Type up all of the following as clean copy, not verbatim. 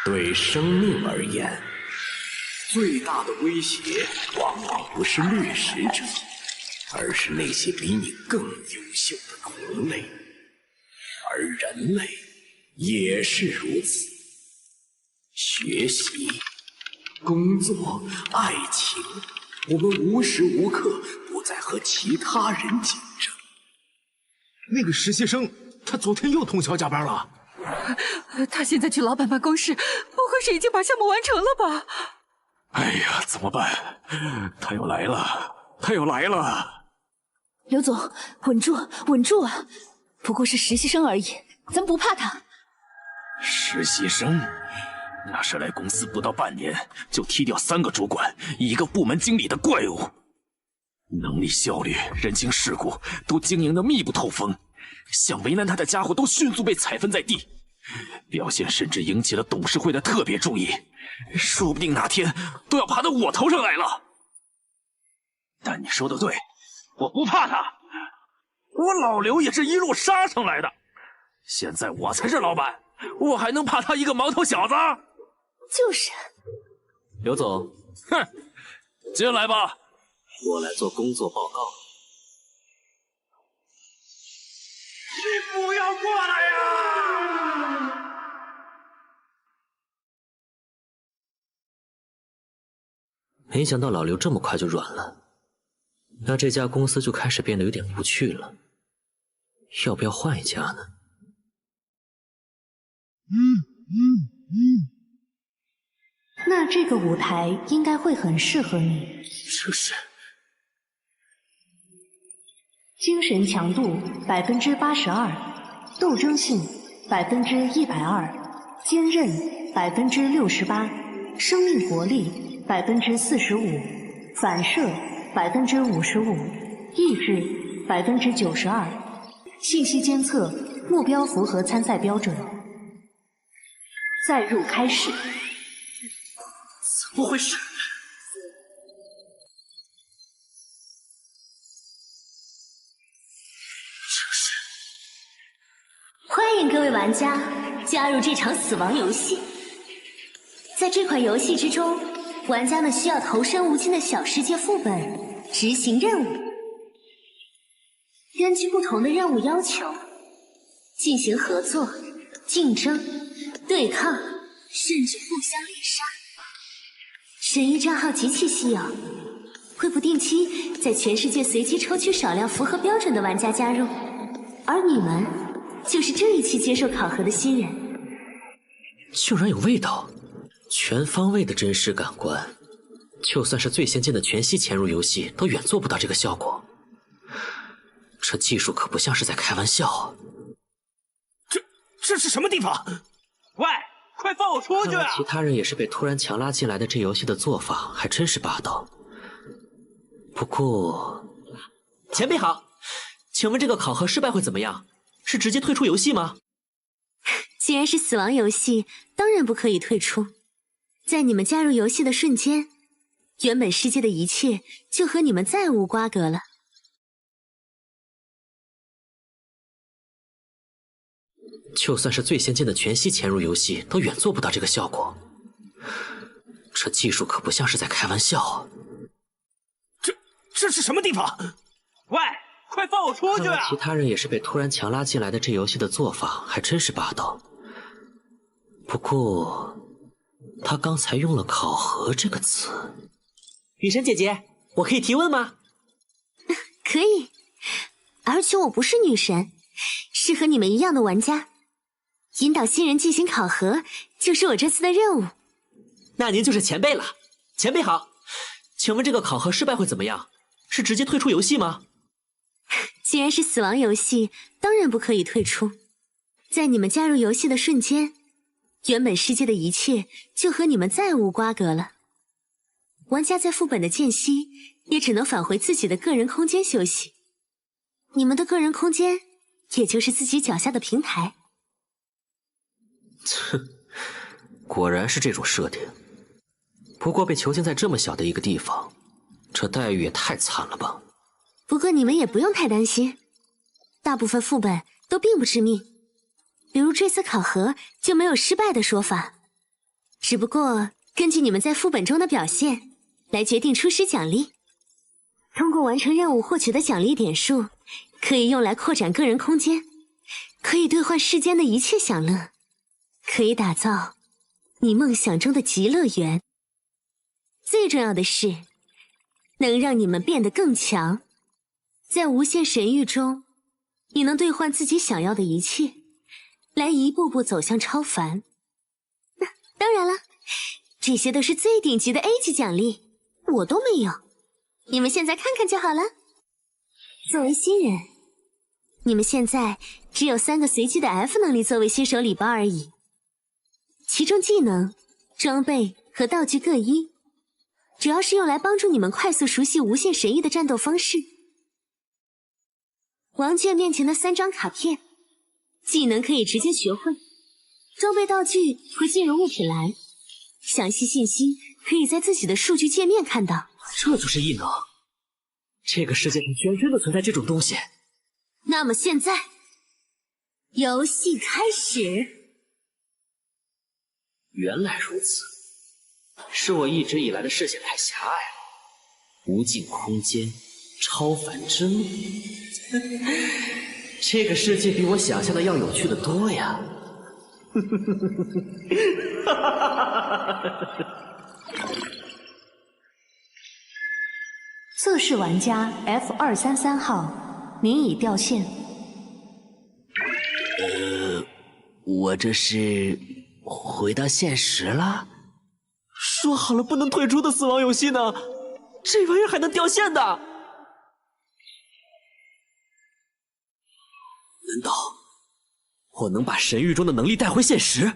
对生命而言，最大的威胁往往不是掠食者，而是那些比你更优秀的同类。而人类也是如此。学习、工作、爱情，我们无时无刻不在和其他人竞争。那个实习生，他昨天又通宵加班了。他现在去老板办公室，不会是已经把项目完成了吧？哎呀，怎么办？他又来了，他又来了！刘总，稳住，稳住啊！不过是实习生而已，咱不怕他。实习生？那是来公司不到半年就踢掉3个主管、1个部门经理的怪物，能力、效率、人情世故都经营得密不透风，想为难他的家伙都迅速被踩分在地，表现甚至引起了董事会的特别注意，说不定哪天都要爬到我头上来了。但你说的对，我不怕他，我老刘也是一路杀上来的，现在我才是老板，我还能怕他一个毛头小子？就是。刘总，哼，进来吧，我来做工作报告。你不要过来呀！没想到老刘这么快就软了，那这家公司就开始变得有点无趣了。要不要换一家呢？那这个舞台应该会很适合你。这是精神强度82%，斗争性120%，坚韧68%，生命活力45%，反射55%，意志92%，信息监测目标符合参赛标准。载入开始。怎么回事？欢迎各位玩家加入这场死亡游戏。在这款游戏之中，玩家们需要投身无尽的小世界副本，执行任务。根据不同的任务要求，进行合作、竞争、对抗，甚至互相猎杀。神域账号极其稀有，会不定期在全世界随机抽取少量符合标准的玩家加入，而你们就是这一期接受考核的新人。竟然有味道，全方位的真实感官，就算是最先进的全息潜入游戏都远做不到这个效果。这技术可不像是在开玩笑啊！这是什么地方？喂，快放我出去啊！其他人也是被突然强拉进来的，这游戏的做法还真是霸道。不过，前辈好，请问这个考核失败会怎么样？是直接退出游戏吗？既然是死亡游戏，当然不可以退出。在你们加入游戏的瞬间，原本世界的一切就和你们再无瓜葛了。就算是最先进的全息潜入游戏都远做不到这个效果。这技术可不像是在开玩笑啊！这是什么地方？喂，快放我出去啊！其他人也是被突然强拉进来的，这游戏的做法还真是霸道。不过，他刚才用了“考核”这个词。雨神姐姐，我可以提问吗？可以，而且我不是女神，是和你们一样的玩家。引导新人进行考核，就是我这次的任务。那您就是前辈了。前辈好，请问这个考核失败会怎么样？是直接退出游戏吗？既然是死亡游戏，当然不可以退出。在你们加入游戏的瞬间，原本世界的一切就和你们再无瓜葛了。玩家在副本的间隙，也只能返回自己的个人空间休息。你们的个人空间，也就是自己脚下的平台。哼，果然是这种设定。不过被囚禁在这么小的一个地方，这待遇也太惨了吧。不过你们也不用太担心，大部分副本都并不致命，比如这次考核就没有失败的说法。只不过根据你们在副本中的表现来决定初始奖励。通过完成任务获取的奖励点数，可以用来扩展个人空间，可以兑换世间的一切享乐，可以打造你梦想中的极乐园。最重要的是，能让你们变得更强。在无限神域中，你能兑换自己想要的一切，来一步步走向超凡。当然了，这些都是最顶级的 A 级奖励，我都没有，你们现在看看就好了。作为新人，你们现在只有3个随机的 F 能力作为新手礼包而已，其中技能、装备和道具各一，主要是用来帮助你们快速熟悉无限神域的战斗方式。王卷面前的3张卡片，技能可以直接学会，装备道具会进入物品栏，详细信息可以在自己的数据界面看到。这就是异能，这个世界上居然真的存在这种东西。那么现在，游戏开始。原来如此，是我一直以来的视线太狭隘了。无尽空间，超凡之路，这个世界比我想象的要有趣的多呀！测试玩家 F233号，您已掉线。我这是回到现实了？说好了不能退出的死亡游戏呢？这玩意儿还能掉线的？难道我能把神域中的能力带回现实？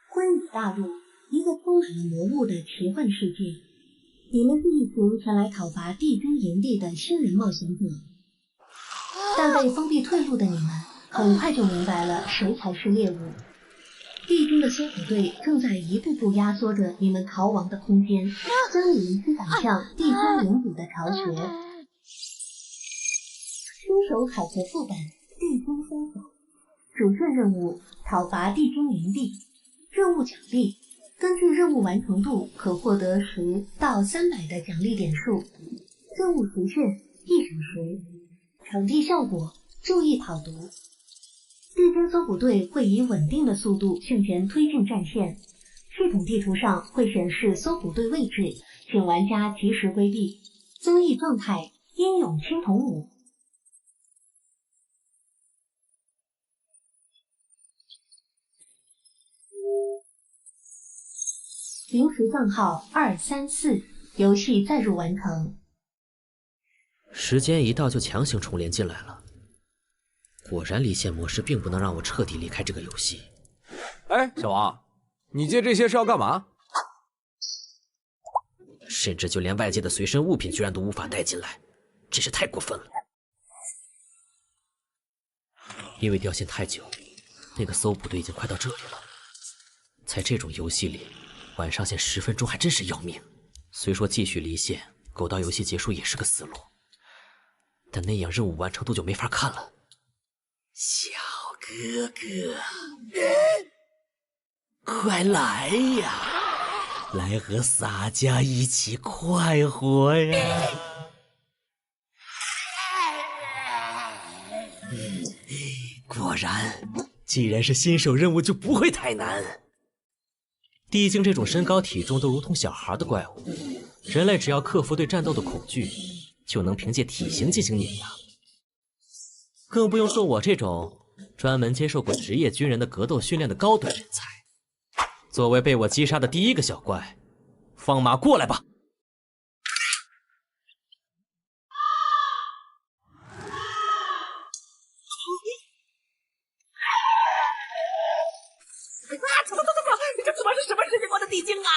昏雨大陆，一个充满了魔物的奇幻世界。你们是一群前来讨伐地军营地的新人冒险者，但被封闭退路的你们很快就明白了谁才是猎物。地军的搜捕队正在一步步压缩着你们逃亡的空间，将你们驱赶向地军营地的巢穴。新手考核副本：地军封锁，主线任务：讨伐地军营地。任务奖励：根据任务完成度可获得10到300的奖励点数。任务时限1小时。场地效果：注意跑毒。地军搜捕队会以稳定的速度向前推进战线，系统地图上会显示搜捕队位置，请玩家及时规避。增益状态：英勇青铜5。临时账号234，游戏载入完成。时间一到就强行重连进来了。果然离线模式并不能让我彻底离开这个游戏。哎，小王，你借这些是要干嘛？甚至就连外界的随身物品居然都无法带进来，真是太过分了。因为掉线太久，那个搜捕队已经快到这里了。在这种游戏里，晚上线10分钟还真是要命。虽说继续离线，苟到游戏结束也是个思路，但那样任务完成度就没法看了。小哥哥，快来呀，来和洒家一起快活呀！果然，既然是新手任务，就不会太难。地精这种身高体重都如同小孩的怪物，人类只要克服对战斗的恐惧，就能凭借体型进行碾压。更不用说我这种专门接受过职业军人的格斗训练的高端人才。作为被我击杀的第一个小怪，放马过来吧！走！这他妈是什么世界观的地精啊！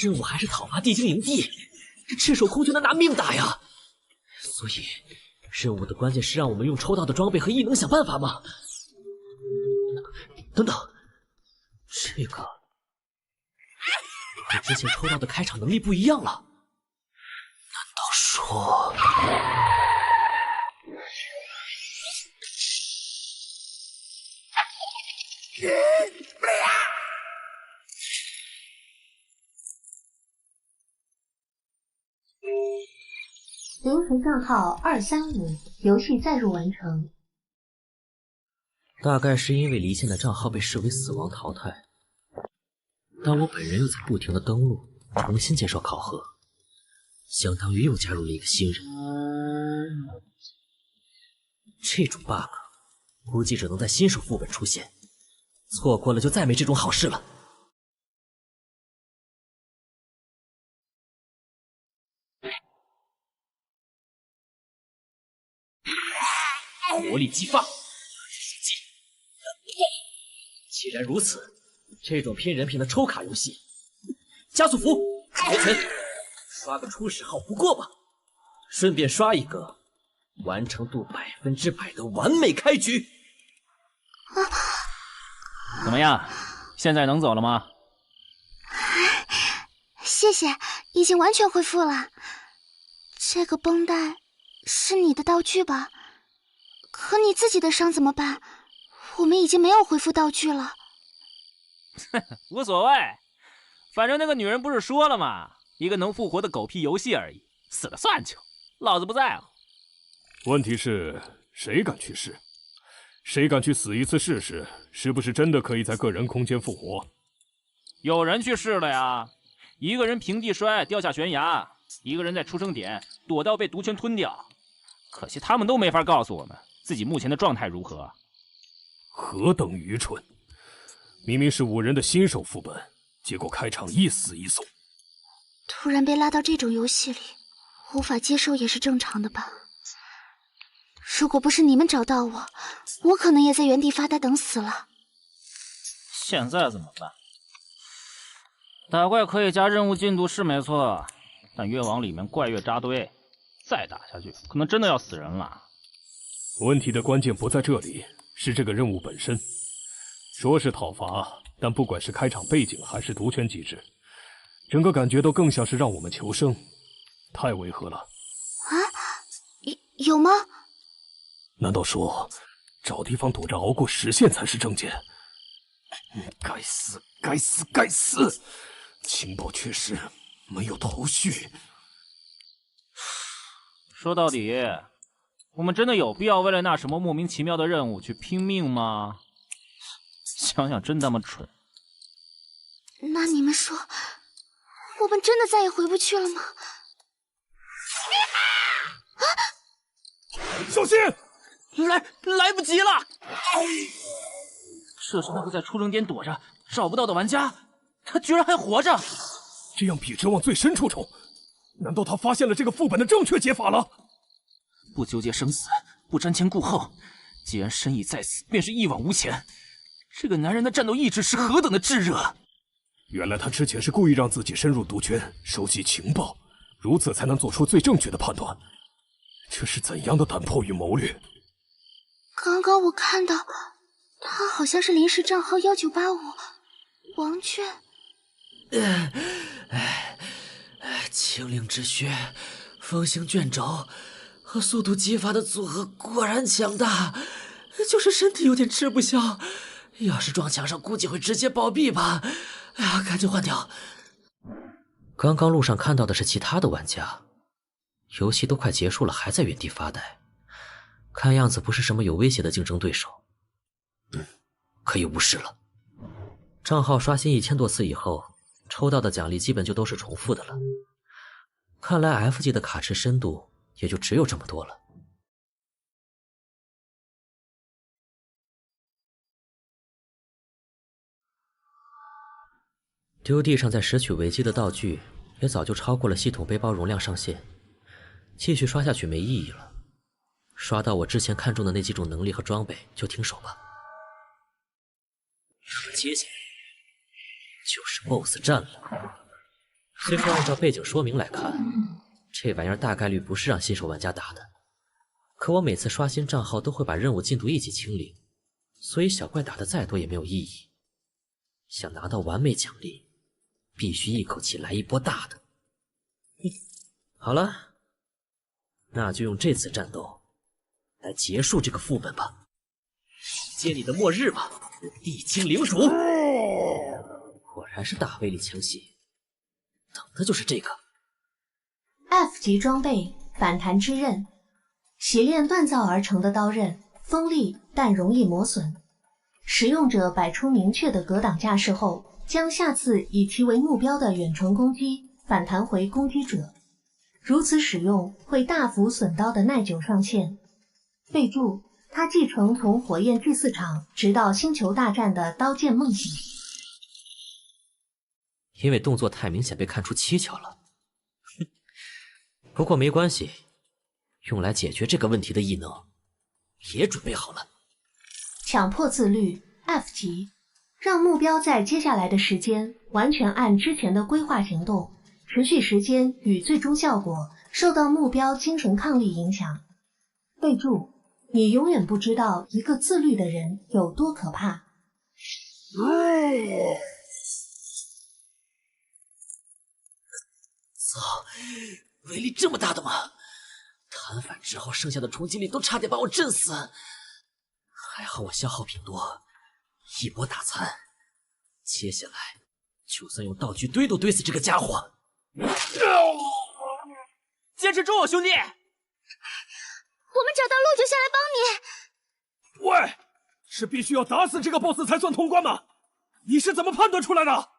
任务还是讨伐地精营地，这赤手空拳的拿命打呀！所以，任务的关键是让我们用抽到的装备和异能想办法吗？等等，这个和之前抽到的开场能力不一样了。难道说……临时账号235，游戏载入完成。大概是因为离线的账号被视为死亡淘汰，但我本人又在不停的登录，重新接受考核，相当于又加入了一个新人。这种 bug 估计只能在新手副本出现，错过了就再没这种好事了。活力激发，既然如此，这种拼人品的抽卡游戏，加速服截拳，刷个初始号不过吧？顺便刷一个完成度100%的完美开局。怎么样？现在能走了吗？谢谢，已经完全恢复了。这个绷带是你的道具吧？可你自己的伤怎么办？我们已经没有恢复道具了。无所谓，反正那个女人不是说了吗？一个能复活的狗屁游戏而已，死了算球，老子不在乎。问题是，谁敢去试？谁敢去死一次试试？是不是真的可以在个人空间复活？有人去试了呀，一个人平地摔掉下悬崖，一个人在出生点躲到被毒圈吞掉。可惜他们都没法告诉我们自己目前的状态如何。何等愚蠢！明明是5人的新手副本，结果开场一死一送。突然被拉到这种游戏里，无法接受也是正常的吧。如果不是你们找到我，我可能也在原地发呆等死了。现在怎么办？打怪可以加任务进度是没错，但越往里面怪越扎堆，再打下去可能真的要死人了。问题的关键不在这里，是这个任务本身。说是讨伐，但不管是开场背景还是毒圈机制，整个感觉都更像是让我们求生，太违和了。啊？有吗？难道说找地方躲着熬过时限才是正解？该死，该死，该死！情报缺失，没有头绪。说到底，我们真的有必要为了那什么莫名其妙的任务去拼命吗？想想真他妈蠢。那你们说，我们真的再也回不去了吗？小心！来不及了！这是那个在出生点躲着找不到的玩家，他居然还活着！这样比直往最深处冲，难道他发现了这个副本的正确解法了？不纠结生死，不瞻前顾后，既然身已在此，便是一往无前。这个男人的战斗意志是何等的炙热！原来他之前是故意让自己深入毒圈，收集情报，如此才能做出最正确的判断。这是怎样的胆魄与谋略？刚刚我看到他好像是临时账号1985王娟。清灵之血、风行卷轴和速度激发的组合果然强大，就是身体有点吃不消。要是撞墙上，估计会直接暴毙吧。哎呀，赶紧换掉。刚刚路上看到的是其他的玩家，游戏都快结束了，还在原地发呆，看样子不是什么有威胁的竞争对手。可以无视了。账号刷新1000多次以后，抽到的奖励基本就都是重复的了。看来 F 级的卡池深度也就只有这么多了。丢地上在拾取维基的道具也早就超过了系统背包容量上限，继续刷下去没意义了。刷到我之前看中的那几种能力和装备就停手吧。接下来就是 BOSS 战了。虽说按照背景说明来看，这玩意儿大概率不是让新手玩家打的，可我每次刷新账号都会把任务进度一起清零，所以小怪打的再多也没有意义。想拿到完美奖励，必须一口气来一波大的。好了，那就用这次战斗来结束这个副本吧。接你的末日吧，地精灵主！果然是大威力强袭，等的就是这个。F 级装备反弹之刃，洗炼锻造而成的刀刃，锋利但容易磨损。使用者摆出明确的格挡架势后，将下次以其为目标的远程攻击反弹回攻击者。如此使用会大幅损刀的耐久上限。备注：它继承从火焰祭祀场直到星球大战的刀剑梦想。因为动作太明显被看出蹊跷了。不过没关系，用来解决这个问题的异能也准备好了。强迫自律 F 级，让目标在接下来的时间完全按之前的规划行动，持续时间与最终效果受到目标精神抗力影响。备注：你永远不知道一个自律的人有多可怕。操，威力这么大的吗？弹反之后剩下的冲击力都差点把我震死，还好我消耗品多，一波打残。接下来就算用道具堆都堆死这个家伙。坚持住，兄弟！我们找到路就下来帮你。喂，是必须要打死这个 BOSS 才算通关吗？你是怎么判断出来的？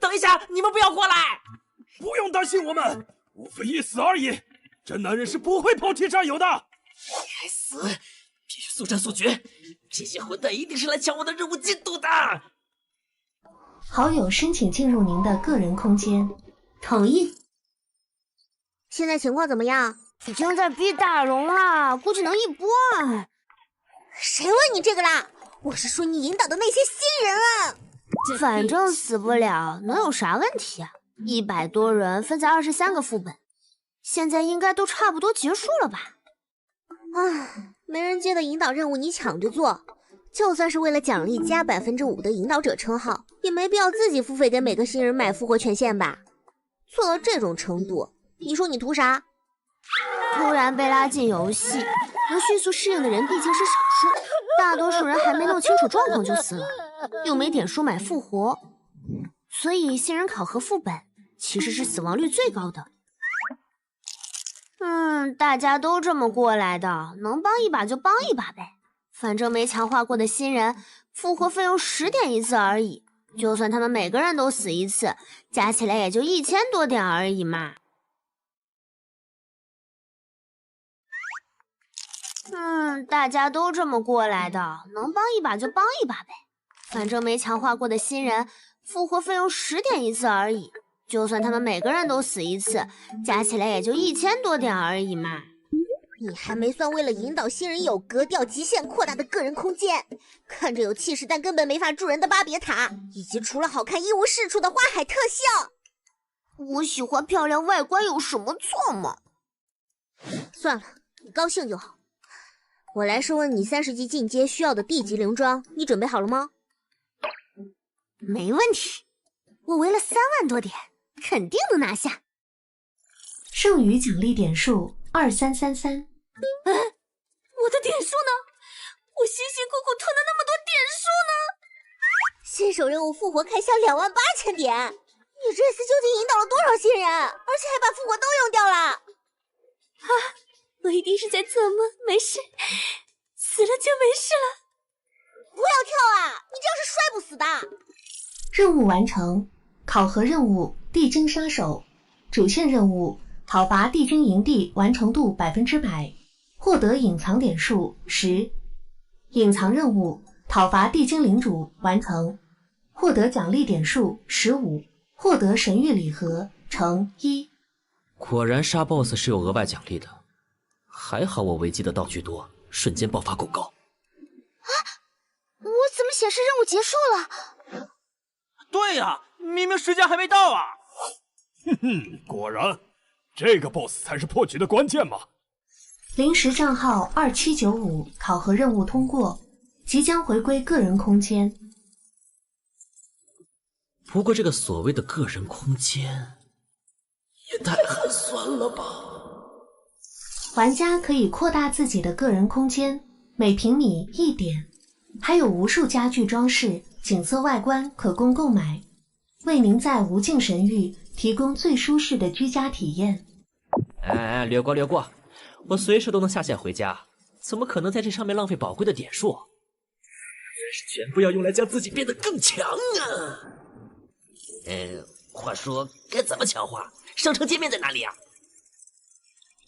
等一下，你们不要过来！不用担心我们，无非一死而已。真男人是不会抛弃战友的。该死！必须速战速决，这些混蛋一定是来抢我的任务进度的。好友申请进入您的个人空间，同意。现在情况怎么样？已经在逼大龙了，估计能一波。谁问你这个啦？我是说你引导的那些新人啊。反正死不了，能有啥问题啊？100多人分在23个副本，现在应该都差不多结束了吧？唉，没人接的引导任务你抢着做，就算是为了奖励加5%的引导者称号，也没必要自己付费给每个新人买复活权限吧？做到这种程度，你说你图啥？突然被拉进游戏，能迅速适应的人毕竟是少数，大多数人还没弄清楚状况就死了，又没点数买复活，所以新人考核副本其实是死亡率最高的。大家都这么过来的，能帮一把就帮一把呗。反正没强化过的新人，复活费用10点一次而已，就算他们每个人都死一次，加起来也就1000多点而已嘛。大家都这么过来的，能帮一把就帮一把呗。反正没强化过的新人，复活费用10点一次而已，就算他们每个人都死一次，加起来也就1000多点而已嘛。你还没算为了引导新人有格调极限扩大的个人空间，看着有气势但根本没法助人的巴别塔，以及除了好看一无是处的花海特效。我喜欢漂亮外观有什么错吗？算了，你高兴就好。我来说问你30级进阶需要的地级灵装，你准备好了吗？没问题，我围了3万多点，肯定能拿下。剩余奖励点数2333。我的点数呢？我辛辛苦苦囤的那么多点数呢？新手任务复活开销28000点，你这次究竟引导了多少新人？而且还把复活都用掉了。我一定是在做梦，没事，死了就没事了。不要跳啊，你这样是摔不死的。任务完成，考核任务地精杀手，主线任务讨伐地精营地完成度100%，获得隐藏点数10。隐藏任务讨伐地精领主完成，获得奖励点数15，获得神谕礼盒乘1。果然杀 BOSS 是有额外奖励的，还好我维基的道具多，瞬间爆发够高。我怎么显示任务结束了？对呀，明明时间还没到啊！果然，这个 BOSS 才是破局的关键嘛。临时账号2795考核任务通过，即将回归个人空间。不过这个所谓的个人空间，也太寒酸了吧！玩家可以扩大自己的个人空间，每平米1点，还有无数家具装饰、景色外观可供购买，为您在无尽神域提供最舒适的居家体验。哎，略过略过，我随时都能下线回家，怎么可能在这上面浪费宝贵的点数？真是全部要用来将自己变得更强啊！话说该怎么强化？商城界面在哪里啊？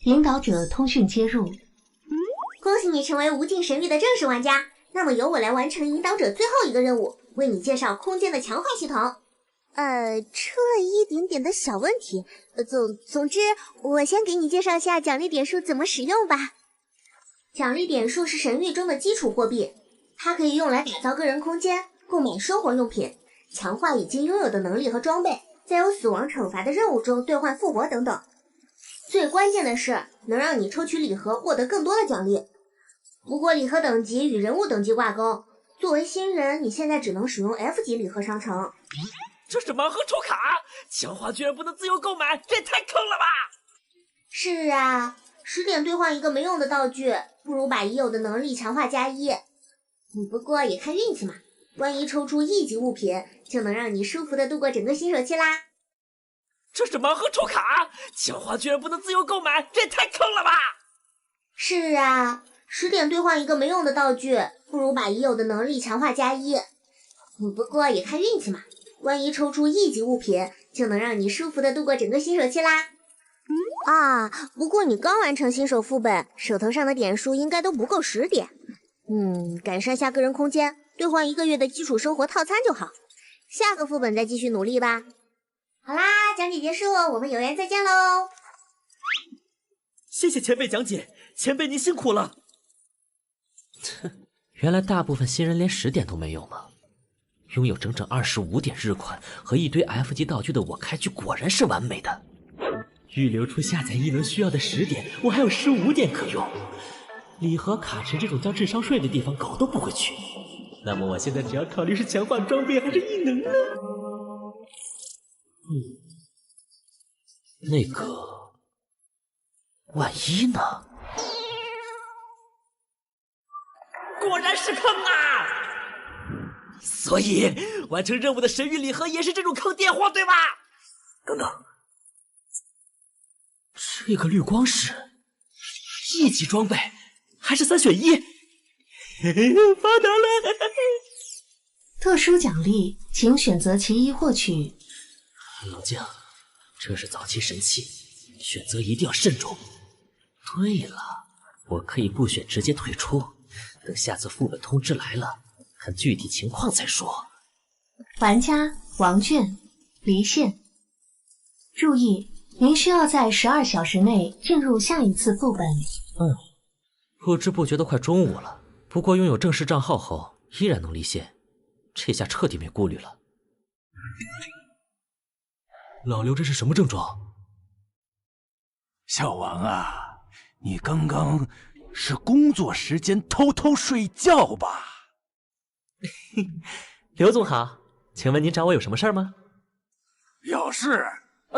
引导者通讯接入。恭喜你成为无尽神域的正式玩家，那么由我来完成引导者最后一个任务，为你介绍空间的强化系统。出了一点点的小问题。总之，我先给你介绍一下奖励点数怎么使用吧。奖励点数是神域中的基础货币，它可以用来打造个人空间、购买生活用品、强化已经拥有的能力和装备，在有死亡惩罚的任务中兑换复活等等。最关键的是，能让你抽取礼盒获得更多的奖励。不过礼盒等级与人物等级挂钩，作为新人，你现在只能使用 F 级礼盒商城。这是盲盒抽卡，强化居然不能自由购买，这也太坑了吧！是啊，10点兑换一个没用的道具，不如把已有的能力强化加1。不过也看运气嘛，万一抽出1级物品，就能让你舒服的度过整个新手期啦。这是盲盒抽卡，强化居然不能自由购买，这也太坑了吧！是啊，10点兑换一个没用的道具，不如把已有的能力强化加1。不过也看运气嘛，万一抽出1级物品，就能让你舒服的度过整个新手期啦。不过你刚完成新手副本，手头上的点数应该都不够10点。改善下个人空间，兑换1个月的基础生活套餐就好。下个副本再继续努力吧。好啦，讲解结束，我们有缘再见喽。谢谢前辈讲解，前辈您辛苦了。原来大部分新人连10点都没有吗？拥有整整25点日款和一堆 F 级道具的我开局果然是完美的。预留出下载异能需要的10点，我还有15点可用。礼盒、卡池这种交智商税的地方狗都不会去。那么我现在只要考虑是强化装备还是异能呢？那个，万一呢？果然是坑啊！所以完成任务的神域礼盒也是这种坑电货，对吧？等等，这个绿光石1级装备还是3选1，发达了！特殊奖励，请选择其一获取。老将，这是早期神器，选择一定要慎重。对了，我可以不选直接退出，等下次副本通知来了，看具体情况再说。玩家王卷离线，注意，您需要在12小时内进入下一次副本。不知不觉都快中午了，不过拥有正式账号后依然能离线，这下彻底没顾虑了。老刘这是什么症状？小王啊，你刚刚是工作时间偷偷睡觉吧？刘总好，请问您找我有什么事儿吗？有事，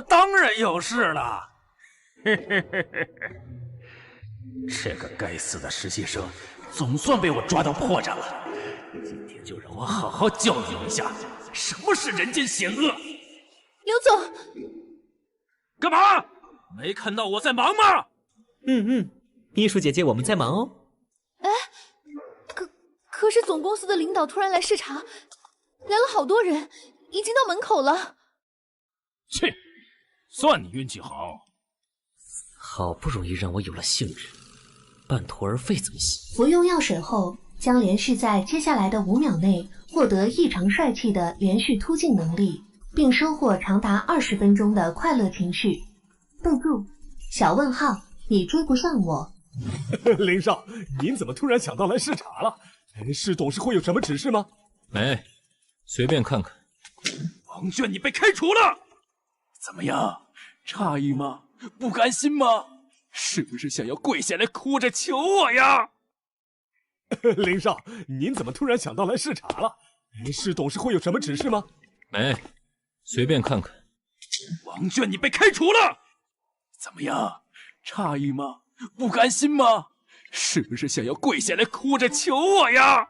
当然有事了。这个该死的实习生，总算被我抓到破绽了。今天就让我好好教育一下，什么是人间险恶。刘总，干嘛？没看到我在忙吗？秘书姐姐，我们在忙哦。哎，可是总公司的领导突然来视察，来了好多人，已经到门口了。切，算你运气好。好不容易让我有了兴致，半途而废怎么行？服用药水后，将连续在接下来的5秒内获得异常帅气的连续突进能力，并收获长达20分钟的快乐情绪。备注：小问号，你追不上我。林少，您怎么突然想到来视察了？是董事会有什么指示吗？没，随便看看。王卷，你被开除了，怎么样？诧异吗？不甘心吗？是不是想要跪下来哭着求我呀？林少，您怎么突然想到来视察了？是董事会有什么指示吗？没，随便看看。王娟，你被开除了，怎么样？诧异吗？不甘心吗？是不是想要跪下来哭着求我呀？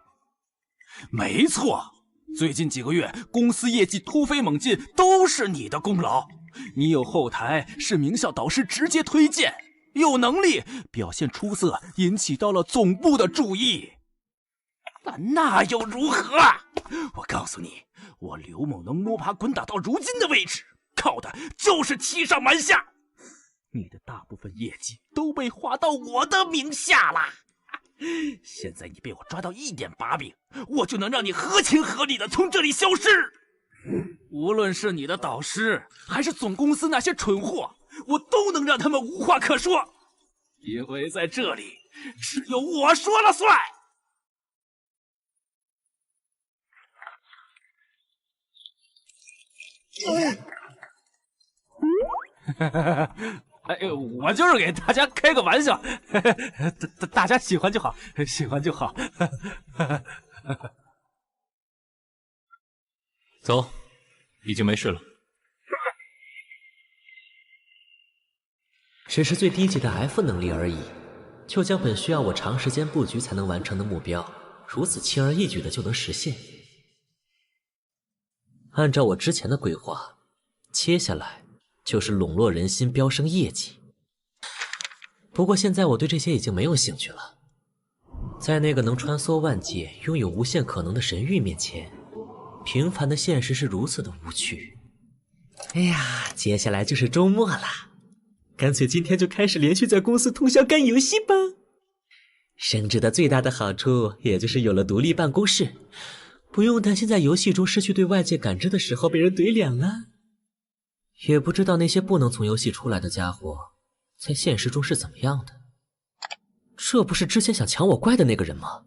没错，最近几个月公司业绩突飞猛进，都是你的功劳。你有后台，是名校导师直接推荐，有能力，表现出色，引起到了总部的注意。但那又如何？我告诉你，我刘某能摸爬滚打到如今的位置，靠的就是欺上瞒下。你的大部分业绩都被划到我的名下了。现在你被我抓到一点把柄，我就能让你合情合理的从这里消失。无论是你的导师，还是总公司那些蠢货，我都能让他们无话可说，因为在这里只有我说了算。哎，我就是给大家开个玩笑，大家喜欢就好，喜欢就好。走，已经没事了。只是最低级的 F 能力而已，就将本需要我长时间布局才能完成的目标，如此轻而易举的就能实现。按照我之前的规划，接下来就是笼络人心，飙升业绩。不过现在我对这些已经没有兴趣了。在那个能穿梭万界、拥有无限可能的神域面前，平凡的现实是如此的无趣。哎呀，接下来就是周末了，干脆今天就开始连续在公司通宵干游戏吧。升职的最大的好处，也就是有了独立办公室，不用担心在游戏中失去对外界感知的时候被人怼脸了。也不知道那些不能从游戏出来的家伙，在现实中是怎么样的。这不是之前想抢我怪的那个人吗？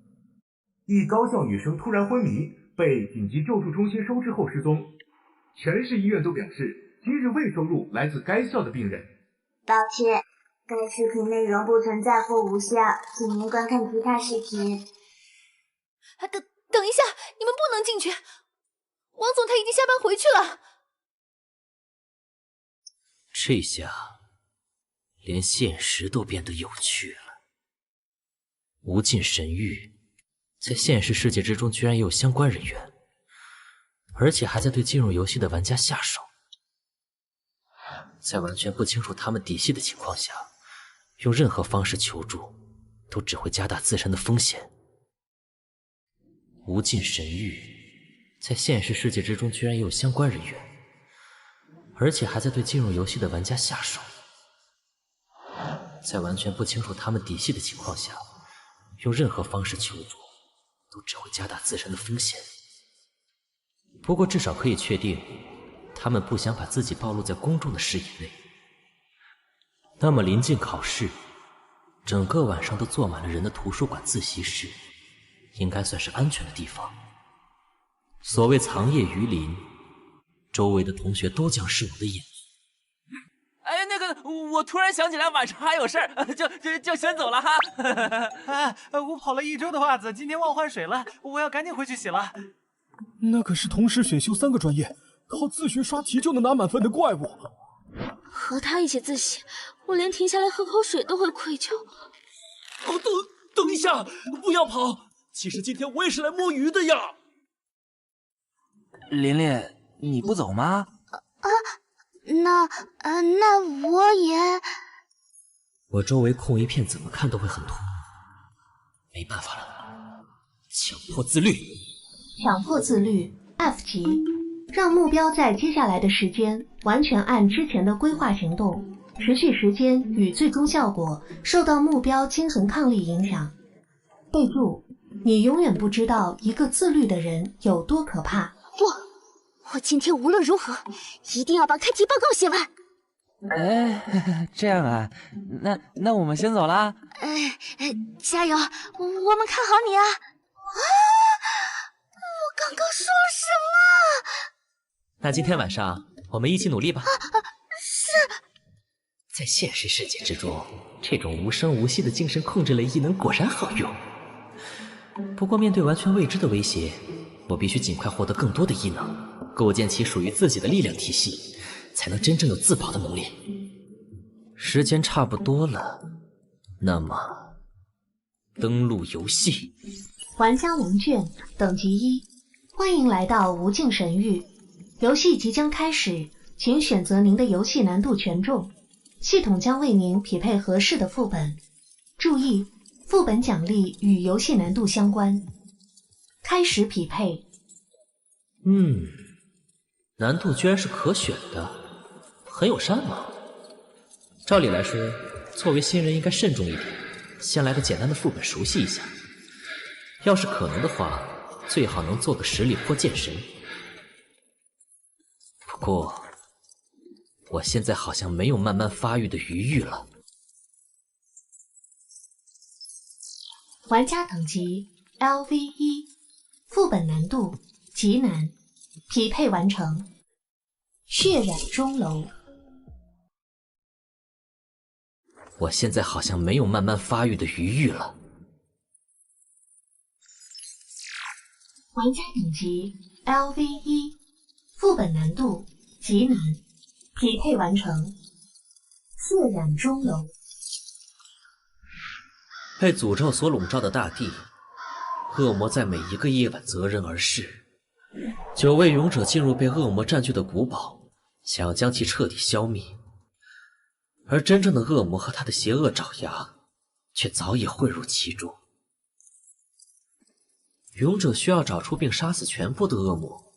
一高校女生突然昏迷，被紧急救助中心收治后失踪，全市医院都表示今日未收录来自该校的病人。抱歉，该视频内容不存在或无效，请您观看其他视频。等一下，你们不能进去，王总他已经下班回去了。这下连现实都变得有趣了。无尽神域在现实世界之中居然也有相关人员，而且还在对进入游戏的玩家下手。在完全不清楚他们底细的情况下，用任何方式求助，都只会加大自身的风险。无尽神域在现实世界之中居然也有相关人员，而且还在对进入游戏的玩家下手。在完全不清楚他们底细的情况下，用任何方式求助，都只会加大自身的风险。不过至少可以确定，他们不想把自己暴露在公众的视野内。那么临近考试，整个晚上都坐满了人的图书馆自习室，应该算是安全的地方。所谓藏叶于林，周围的同学都将是我的眼。哎，那个，我突然想起来晚上还有事儿，就先走了哈。我跑了1周的袜子，今天忘换水了，我要赶紧回去洗了。那可是同时选修3个专业，靠自学刷题就能拿满分的怪物。和他一起自习，我连停下来喝口水都会愧疚。等一下，不要跑！其实今天我也是来摸鱼的呀。琳琳，你不走吗？那我也……我周围空一片，怎么看都会很突兀。没办法了，强迫自律。强迫自律 F 级，让目标在接下来的时间完全按之前的规划行动，持续时间与最终效果受到目标精神抗力影响。备注：你永远不知道一个自律的人有多可怕。我今天无论如何一定要把开题报告写完。哎，这样啊，那我们先走啦。加油，我们看好你啊！我刚刚说了什么？那今天晚上我们一起努力吧。是。在现实世界之中，这种无声无息的精神控制类异能果然好用。不过面对完全未知的威胁，我必须尽快获得更多的异能，构建起属于自己的力量体系，才能真正有自保的能力。时间差不多了，那么登录游戏。玩家王卷，等级1，欢迎来到无尽神域。游戏即将开始，请选择您的游戏难度权重，系统将为您匹配合适的副本。注意，副本奖励与游戏难度相关。开始匹配。难度居然是可选的，很友善嘛。照理来说，作为新人应该慎重一点，先来个简单的副本熟悉一下。要是可能的话，最好能做个实力破剑神。不过，我现在好像没有慢慢发育的余裕了。玩家等级 LV1，副本难度极难，匹配完成。血染钟楼。我现在好像没有慢慢发育的余裕了。玩家等级 LV1，副本难度极难，匹配完成。血染钟楼。被诅咒所笼罩的大地，恶魔在每一个夜晚择人而噬。9位勇者进入被恶魔占据的古堡，想要将其彻底消灭。而真正的恶魔和他的邪恶爪牙，却早已混入其中。勇者需要找出并杀死全部的恶魔，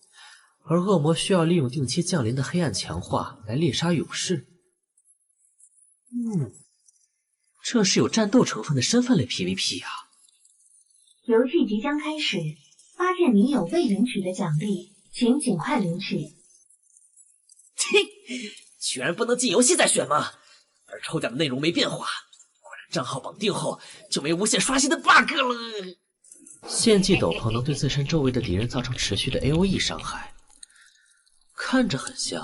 而恶魔需要利用定期降临的黑暗强化来猎杀勇士。这是有战斗成分的身份类 PVP 啊！游戏即将开始，发现您有未领取的奖励，请尽快领取。居然不能进游戏再选吗？而抽奖的内容没变化，果然账号绑定后就没无限刷新的 bug 了。献祭斗篷能对自身周围的敌人造成持续的 AOE 伤害，看着很像，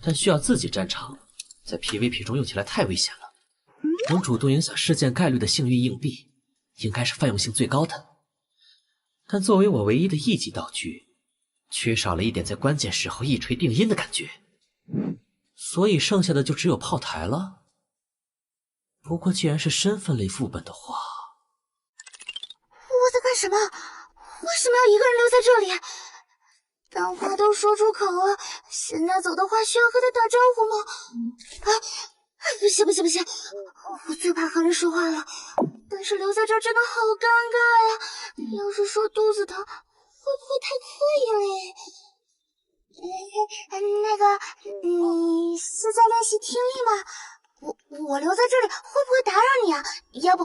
但需要自己战场，在 PVP 中用起来太危险了。能主动影响事件概率的幸运硬币，应该是泛用性最高的。但作为我唯一的一级道具，缺少了一点在关键时候一锤定音的感觉，所以剩下的就只有炮台了。不过既然是身份类副本的话，我在干什么？为什么要一个人留在这里？当话都说出口了，现在走的话需要和他打招呼吗？不行，我最怕和人说话了，但是留在这儿真的好尴尬呀！要是说肚子疼，会不会太刻意了？那个，你是在练习听力吗？我留在这里会不会打扰你啊？要不，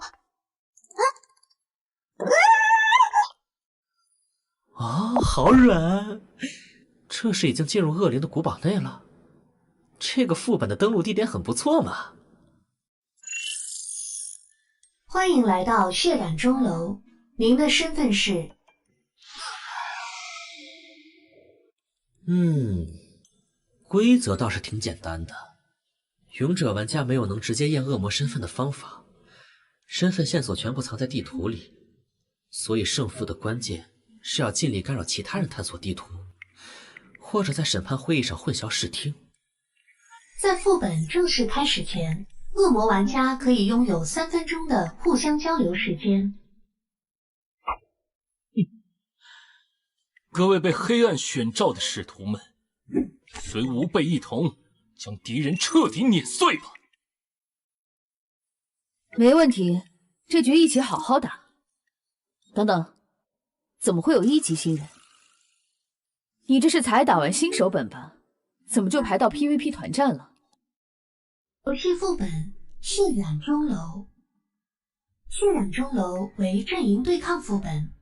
好软！这是已经进入恶灵的古堡内了。这个副本的登录地点很不错嘛。欢迎来到血染钟楼，您的身份是？规则倒是挺简单的。勇者玩家没有能直接验恶魔身份的方法，身份线索全部藏在地图里，所以胜负的关键是要尽力干扰其他人探索地图，或者在审判会议上混淆视听。在副本正式开始前，恶魔玩家可以拥有3分钟的互相交流时间。各位被黑暗选召的使徒们，随吾辈一同将敌人彻底碾碎吧！没问题，这局一起好好打。等等，怎么会有1级新人？你这是才打完新手本吧？怎么就排到 PVP 团战了？游戏副本血染钟楼。血染钟楼为阵营对抗副本，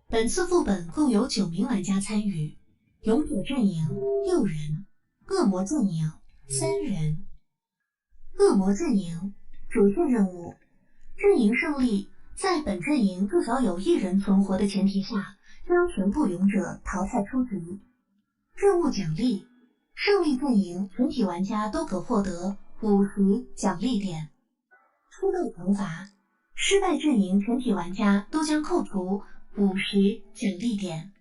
本次副本共有9名玩家参与，勇者阵营6人，恶魔阵营3人。恶魔阵营主线任务：阵营胜利，在本阵营至少有1人存活的前提下，将全部勇者淘汰出局。任务奖励：胜利阵营全体玩家都可获得50奖励点。出队惩罚：失败阵营全体玩家都将扣除50奖励点。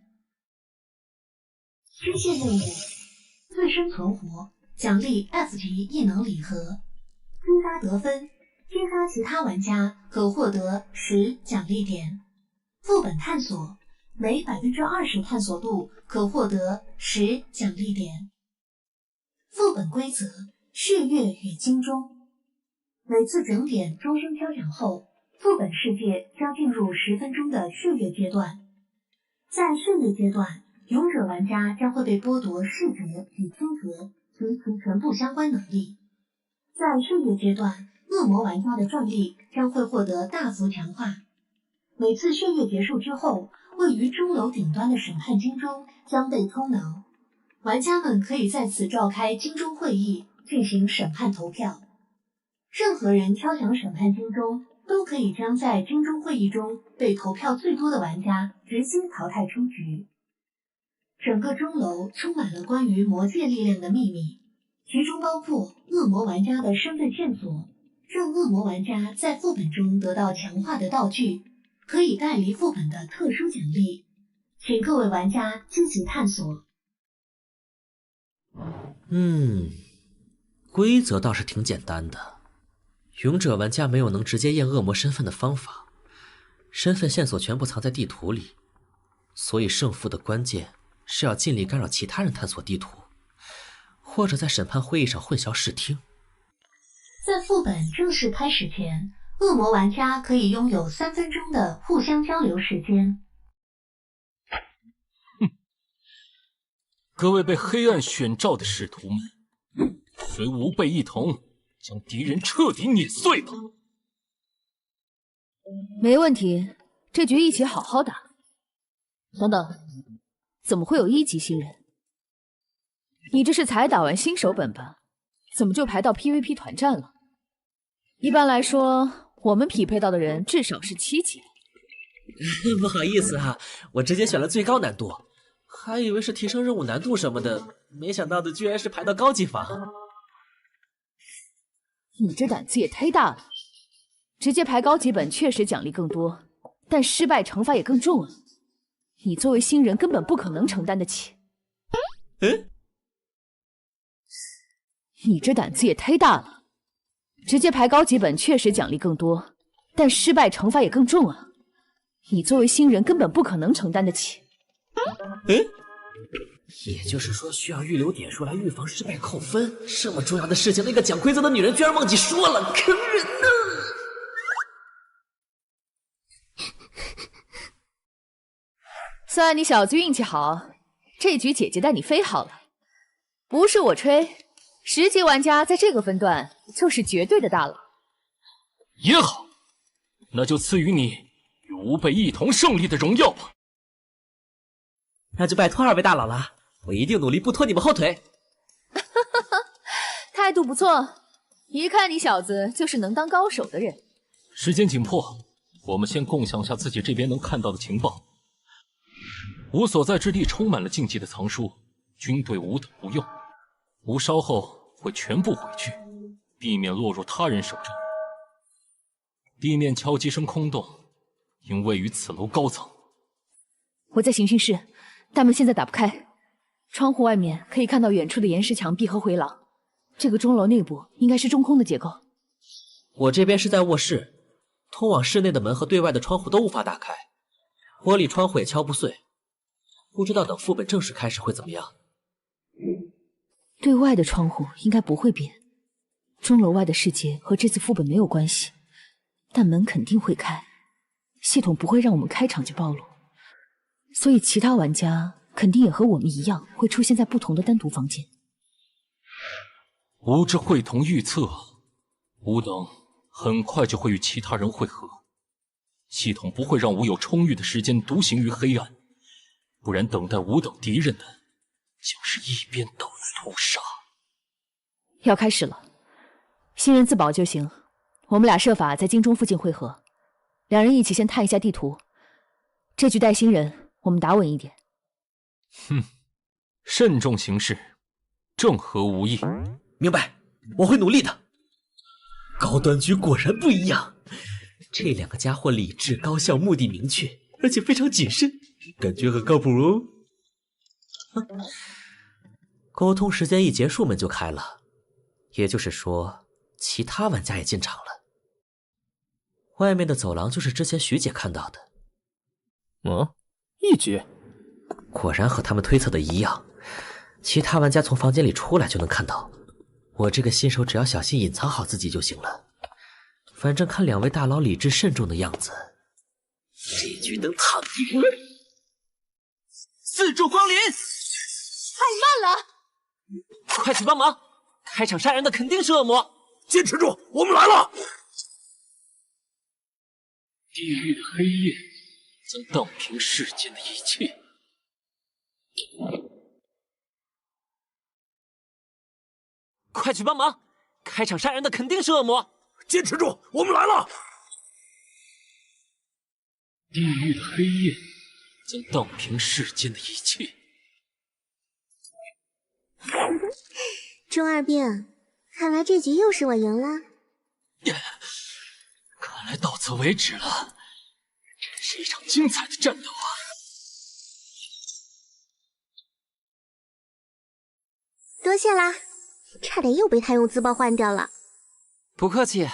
支线任务：自身存活，奖励 F 级异能礼盒，追杀得分，追杀其他玩家可获得10奖励点。副本探索，每 20% 探索度可获得10奖励点。副本规则：血月与金钟。每次整点钟声敲响后，副本世界将进入10分钟的血月阶段。在血月阶段，勇者玩家将会被剥夺视觉与听觉及其全部相关能力。在血月阶段，恶魔玩家的战力将会获得大幅强化。每次血月结束之后，位于钟楼顶端的审判金钟将被通挠，玩家们可以在此召开金钟会议进行审判投票。任何人敲响审判金钟，都可以将在金钟会议中被投票最多的玩家直接淘汰出局。整个钟楼充满了关于魔界力量的秘密，其中包括恶魔玩家的身份线索，让恶魔玩家在副本中得到强化的道具，可以带离副本的特殊奖励，请各位玩家积极探索。规则倒是挺简单的。勇者玩家没有能直接验恶魔身份的方法，身份线索全部藏在地图里，所以胜负的关键是要尽力干扰其他人探索地图，或者在审判会议上混淆视听。在副本正式开始前，恶魔玩家可以拥有3分钟的互相交流时间。各位被黑暗选召的使徒们，随吾辈一同将敌人彻底碾碎吧！没问题，这局一起好好打。等等，怎么会有1级新人？你这是才打完新手本吧？怎么就排到 PVP 团战了？一般来说，我们匹配到的人至少是7级。不好意思啊，我直接选了最高难度，还以为是提升任务难度什么的，没想到的居然是排到高级房。你这胆子也忒大了！直接排高级本确实奖励更多，但失败惩罚也更重啊！你作为新人根本不可能承担得起。你这胆子也忒大了！直接排高级本确实奖励更多，但失败惩罚也更重啊！你作为新人根本不可能承担得起。也就是说，需要预留点数来预防失败扣分。这么重要的事情，那个讲规则的女人居然忘记说了，坑人呢！算你小子运气好，这局姐姐带你飞好了。不是我吹，10级玩家在这个分段就是绝对的大佬。也好，那就赐予你与吾辈一同胜利的荣耀吧。那就拜托2位大佬了，我一定努力不拖你们后腿。态度不错，一看你小子就是能当高手的人。时间紧迫，我们先共享下自己这边能看到的情报。吾所在之地充满了禁忌的藏书，军队吾等无用，吾稍后会全部回去，避免落入他人手中。地面敲击声空洞，因位于此楼高层。我在刑讯室，大门现在打不开，窗户外面可以看到远处的岩石墙壁和回廊。这个钟楼内部应该是中空的结构。我这边是在卧室，通往室内的门和对外的窗户都无法打开，玻璃窗户也敲不碎。不知道等副本正式开始会怎么样。对外的窗户应该不会变，钟楼外的世界和这次副本没有关系，但门肯定会开，系统不会让我们开场就暴露，所以其他玩家肯定也和我们一样会出现在不同的单独房间。吾之会同预测，吾等很快就会与其他人会合，系统不会让吾有充裕的时间独行于黑暗，不然等待吾等敌人的将是一边倒的屠杀。要开始了，新人自保就行，我们俩设法在金钟附近会合，2人一起先探一下地图。这局带新人，我们打稳一点。慎重行事，正合吾意。明白，我会努力的。高端局果然不一样，这2个家伙理智、高效、目的明确，而且非常谨慎，感觉很靠谱哦。沟通时间一结束，门就开了，也就是说，其他玩家也进场了。外面的走廊就是之前徐姐看到的。一级，果然和他们推测的一样，其他玩家从房间里出来就能看到。我这个新手只要小心隐藏好自己就行了。反正看两位大佬理智慎重的样子，这局能躺赢了。四柱光临，太慢了，快去帮忙！开场杀人的肯定是恶魔。坚持住，我们来了！地狱的黑夜将荡平世间的一切。快去帮忙！开场杀人的肯定是恶魔。坚持住，我们来了！地狱的黑夜将荡平世间的一切。中二病，看来这局又是我赢了。看来到此为止了，真是一场精彩的战斗啊！多谢啦，差点又被他用自爆换掉了。不客气，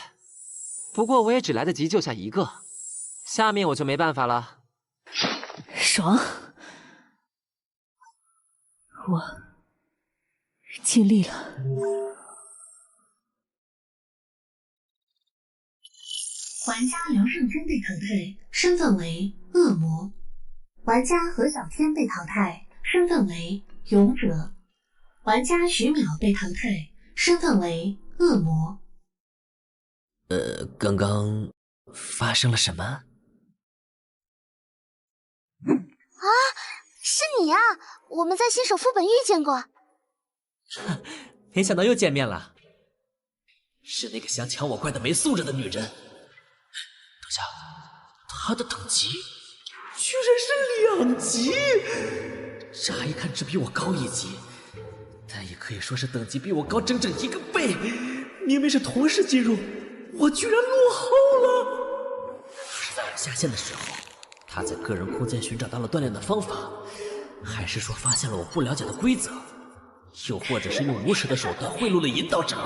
不过我也只来得及救下一个，下面我就没办法了。爽，我尽力了。玩家梁胜真被淘汰，身份为恶魔。玩家何小天被淘汰，身份为勇者。玩家徐淼被淘汰，身份为恶魔。刚刚发生了什么？啊，是你呀！我们在新手副本遇见过。没想到又见面了。是那个想抢我怪的没素质的女人。等下，她的等级居然是2级，乍一看只比我高1级，但也可以说是等级比我高整整1个倍。明明是同时进入，我居然落后了。是在我下线的时候，她在个人空间寻找到了锻炼的方法，还是说发现了我不了解的规则？又或者是用无耻的手段贿赂了引导者，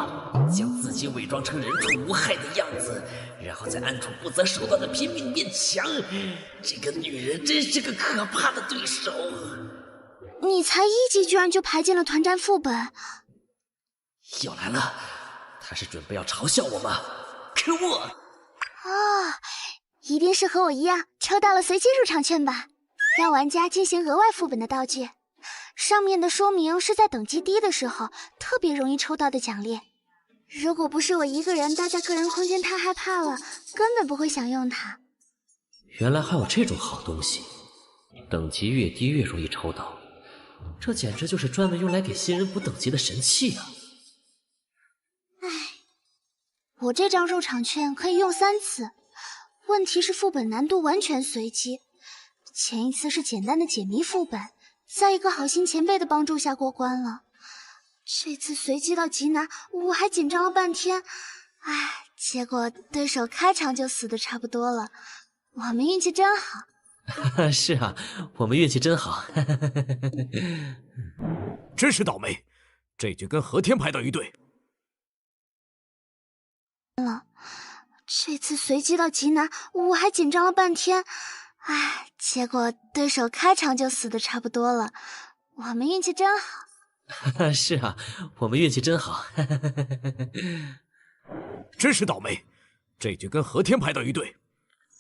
将自己伪装成人畜无害的样子，然后在暗处不择手段的拼命变强。这个女人真是个可怕的对手。你才1级居然就排进了团战副本，又来了，她是准备要嘲笑我吗？可恶！啊，一定是和我一样抽到了随机入场券吧，让玩家进行额外副本的道具。上面的说明是在等级低的时候特别容易抽到的奖励。如果不是我一个人待在个人空间太害怕了，根本不会想用它。原来还有这种好东西，等级越低越容易抽到，这简直就是专门用来给新人补等级的神器啊！唉，我这张入场券可以用3次，问题是副本难度完全随机。前一次是简单的解谜副本，在一个好心前辈的帮助下过关了。这次随机到极难，我还紧张了半天，唉，结果对手开场就死的差不多了。我们运气真好。是啊，我们运气真好。真是倒霉，这局跟和天排到一队。这次随机到极难，我还紧张了半天，唉，结果对手开场就死的差不多了。我们运气真好。是啊，我们运气真好。真是倒霉，这局跟和天排到一队。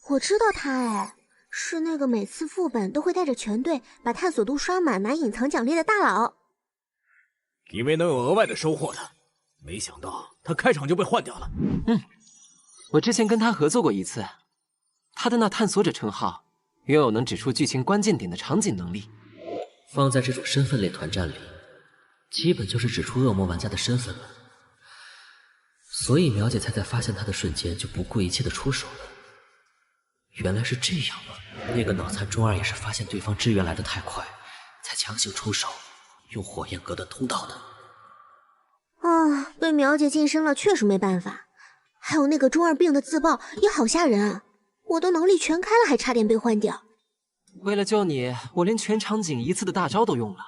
我知道他哎，是那个每次副本都会带着全队把探索度刷满拿隐藏奖励的大佬。以为能有额外的收获的，没想到他开场就被换掉了。我之前跟他合作过一次，他的那探索者称号拥有能指出剧情关键点的场景能力。放在这种身份类团战里，基本就是指出恶魔玩家的身份了。所以苗姐才在发现他的瞬间就不顾一切的出手了。原来是这样啊！那个脑残中二也是发现对方支援来的太快，才强行出手，用火焰隔断通道的。啊，被苗姐晋升了，确实没办法。还有那个中二病的自爆也好吓人啊！我的能力全开了，还差点被换掉。为了救你，我连全场景一次的大招都用了。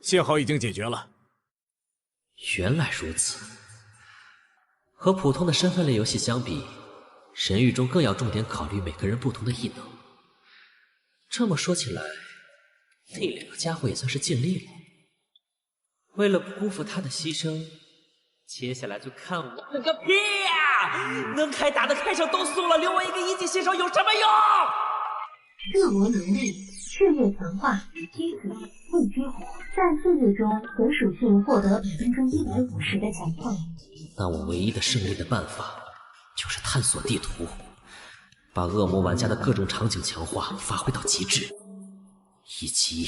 幸好已经解决了。原来如此。和普通的身份类游戏相比，神域中更要重点考虑每个人不同的异能。这么说起来，那两个家伙也算是尽力了。为了不辜负他的牺牲，接下来就看我个屁呀！能开打的开上都输了，留我一个1级新手有什么用？恶魔能力：血液强化，激死，未激活，在血液中可属性获得150%的强化。那我唯一的胜利的办法，就是探索地图，把恶魔玩家的各种场景强化发挥到极致，以及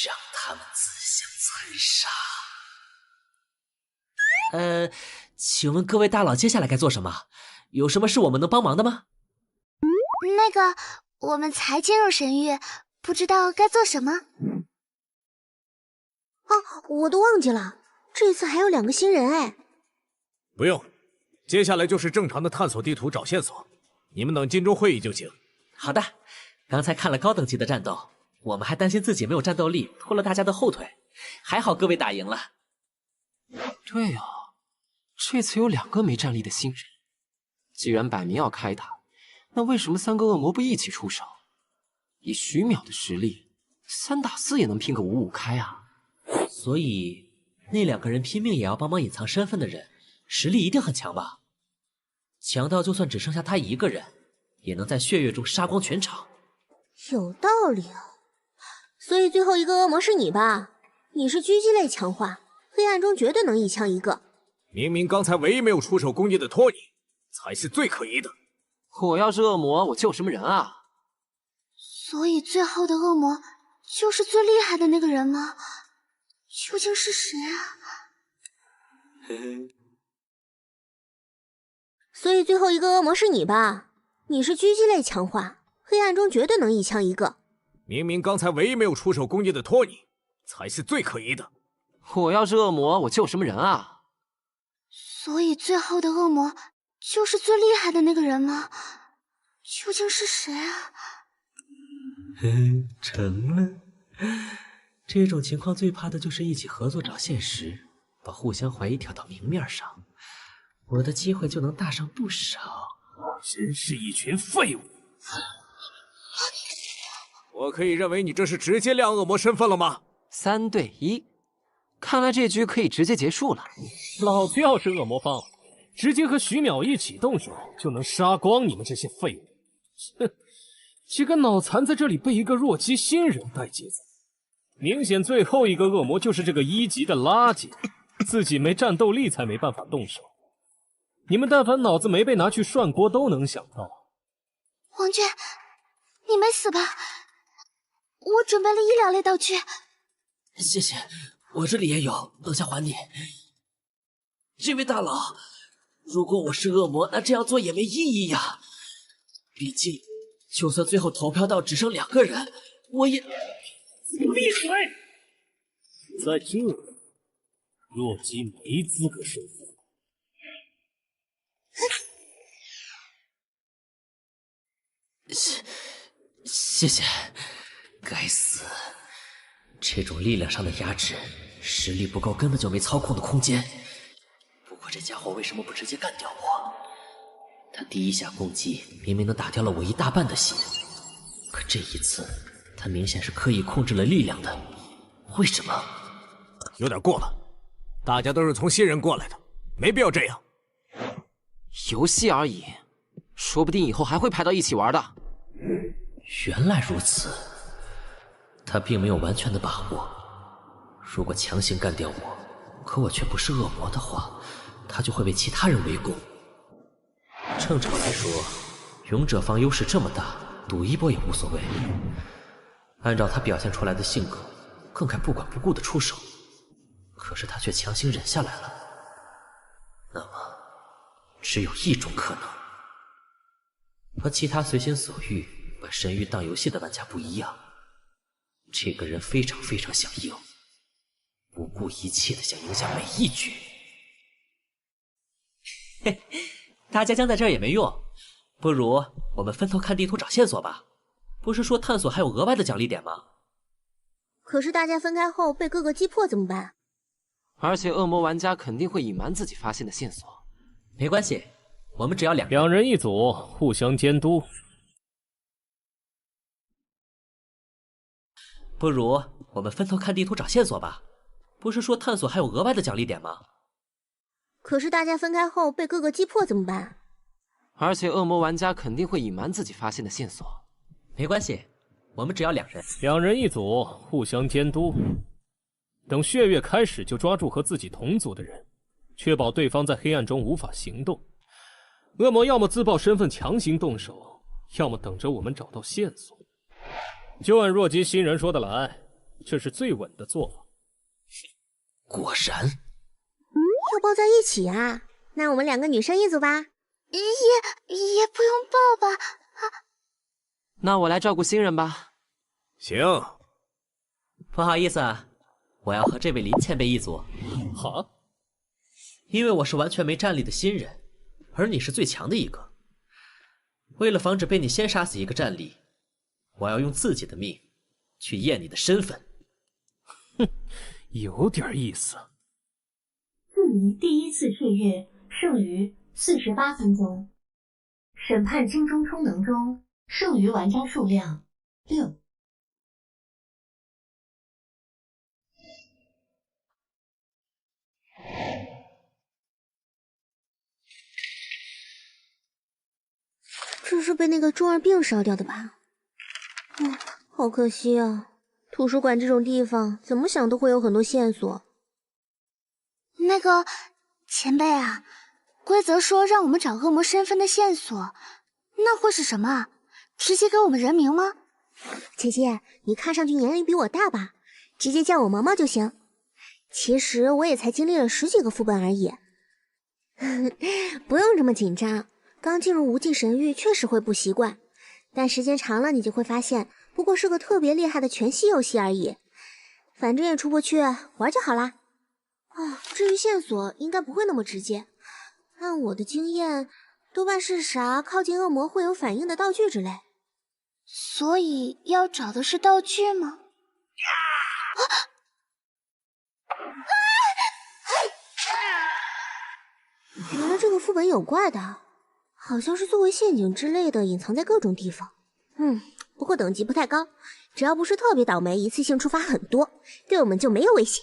让他们自相残杀。请问各位大佬，接下来该做什么？有什么是我们能帮忙的吗？那个，我们才进入神域，不知道该做什么。哦，我都忘记了，这次还有2个新人哎。不用，接下来就是正常的探索地图找线索，你们等金钟会议就行。好的，刚才看了高等级的战斗，我们还担心自己没有战斗力，拖了大家的后腿，还好各位打赢了。对呀，这次有2个没战力的新人，既然摆明要开打，那为什么3个恶魔不一起出手？以徐淼的实力，3打4也能拼个5-5开啊！所以那2个人拼命也要帮忙隐藏身份的人，实力一定很强吧？强到就算只剩下他一个人，也能在血月中杀光全场。有道理啊！所以最后一个恶魔是你吧？你是狙击类强化，黑暗中绝对能1枪1个。明明刚才唯一没有出手攻击的托尼，才是最可疑的。我要是恶魔，我救什么人啊？所以最后的恶魔就是最厉害的那个人吗？究竟是谁啊？所以最后一个恶魔是你吧？你是狙击类强化，黑暗中绝对能1枪1个。明明刚才唯一没有出手攻击的托尼，才是最可疑的。我要是恶魔，我救什么人啊？所以最后的恶魔就是最厉害的那个人吗？究竟是谁啊？成了。这种情况最怕的就是一起合作找现实，把互相怀疑挑到明面上，我的机会就能大上不少。真是一群废物！我可以认为你这是直接亮恶魔身份了吗？3对1，看来这局可以直接结束了。老子要是恶魔方，直接和徐淼一起动手，就能杀光你们这些废物。哼，几个脑残在这里被一个弱鸡新人带节奏，明显最后一个恶魔就是这个1级的垃圾，自己没战斗力才没办法动手。你们但凡脑子没被拿去涮锅，都能想到。王娟，你没死吧？我准备了医疗类道具。谢谢，我这里也有，等下还你。这位大佬，如果我是恶魔，那这样做也没意义呀。毕竟，就算最后投票到只剩2个人，我也……闭嘴！在这里，弱鸡没资格说话。谢谢。该死，这种力量上的压制，实力不够根本就没操控的空间。不过这家伙为什么不直接干掉我？他第一下攻击明明能打掉了我1大半的血，可这一次他明显是刻意控制了力量的。为什么？有点过了，大家都是从新人过来的，没必要这样。游戏而已，说不定以后还会排到一起玩的。原来如此，他并没有完全的把握。如果强行干掉我，可我却不是恶魔的话，他就会被其他人围攻。正常来说，勇者方优势这么大，赌一波也无所谓。按照他表现出来的性格，更该不管不顾的出手。可是他却强行忍下来了。那么，只有一种可能。和其他随心所欲把神域当游戏的玩家不一样，这个人非常非常想赢，不顾一切的想赢下每一局。嘿，大家僵在这儿也没用，不如我们分头看地图找线索吧。不是说探索还有额外的奖励点吗？可是大家分开后被各个击破怎么办？而且恶魔玩家肯定会隐瞒自己发现的线索。没关系，我们只要两人一组，互相监督。不如我们分头看地图找线索吧。不是说探索还有额外的奖励点吗？可是大家分开后被各个击破怎么办？而且恶魔玩家肯定会隐瞒自己发现的线索。没关系，我们只要两人一组，互相监督。等血月开始就抓住和自己同组的人，确保对方在黑暗中无法行动。恶魔要么自曝身份强行动手，要么等着我们找到线索。就按若姬新人说的来，这是最稳的做法。果然，要抱在一起啊？那我们2个女生一组吧。也不用抱吧。那我来照顾新人吧。行。不好意思啊，我要和这位林前辈一组。好。因为我是完全没战力的新人，而你是最强的一个。为了防止被你先杀死一个战力，我要用自己的命去验你的身份。哼，有点意思。距离第1次血月剩余48分钟。审判金钟充能中剩余玩家数量6。这是被那个中二病烧掉的吧？好可惜啊！图书馆这种地方，怎么想都会有很多线索。那个前辈啊，规则说让我们找恶魔身份的线索，那会是什么？直接给我们人名吗？姐姐，你看上去年龄比我大吧？直接叫我毛毛就行。其实我也才经历了10几个副本而已。不用这么紧张，刚进入无尽神域确实会不习惯，但时间长了你就会发现，不过是个特别厉害的全息游戏而已。反正也出不去，玩就好啦。至于线索，应该不会那么直接。按我的经验，多半是啥靠近恶魔会有反应的道具之类。所以要找的是道具吗？原来这个副本有怪的，好像是作为陷阱之类的，隐藏在各种地方。不过等级不太高，只要不是特别倒霉，一次性触发很多，对我们就没有威胁。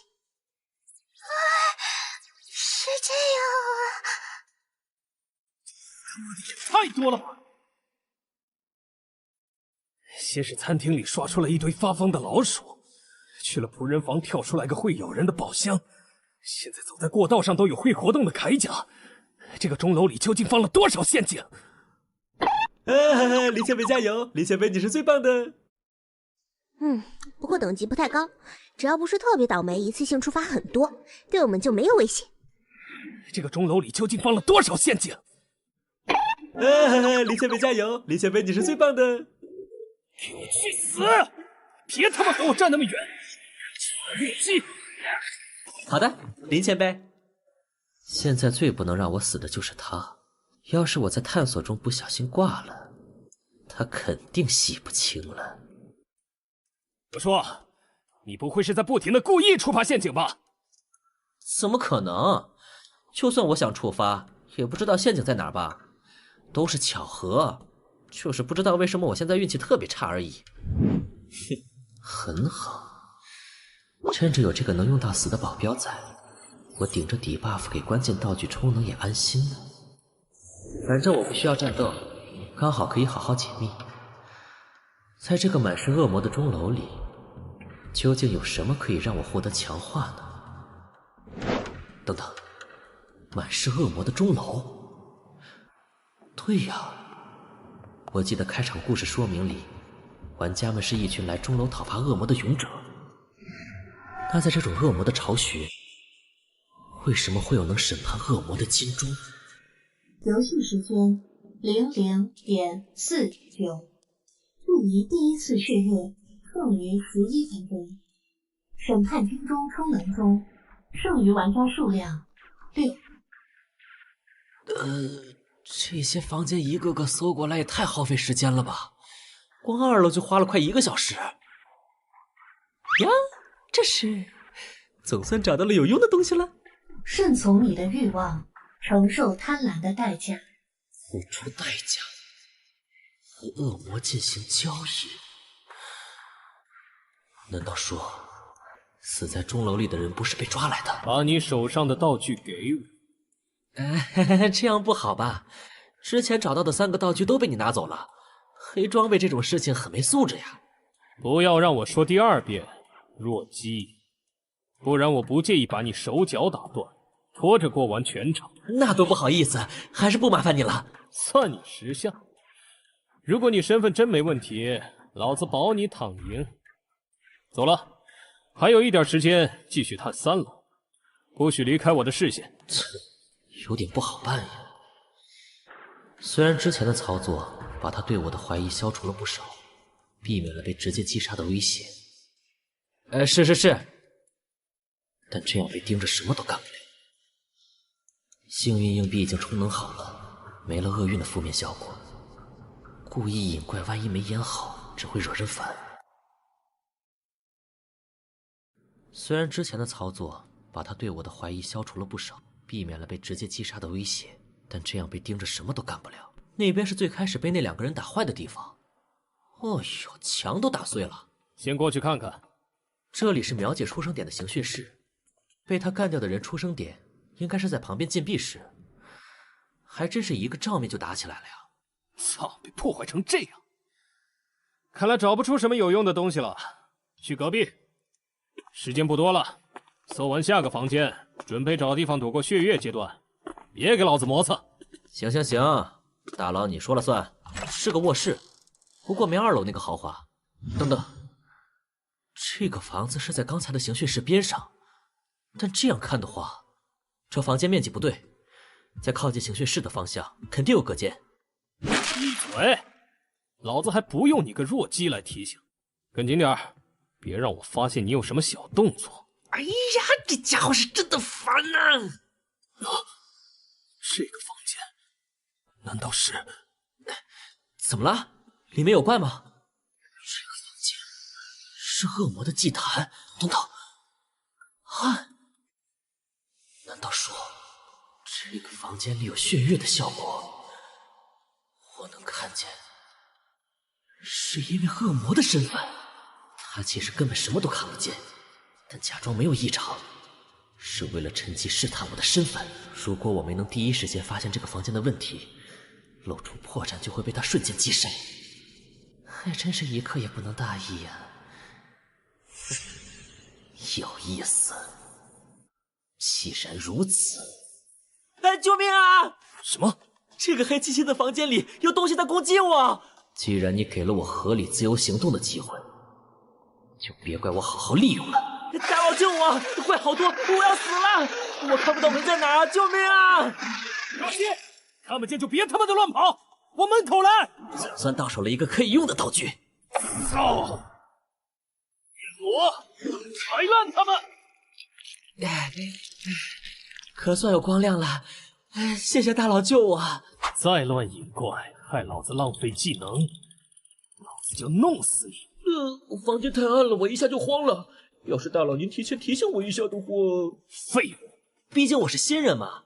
是这样啊！太多了吧！先是餐厅里刷出来一堆发疯的老鼠，去了仆人房跳出来个会咬人的宝箱，现在走在过道上都有会活动的铠甲。这个钟楼里究竟放了多少陷阱？林前辈加油！林前辈你是最棒的。不过等级不太高，只要不是特别倒霉，一次性触发很多，对我们就没有威胁。这个钟楼里究竟放了多少陷阱？林前辈加油！林前辈你是最棒的。给我去死！别他妈跟我站那么远！劣迹！好的，林前辈。现在最不能让我死的就是他。要是我在探索中不小心挂了，他肯定洗不清了。我说，你不会是在不停的故意触发陷阱吧？怎么可能？就算我想触发，也不知道陷阱在哪儿吧？都是巧合，就是不知道为什么我现在运气特别差而已。很好，趁着有这个能用到死的保镖在，我顶着底 buff 给关键道具充能也安心了。反正我不需要战斗，刚好可以好好解密。在这个满是恶魔的钟楼里，究竟有什么可以让我获得强化呢？等等，满是恶魔的钟楼？对呀，我记得开场故事说明里，玩家们是一群来钟楼讨伐恶魔的勇者。那在这种恶魔的巢穴，为什么会有能审判恶魔的金钟？游戏时间00:49，距离第1次血月剩余11分钟。审判金钟充能中，剩余玩家数量6。这些房间一个个搜过来也太耗费时间了吧？光2楼就花了快1个小时。呀，这是总算找到了有用的东西了。顺从你的欲望，承受贪婪的代价。付出代价，和恶魔进行交易。难道说，死在钟楼里的人不是被抓来的？把你手上的道具给我。这样不好吧？之前找到的3个道具都被你拿走了，黑装备这种事情很没素质呀。不要让我说第2遍，弱鸡，不然我不介意把你手脚打断，拖着过完全场。那多不好意思，还是不麻烦你了。算你识相。如果你身份真没问题，老子保你躺赢。走了，还有一点时间继续探3了，不许离开我的视线。有点不好办呀。虽然之前的操作把他对我的怀疑消除了不少，避免了被直接击杀的危险。是，但这样被盯着什么都干不了。幸运硬币已经充能好了，没了厄运的负面效果。故意引怪，万一没演好，只会惹人烦。虽然之前的操作把他对我的怀疑消除了不少，避免了被直接击杀的威胁，但这样被盯着什么都干不了。那边是最开始被那2个人打坏的地方。哦呦，墙都打碎了。先过去看看。这里是苗姐出生点的刑讯室，被他干掉的人出生点应该是在旁边禁闭室，还真是一个照面就打起来了呀！操，被破坏成这样，看来找不出什么有用的东西了。去隔壁，时间不多了，搜完下个房间，准备找地方躲过血月阶段，别给老子磨蹭。行，大佬你说了算，是个卧室，不过没2楼那个豪华。等等，这个房子是在刚才的刑讯室边上，但这样看的话，这房间面积不对，在靠近刑讯室的方向肯定有隔间。闭嘴！老子还不用你个弱鸡来提醒，跟紧点，别让我发现你有什么小动作。哎呀，这家伙是真的烦啊！这个房间难道是？怎么了？里面有怪吗？这个房间是恶魔的祭坛。等等，难道说这个房间里有血月的效果？我能看见，是因为恶魔的身份，他其实根本什么都看不见，但假装没有异常，是为了趁机试探我的身份。如果我没能第一时间发现这个房间的问题，露出破绽，就会被他瞬间击杀。还真是一刻也不能大意呀。有意思。既然如此，救命啊！什么？这个黑漆漆的房间里有东西在攻击我！既然你给了我合理自由行动的机会，就别怪我好好利用了。大佬救我！怪好多，我要死了！我看不到门在哪儿，救命啊！老七，看不见就别他妈的乱跑，往门口来！总算到手了一个可以用的道具。操！我踩烂他们！可算有光亮了，谢谢大佬救我。再乱引怪，害老子浪费技能，老子就弄死你！房间太暗了，我一下就慌了。要是大佬您提前提醒我一下的话……废物！毕竟我是新人嘛，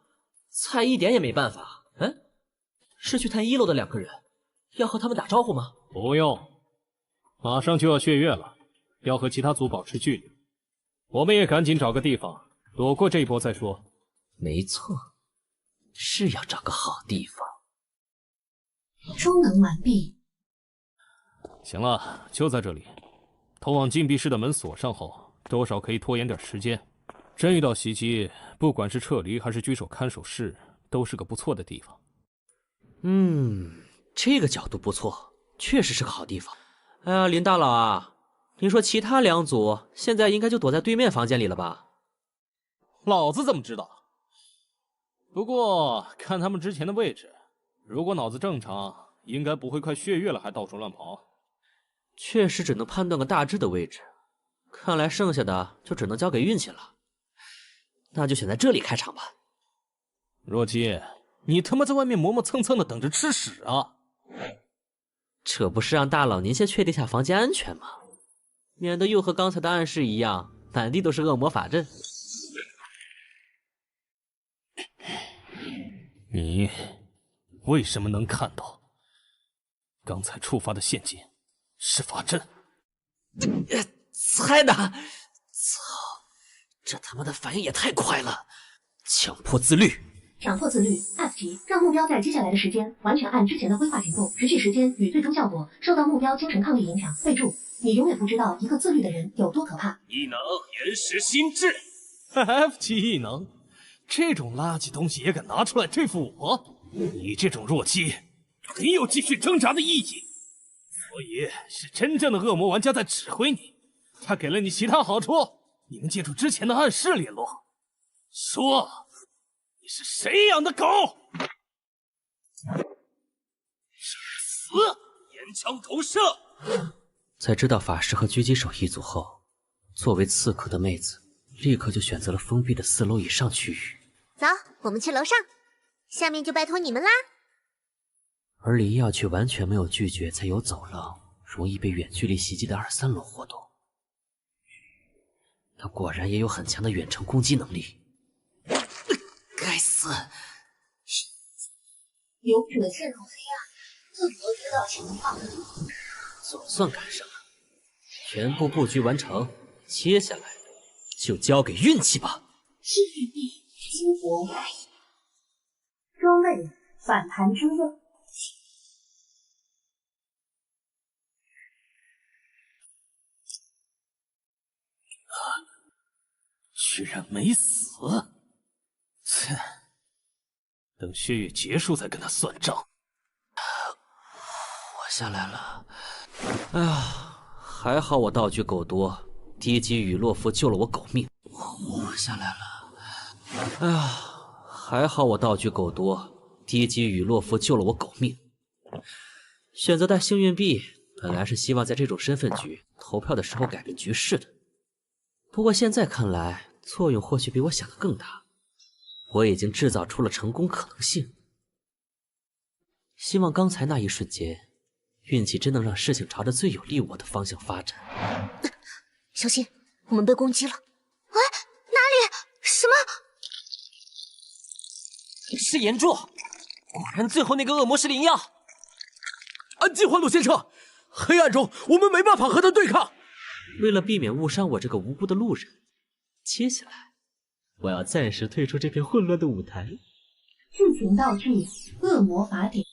菜一点也没办法。是去探1楼的2个人，要和他们打招呼吗？不用，马上就要血月了，要和其他组保持距离。我们也赶紧找个地方躲过这一波再说。没错，是要找个好地方。充能完毕。行了，就在这里。通往禁闭室的门锁上后，多少可以拖延点时间。真遇到袭击，不管是撤离还是居守看守室，都是个不错的地方。这个角度不错，确实是个好地方。哎呀，林大佬啊，你说其他2组现在应该就躲在对面房间里了吧？老子怎么知道？不过看他们之前的位置，如果脑子正常，应该不会快血月了还到处乱跑。确实只能判断个大致的位置，看来剩下的就只能交给运气了。那就选在这里开场吧。若姬，你他妈在外面磨磨蹭蹭的等着吃屎啊！这不是让大佬您先确定下房间安全吗？免得又和刚才的暗示一样，满地都是恶魔法阵。你为什么能看到？刚才触发的陷阱是法阵。猜的！操，这他妈的反应也太快了！强迫自律。强迫自律 F 级，让目标在接下来的时间完全按之前的规划行动，持续时间与最终效果受到目标精神抗力影响。备注：你永远不知道一个自律的人有多可怕。异能延时心智 F 级异能，这种垃圾东西也敢拿出来对付我？你这种弱鸡，没有继续挣扎的意义。所以是真正的恶魔玩家在指挥你，他给了你其他好处，你能借助之前的暗示联络。说，你是谁养的狗？死！岩枪投射。在知道法师和狙击手一组后，作为刺客的妹子立刻就选择了封闭的4楼以上区域。走，我们去楼上，下面就拜托你们啦。而李耀却完全没有拒绝在有走廊容易被远距离袭击的2、3楼活动。他果然也有很强的远程攻击能力。该死！勇者陷入黑暗，恶魔知道情况，总算赶上了，全部布局完成，接下来就交给运气吧。幸运币激活外衣，装备反弹之刃。居然没死！切，等血月结束再跟他算账。我下来了。哎呀，还好我道具够多，低级雨洛夫救了我狗命。我下来了。哎呀，还好我道具够多，低级雨洛夫救了我狗命。选择带幸运币，本来是希望在这种身份局投票的时候改变局势的。不过现在看来，作用或许比我想的更大。我已经制造出了成功可能性。希望刚才那一瞬间，运气真能让事情朝着最有利我的方向发展。小心，我们被攻击了！哎，哪里？什么？是岩柱！果然，最后那个恶魔是灵药。安静，幻路先生。黑暗中，我们没办法和他对抗。为了避免误伤我这个无辜的路人，接下来我要暂时退出这片混乱的舞台。剧情道具：恶魔法典。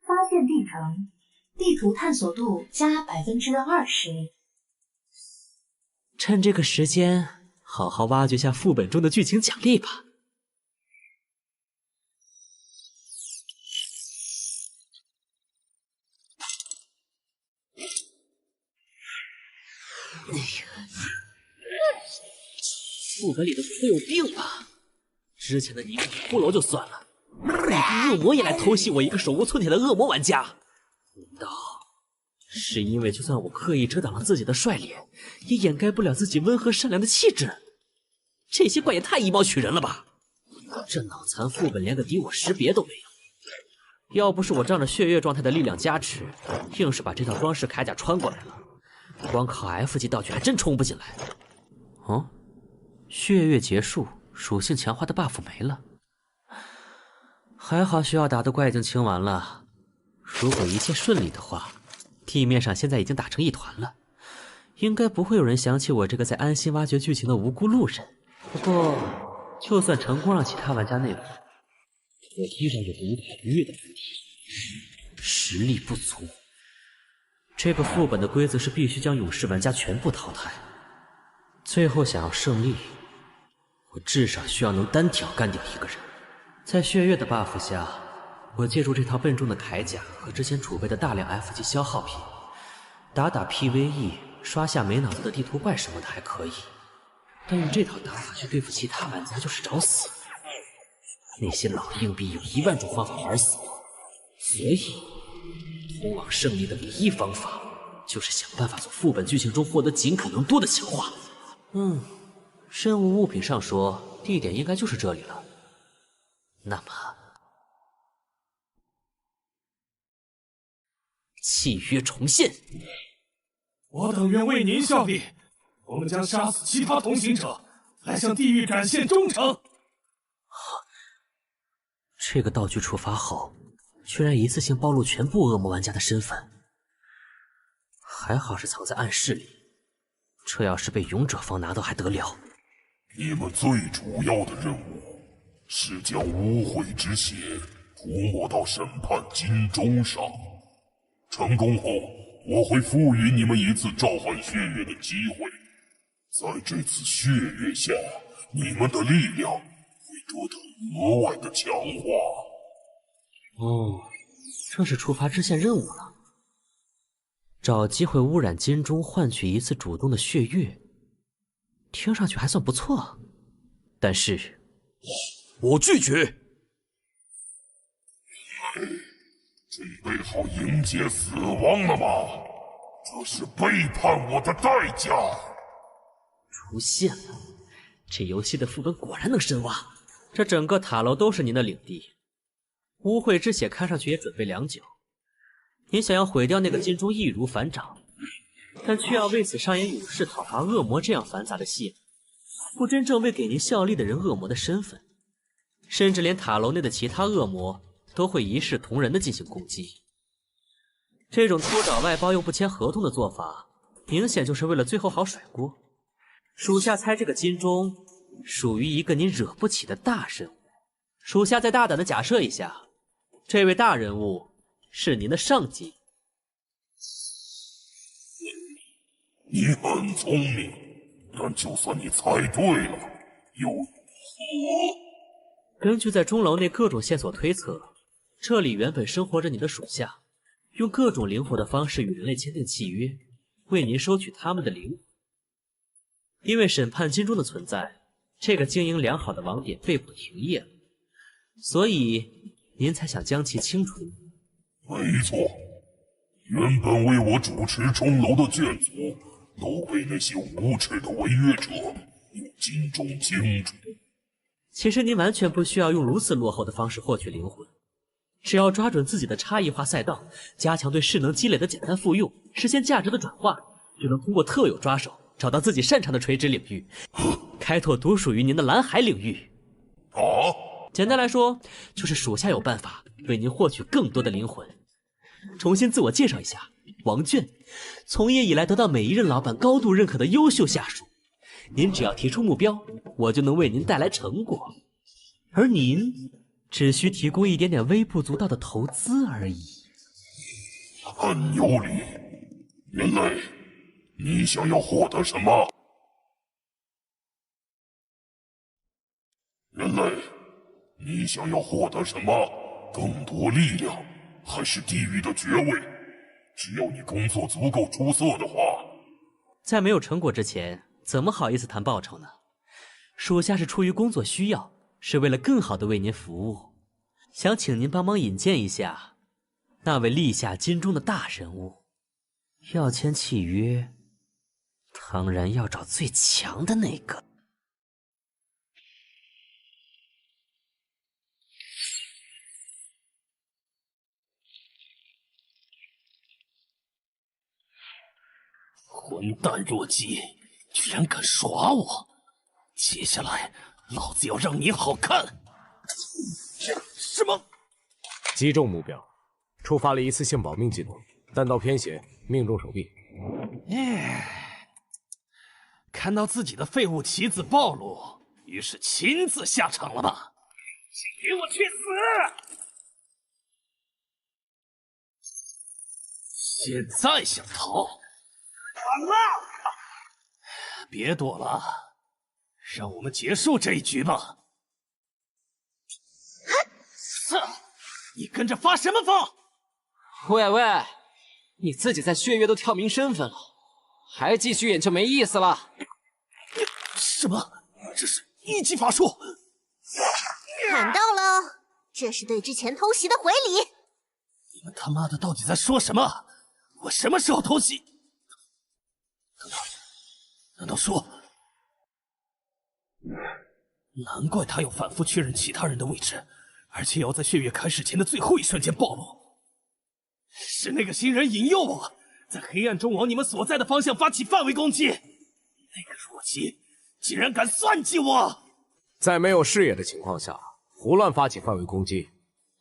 发现地城，地图探索度加20%。趁这个时间，好好挖掘下副本中的剧情奖励吧。哎呀，副本里的都有病吧？之前的尼克骷髅就算了，那个恶魔也来偷袭我一个手无寸铁的恶魔玩家。难道是因为就算我刻意遮挡了自己的帅脸，也掩盖不了自己温和善良的气质？这些怪也太以貌取人了吧！这脑残副本连个敌我识别都没有。要不是我仗着血月状态的力量加持，硬是把这套装饰铠甲穿过来了，光靠 F 级道具还真冲不进来。哦，血月结束，属性强化的 buff 没了。还好需要打的怪已经清完了，如果一切顺利的话，地面上现在已经打成一团了，应该不会有人想起我这个在安心挖掘剧情的无辜路人。不过，就算成功让其他玩家内服，我依然有个无法逾越的问题：实力不足。这个副本的规则是必须将勇士玩家全部淘汰。最后想要胜利，我至少需要能单挑干掉一个人。在血月的 buff 下，我借助这套笨重的铠甲和之前储备的大量 F 级消耗品，打 PVE， 刷下没脑子的地图怪什么的还可以，但用这套打法去对付其他玩家就是找死。那些老硬币有1万种方法玩死我，所以通往胜利的唯一方法就是想办法从副本剧情中获得尽可能多的强化。任务物品上说地点应该就是这里了。那么，契约重现。我等愿为您效力，我们将杀死其他同行者，来向地狱展现忠诚。这个道具触发后，居然一次性暴露全部恶魔玩家的身份，还好是藏在暗室里，这要是被勇者方拿到还得了？你们最主要的任务是将污秽之血涂抹到审判金钟上，成功后我会赋予你们一次召唤血月的机会，在这次血月下，你们的力量会得到额外的强化。哦，这是触发支线任务了，找机会污染金钟，换取一次主动的血月，听上去还算不错，但是我拒绝。准备好迎接死亡了吗？这是背叛我的代价。出现了，这游戏的副本果然能深挖，这整个塔楼都是您的领地。污秽之血看上去也准备良久，您想要毁掉那个金钟易如反掌，但却要为此上演勇士讨伐恶魔这样繁杂的戏，不真正为给您效力的人恶魔的身份，甚至连塔楼内的其他恶魔都会一视同仁的进行攻击。这种偷找外包又不签合同的做法，明显就是为了最后好甩锅。属下猜这个金钟属于一个您惹不起的大人物，属下再大胆的假设一下，这位大人物是您的上级。你很聪明，但就算你猜对了，又如何？根据在钟楼内各种线索推测，这里原本生活着你的属下，用各种灵活的方式与人类签订契约，为您收取他们的灵魂。因为审判金钟的存在，这个经营良好的网点被迫停业了，所以您才想将其清除。没错，原本为我主持钟楼的眷族都被那些无耻的违约者用金钟清除。其实您完全不需要用如此落后的方式获取灵魂，只要抓准自己的差异化赛道，加强对势能积累的简单复用，实现价值的转化，就能通过特有抓手找到自己擅长的垂直领域，开拓独属于您的蓝海领域。简单来说，就是属下有办法为您获取更多的灵魂。重新自我介绍一下，王倦，从业以来得到每一任老板高度认可的优秀下属。您只要提出目标，我就能为您带来成果，而您只需提供一点点微不足道的投资而已。很有理，人类，你想要获得什么？人类，你想要获得什么？更多力量，还是地狱的爵位？只要你工作足够出色的话，在没有成果之前，怎么好意思谈报酬呢？属下是出于工作需要，是为了更好的为您服务，想请您帮忙引荐一下那位立下金钟的大人物。要签契约，当然要找最强的那个。混蛋弱鸡，居然敢耍我！接下来，老子要让你好看！什么？击中目标，触发了一次性保命技能，弹道偏斜，命中手臂。看到自己的废物棋子暴露，于是亲自下场了吧？请给我去死！现在想逃？完了！别躲了，让我们结束这一局吧。你跟着发什么疯？喂喂，你自己在血月都跳明身份了，还继续演就没意思了。什么？这是一级法术？看到了，这是对之前偷袭的回礼。你们他妈的到底在说什么？我什么时候偷袭？难道说？难怪他要反复确认其他人的位置，而且要在血月开始前的最后一瞬间暴露。是那个新人引诱我，在黑暗中往你们所在的方向发起范围攻击。那个弱鸡竟然敢算计我！在没有视野的情况下，胡乱发起范围攻击，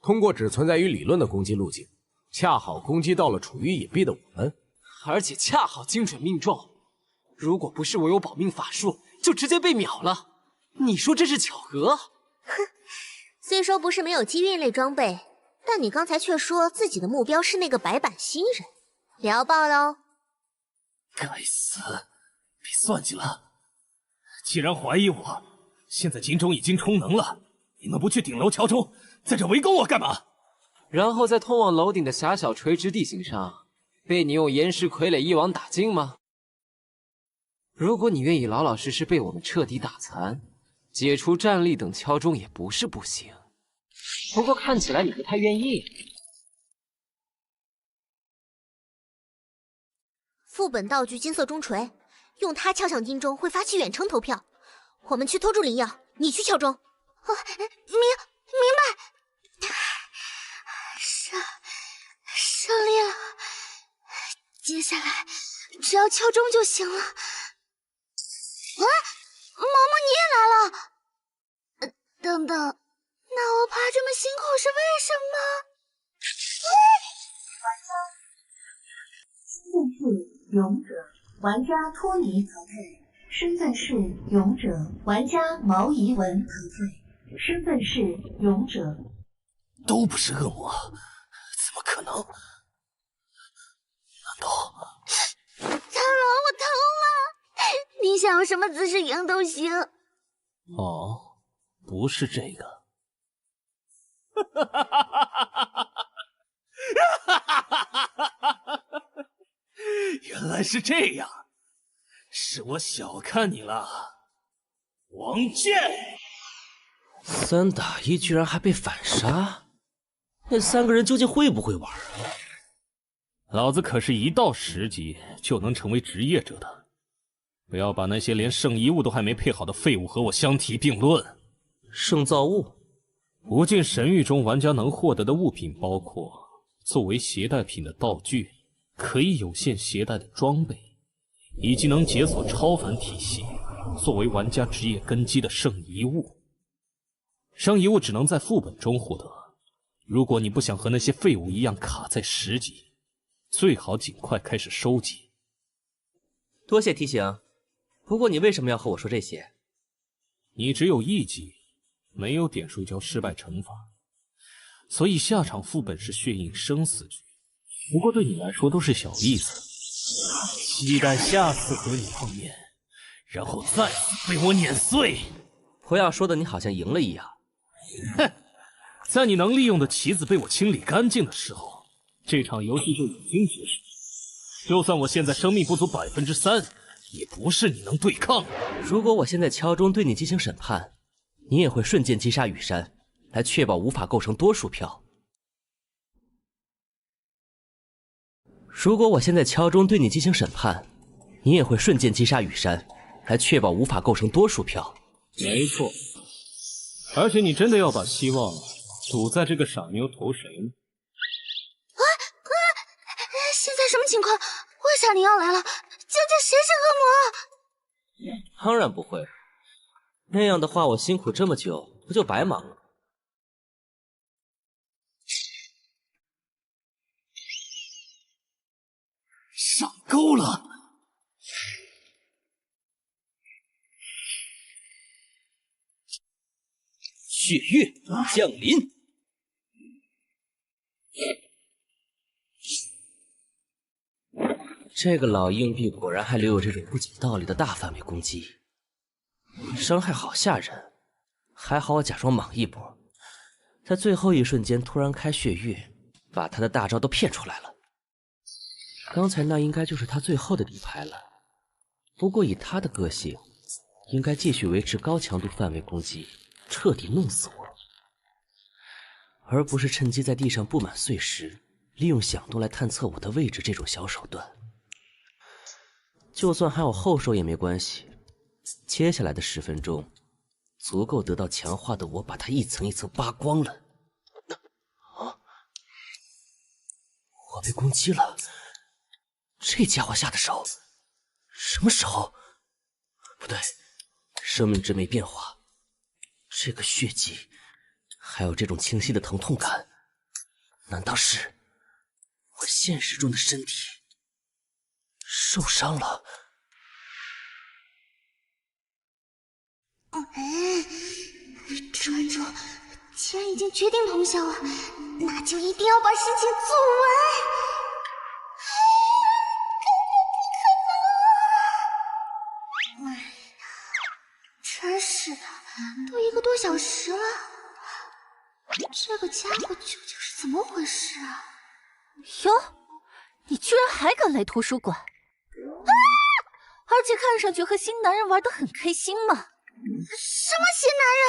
通过只存在于理论的攻击路径，恰好攻击到了处于隐蔽的我们，而且恰好精准命中。如果不是我有保命法术，就直接被秒了。你说这是巧合？哼，虽说不是没有机运类装备，但你刚才却说自己的目标是那个白板新人，聊爆喽！该死，被算计了！既然怀疑我，现在金钟已经充能了，你们不去顶楼桥中，在这围攻我干嘛？然后在通往楼顶的狭小垂直地形上，被你用岩石傀儡一网打尽吗？如果你愿意老老实实被我们彻底打残，解除战力等敲钟也不是不行。不过看起来你不太愿意。副本道具金色钟锤，用它敲响金钟会发起远程投票。我们去拖住灵药，你去敲钟。明白。胜利了，接下来只要敲钟就行了。啊，毛毛你也来了。等等，那我爬这么辛苦是为什么？身份是勇者，玩家托尼淘汰。身份是勇者，玩家毛怡文淘汰。身份是勇者，都不是恶魔，怎么可能？难道？苍龙，我疼了！你想用什么姿势赢都行。哦，不是这个。原来是这样，是我小看你了，王健。3打1居然还被反杀，那3个人究竟会不会玩啊？老子可是1到10级就能成为职业者的，不要把那些连圣遗物都还没配好的废物和我相提并论。圣造物，无尽神域中玩家能获得的物品包括作为携带品的道具，可以有限携带的装备，以及能解锁超凡体系作为玩家职业根基的圣遗物。圣遗物只能在副本中获得，如果你不想和那些废物一样卡在10级，最好尽快开始收集。多谢提醒，不过你为什么要和我说这些？你只有1级，没有点数交失败惩罚，所以下场副本是血印生死局。不过对你来说都是小意思，期待下次和你碰面，然后再次被我碾碎。不要说的你好像赢了一样。哼，在你能利用的棋子被我清理干净的时候，这场游戏就已经结束。就算我现在生命不足3%，也不是你能对抗的。如果我现在敲钟对你进行审判，你也会瞬间击杀雨山，来确保无法构成多数票。如果我现在敲钟对你进行审判，你也会瞬间击杀雨山，来确保无法构成多数票。没错，而且你真的要把希望赌在这个傻妞投谁呢？现在什么情况？为啥你要来了？究竟谁是恶魔？当然不会，那样的话我辛苦这么久不就白忙了？上钩了！血月降临。这个老硬币果然还留有这种不讲道理的大范围攻击，伤害好吓人。还好我假装莽一波，在最后一瞬间突然开血月，把他的大招都骗出来了。刚才那应该就是他最后的底牌了。不过以他的个性，应该继续维持高强度范围攻击，彻底弄死我，而不是趁机在地上布满碎石，利用响动来探测我的位置这种小手段。就算还有后手也没关系，接下来的10分钟足够得到强化的我把它一层一层扒光了。啊！我被攻击了，这家伙下的手，什么手？不对，生命值没变化。这个血迹，还有这种清晰的疼痛感，难道是我现实中的身体受伤了？传主，既然已经决定通宵了，那就一定要把事情做完。根本不可能！真是的，都1个多小时了，这个家伙究竟是怎么回事啊？哟，你居然还敢来图书馆，而且看上去和新男人玩得很开心嘛？什么新男人？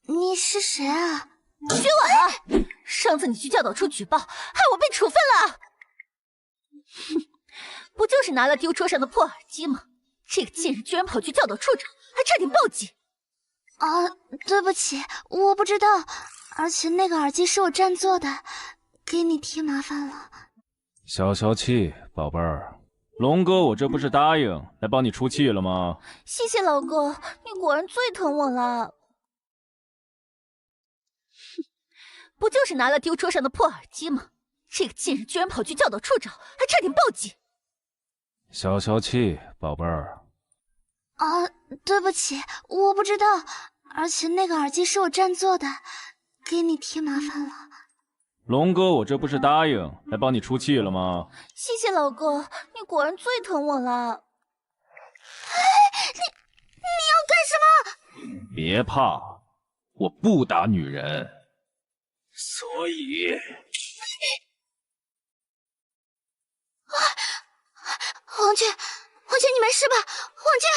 你是谁啊？薛婉，上次你去教导处举报，害我被处分了。哼，不就是拿了丢桌上的破耳机吗？这个贱人居然跑去教导处找，还差点报警。啊，对不起，我不知道，而且那个耳机是我占做的，给你添麻烦了。消消气，宝贝儿。龙哥，我这不是答应来帮你出气了吗？谢谢老公，你果然最疼我了。哼，不就是拿了丢桌上的破耳机吗？这个贱人居然跑去教导处找，还差点报警。消消气，宝贝儿。啊，对不起，我不知道，而且那个耳机是我占做的，给你添麻烦了。龙哥，我这不是答应来帮你出气了吗？谢谢老公，你果然最疼我了。你要干什么？别怕，我不打女人，所以……王俊，你没事吧？王俊，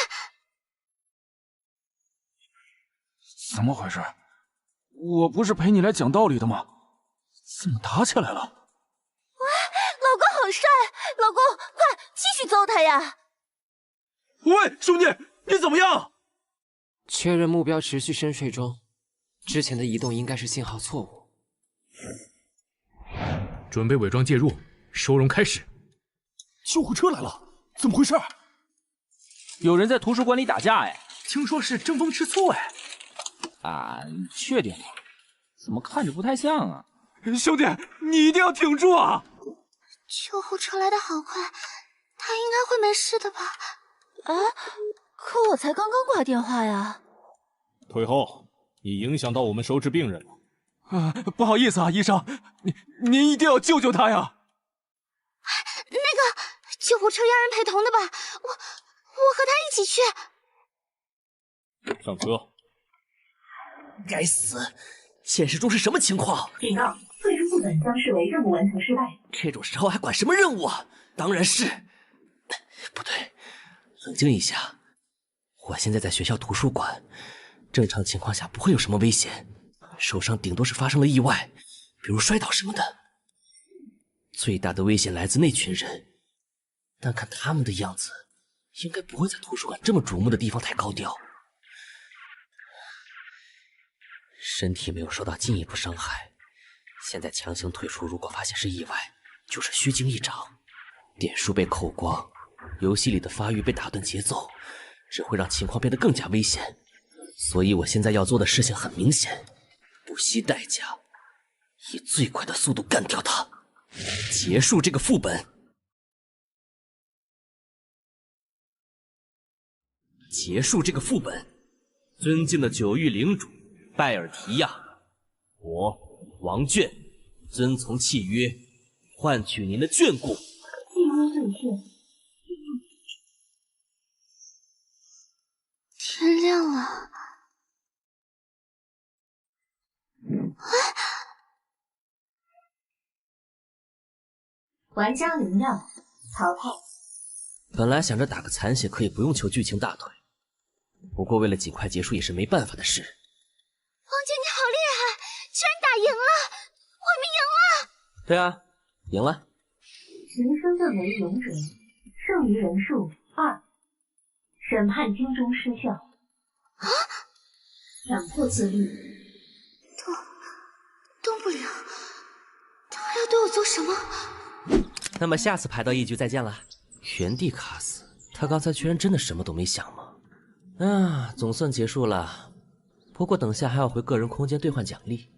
怎么回事？我不是陪你来讲道理的吗？怎么打起来了？喂，老公好帅！老公，快继续揍他呀！喂，兄弟，你怎么样？确认目标持续深睡中，之前的移动应该是信号错误。准备伪装介入，收容开始。救护车来了，怎么回事？有人在图书馆里打架哎，听说是争风吃醋哎。啊，你确定吗？怎么看着不太像啊？兄弟，你一定要挺住啊！救护车来得好快，他应该会没事的吧？啊，可我才刚刚挂电话呀。退后，你影响到我们收治病人了。不好意思啊，医生，您一定要救救他呀！那个救护车要人陪同的吧？我和他一起去。上车。该死！现实中是什么情况？警告：退出副本将视为任务完成失败。这种时候还管什么任务啊？当然是……不对，冷静一下。我现在在学校图书馆，正常情况下不会有什么危险，受伤顶多是发生了意外，比如摔倒什么的。最大的危险来自那群人，但看他们的样子，应该不会在图书馆这么瞩目的地方太高调。身体没有受到进一步伤害，现在强行退出，如果发现是意外，就是虚惊一场。点数被扣光，游戏里的发育被打断节奏，只会让情况变得更加危险。所以我现在要做的事情很明显，不惜代价，以最快的速度干掉他，结束这个副本。结束这个副本。尊敬的九域领主拜尔提亚，我王卷遵从契约，换取您的眷顾。契约兑现。天亮了。玩家灵药淘汰。本来想着打个残血可以不用求剧情大腿，不过为了尽快结束也是没办法的事。王姐你好厉害，居然打赢了，我们赢了。对啊，赢了。人生顿为勇者，剩余人数2。审判金钟失效。啊！强迫自律。动不了，他要对我做什么？那么下次排到一局再见了。原地卡死，他刚才居然真的什么都没想吗？啊，总算结束了。不过等下还要回个人空间兑换奖励，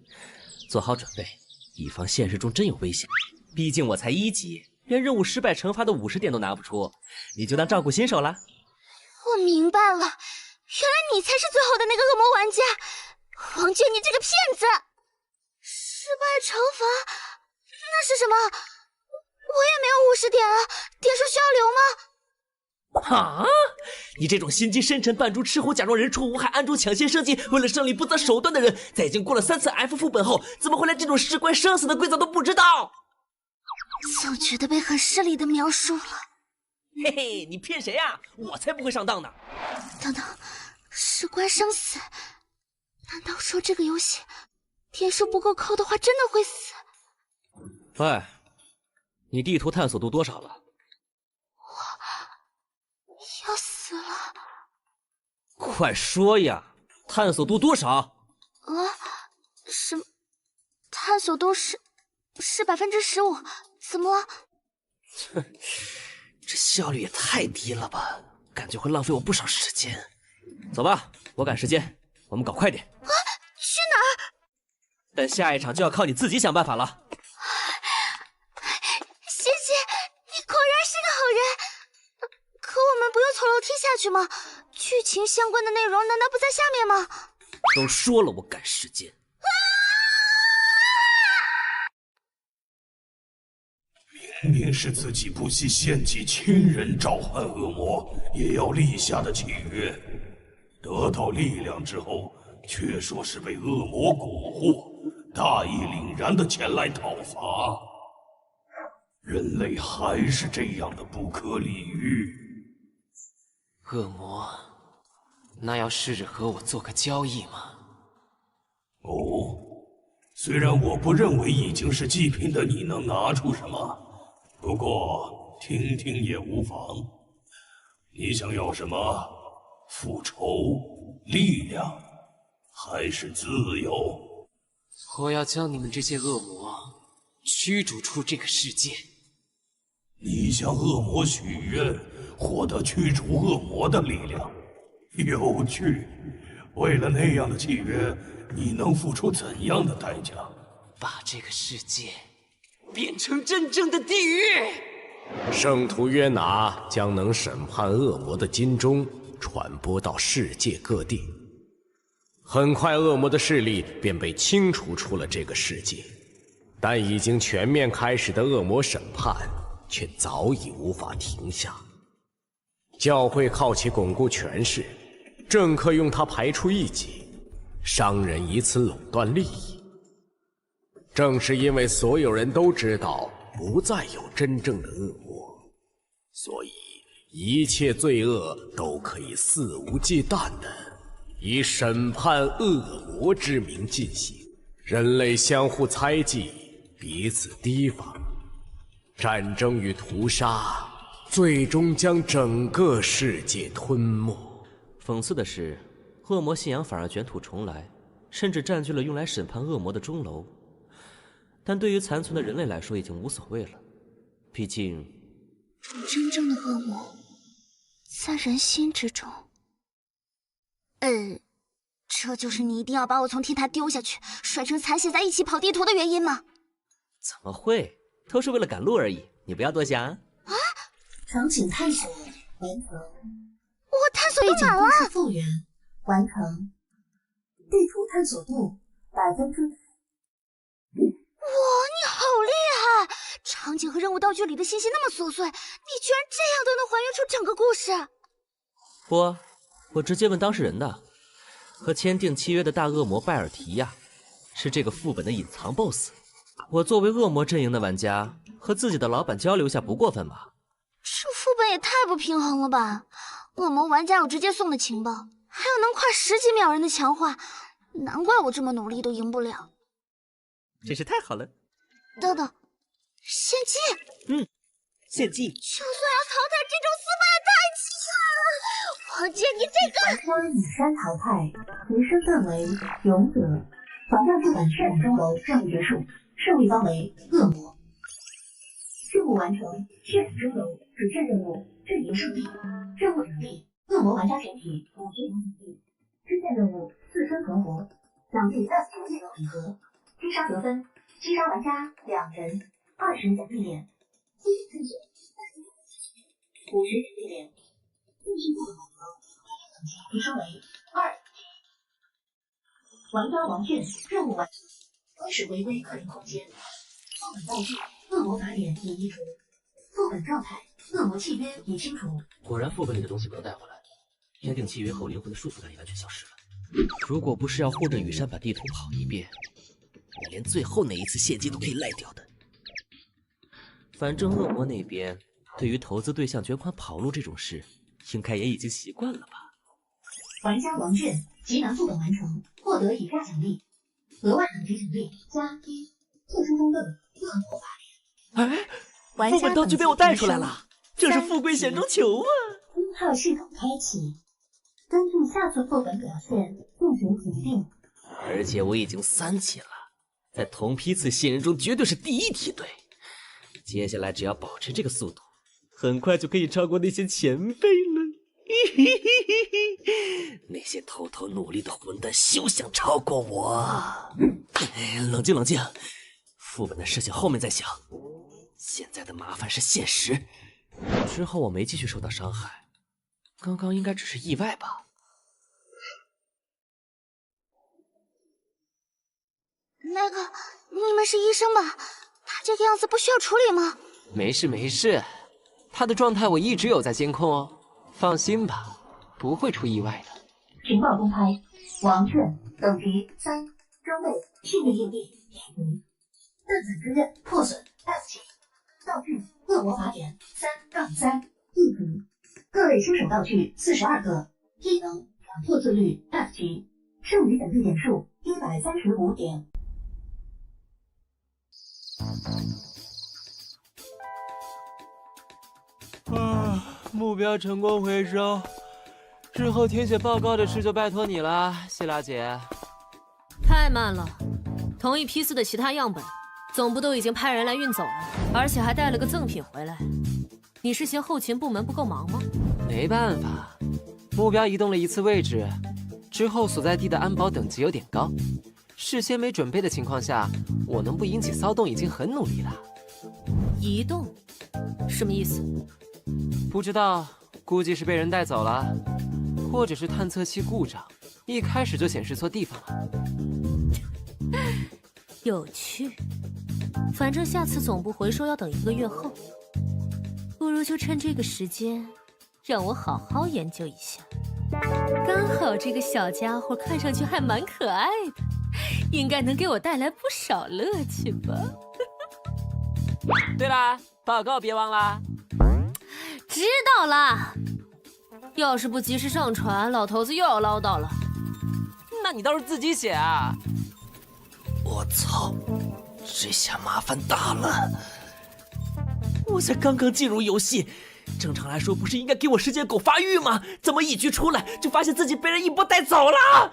做好准备，以防现实中真有危险。毕竟我才1级，连任务失败惩罚的50点都拿不出，你就当照顾新手了。我明白了，原来你才是最后的那个恶魔玩家，王娟，你这个骗子！失败惩罚，那是什么？我也没有50点啊，点数需要留吗？啊！你这种心机深沉、扮猪吃虎、假装人畜无害、暗中抢先升级、为了胜利不择手段的人，在已经过了3次 F 副本后，怎么会连这种事关生死的规则都不知道？总觉得被很失礼的描述了。嘿嘿，你骗谁呀？我才不会上当呢！等等，事关生死，难道说这个游戏点数不够扣的话，真的会死？喂，你地图探索度多少了？要死了！快说呀，探索度多少？啊？什么？探索度是15%？怎么了？哼，这效率也太低了吧！感觉会浪费我不少时间。走吧，我赶时间，我们搞快点。啊？去哪儿？但下一场就要靠你自己想办法了。谢谢，你果然是个好人。可我们不用从楼梯下去吗？剧情相关的内容难道不在下面吗？都说了我赶时间。明明是自己不惜献祭亲人召唤恶魔，也要立下的契约，得到力量之后，却说是被恶魔蛊惑，大义凛然的前来讨伐。人类还是这样的不可理喻。恶魔，那要试着和我做个交易吗？哦，虽然我不认为已经是祭品的你能拿出什么。不过听听也无妨。你想要什么？复仇、力量，还是自由？我要将你们这些恶魔驱逐出这个世界。你向恶魔许愿，获得驱逐恶魔的力量，有趣。为了那样的契约，你能付出怎样的代价？把这个世界变成真正的地狱。圣徒约拿将能审判恶魔的金钟传播到世界各地，很快恶魔的势力便被清除出了这个世界，但已经全面开始的恶魔审判却早已无法停下。教会靠其巩固权势，政客用它排除异己，商人以此垄断利益。正是因为所有人都知道不再有真正的恶魔，所以一切罪恶都可以肆无忌惮地以审判恶魔之名进行。人类相互猜忌，彼此提防，战争与屠杀最终将整个世界吞没。讽刺的是，恶魔信仰反而卷土重来，甚至占据了用来审判恶魔的钟楼。但对于残存的人类来说已经无所谓了，毕竟真正的恶魔在人心之中。这就是你一定要把我从天台丢下去，摔成残血再一起跑地图的原因吗？怎么会，都是为了赶路而已，你不要多想啊。场景探索完成，我探索都满了。背景故事复原完成，地图探索度100%。哇，你好厉害！场景和任务道具里的信息那么琐碎，你居然这样都能还原出整个故事。我直接问当事人的，和签订契约的大恶魔拜尔提亚，是这个副本的隐藏 BOSS。我作为恶魔阵营的玩家，和自己的老板交流下不过分吧？这副本也太不平衡了吧！恶魔玩家有直接送的情报，还有能快10几秒人的强化，难怪我这么努力都赢不了。真是太好了。等等，献祭？献祭。就算要淘汰这种死法也太奇怪了！我借你这个。玩家以山淘汰，其身份为勇者。挑战副本圣人钟楼任务结束，胜利方为恶魔。这任务完成，渲染钟楼，主线任务，阵营胜利。任务奖励，恶魔玩家全体50奖励。支线任务，自身存活，奖励S级技能礼盒。击杀得分，击杀玩家2人，20奖励点。50奖励点。继续不完成，等级提升为2。玩家王卷任务完成，开始回归个人空间。副本道具，恶魔法典已移除。副本状态，恶魔契约已清除。果然副本里的东西不能带回来。签订契约后，灵魂的束缚感也完全消失了。如果不是要护着雨山把地图跑一遍，我连最后那一次献祭都可以赖掉的。反正恶魔那边对于投资对象卷款跑路这种事，应该也已经习惯了吧。玩家王卷极难副本完成，获得以下奖励：额外等级奖励+1，特殊中的恶魔法典。哎，副本道具被我带出来了，这是富贵险中求啊！1号系统开启，根据下次副本表现进行决定。而且我已经3级了，在同批次新人中绝对是第1梯队。接下来只要保持这个速度，很快就可以超过那些前辈了。那些偷偷努力的混蛋休想超过我！冷静冷静，副本的事情后面再想。现在的麻烦是现实。之后我没继续受到伤害，刚刚应该只是意外吧。那个，你们是医生吧？他这个样子不需要处理吗？没事没事，他的状态我一直有在监控哦，放心吧，不会出意外的。情报公开，王卷等级3，装备训练硬币1级，弹伞之刃破损 F 级，道具恶魔法典3-31级，各类新手道具42个，技能强迫自律 F 级，剩余奖励点数135点。目标成功回收，之后填写报告的事就拜托你了，谢拉姐。太慢了，同一批次的其他样本，总部都已经派人来运走了，而且还带了个赠品回来。你是嫌后勤部门不够忙吗？没办法，目标移动了1次位置，之后所在地的安保等级有点高，事先没准备的情况下，我能不引起骚动已经很努力了。移动？什么意思？不知道，估计是被人带走了，或者是探测器故障，一开始就显示错地方了。有趣，反正下次总部回收要等1个月后，不如就趁这个时间，让我好好研究一下。刚好这个小家伙看上去还蛮可爱的，应该能给我带来不少乐趣吧。对啦，报告别忘啦。知道啦，要是不及时上传，老头子又要唠叨了。那你倒是自己写啊！我操，这下麻烦大了！我才刚刚进入游戏，正常来说不是应该给我时间狗发育吗？怎么一局出来就发现自己被人一波带走了？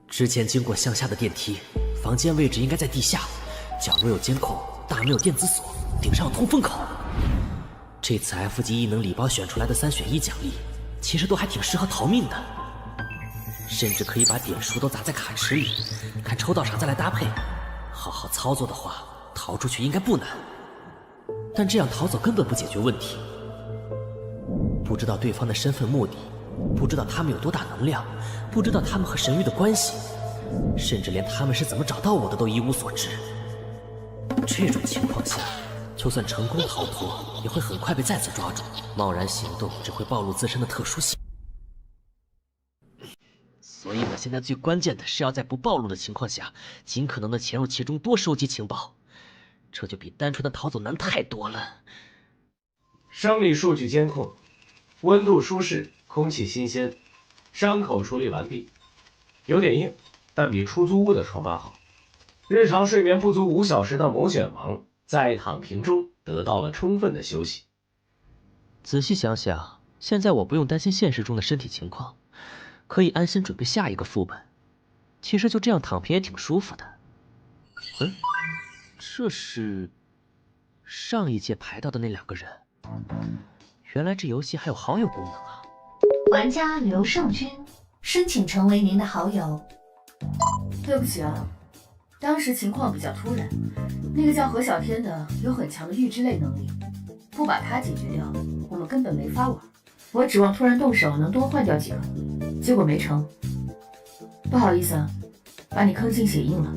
之前经过向下的电梯，房间位置应该在地下，角落有监控，大门有电子锁，顶上有通风口。这次 F 级异能礼包选出来的3选1奖励，其实都还挺适合逃命的，甚至可以把点数都砸在卡池里，看抽到啥再来搭配。好好操作的话，逃出去应该不难。但这样逃走根本不解决问题，不知道对方的身份目的，不知道他们有多大能量，不知道他们和神域的关系，甚至连他们是怎么找到我的都一无所知。这种情况下，就算成功逃脱，也会很快被再次抓住。贸然行动只会暴露自身的特殊性。所以我现在最关键的是要在不暴露的情况下，尽可能的潜入其中，多收集情报。这就比单纯的逃走难太多了。生理数据监控，温度舒适，空气新鲜，伤口处理完毕。有点硬，但比出租屋的床板好。日常睡眠不足5小时的某选王，在躺平中得到了充分的休息。仔细想想，现在我不用担心现实中的身体情况，可以安心准备下一个副本。其实就这样躺平也挺舒服的。这是上一届排到的那2个人，原来这游戏还有好友功能啊！玩家刘胜军申请成为您的好友。对不起啊，当时情况比较突然，那个叫何小天的有很强的预知类能力，不把他解决掉，我们根本没法玩。我指望突然动手能多换掉几个，结果没成。不好意思啊，把你坑进血印了。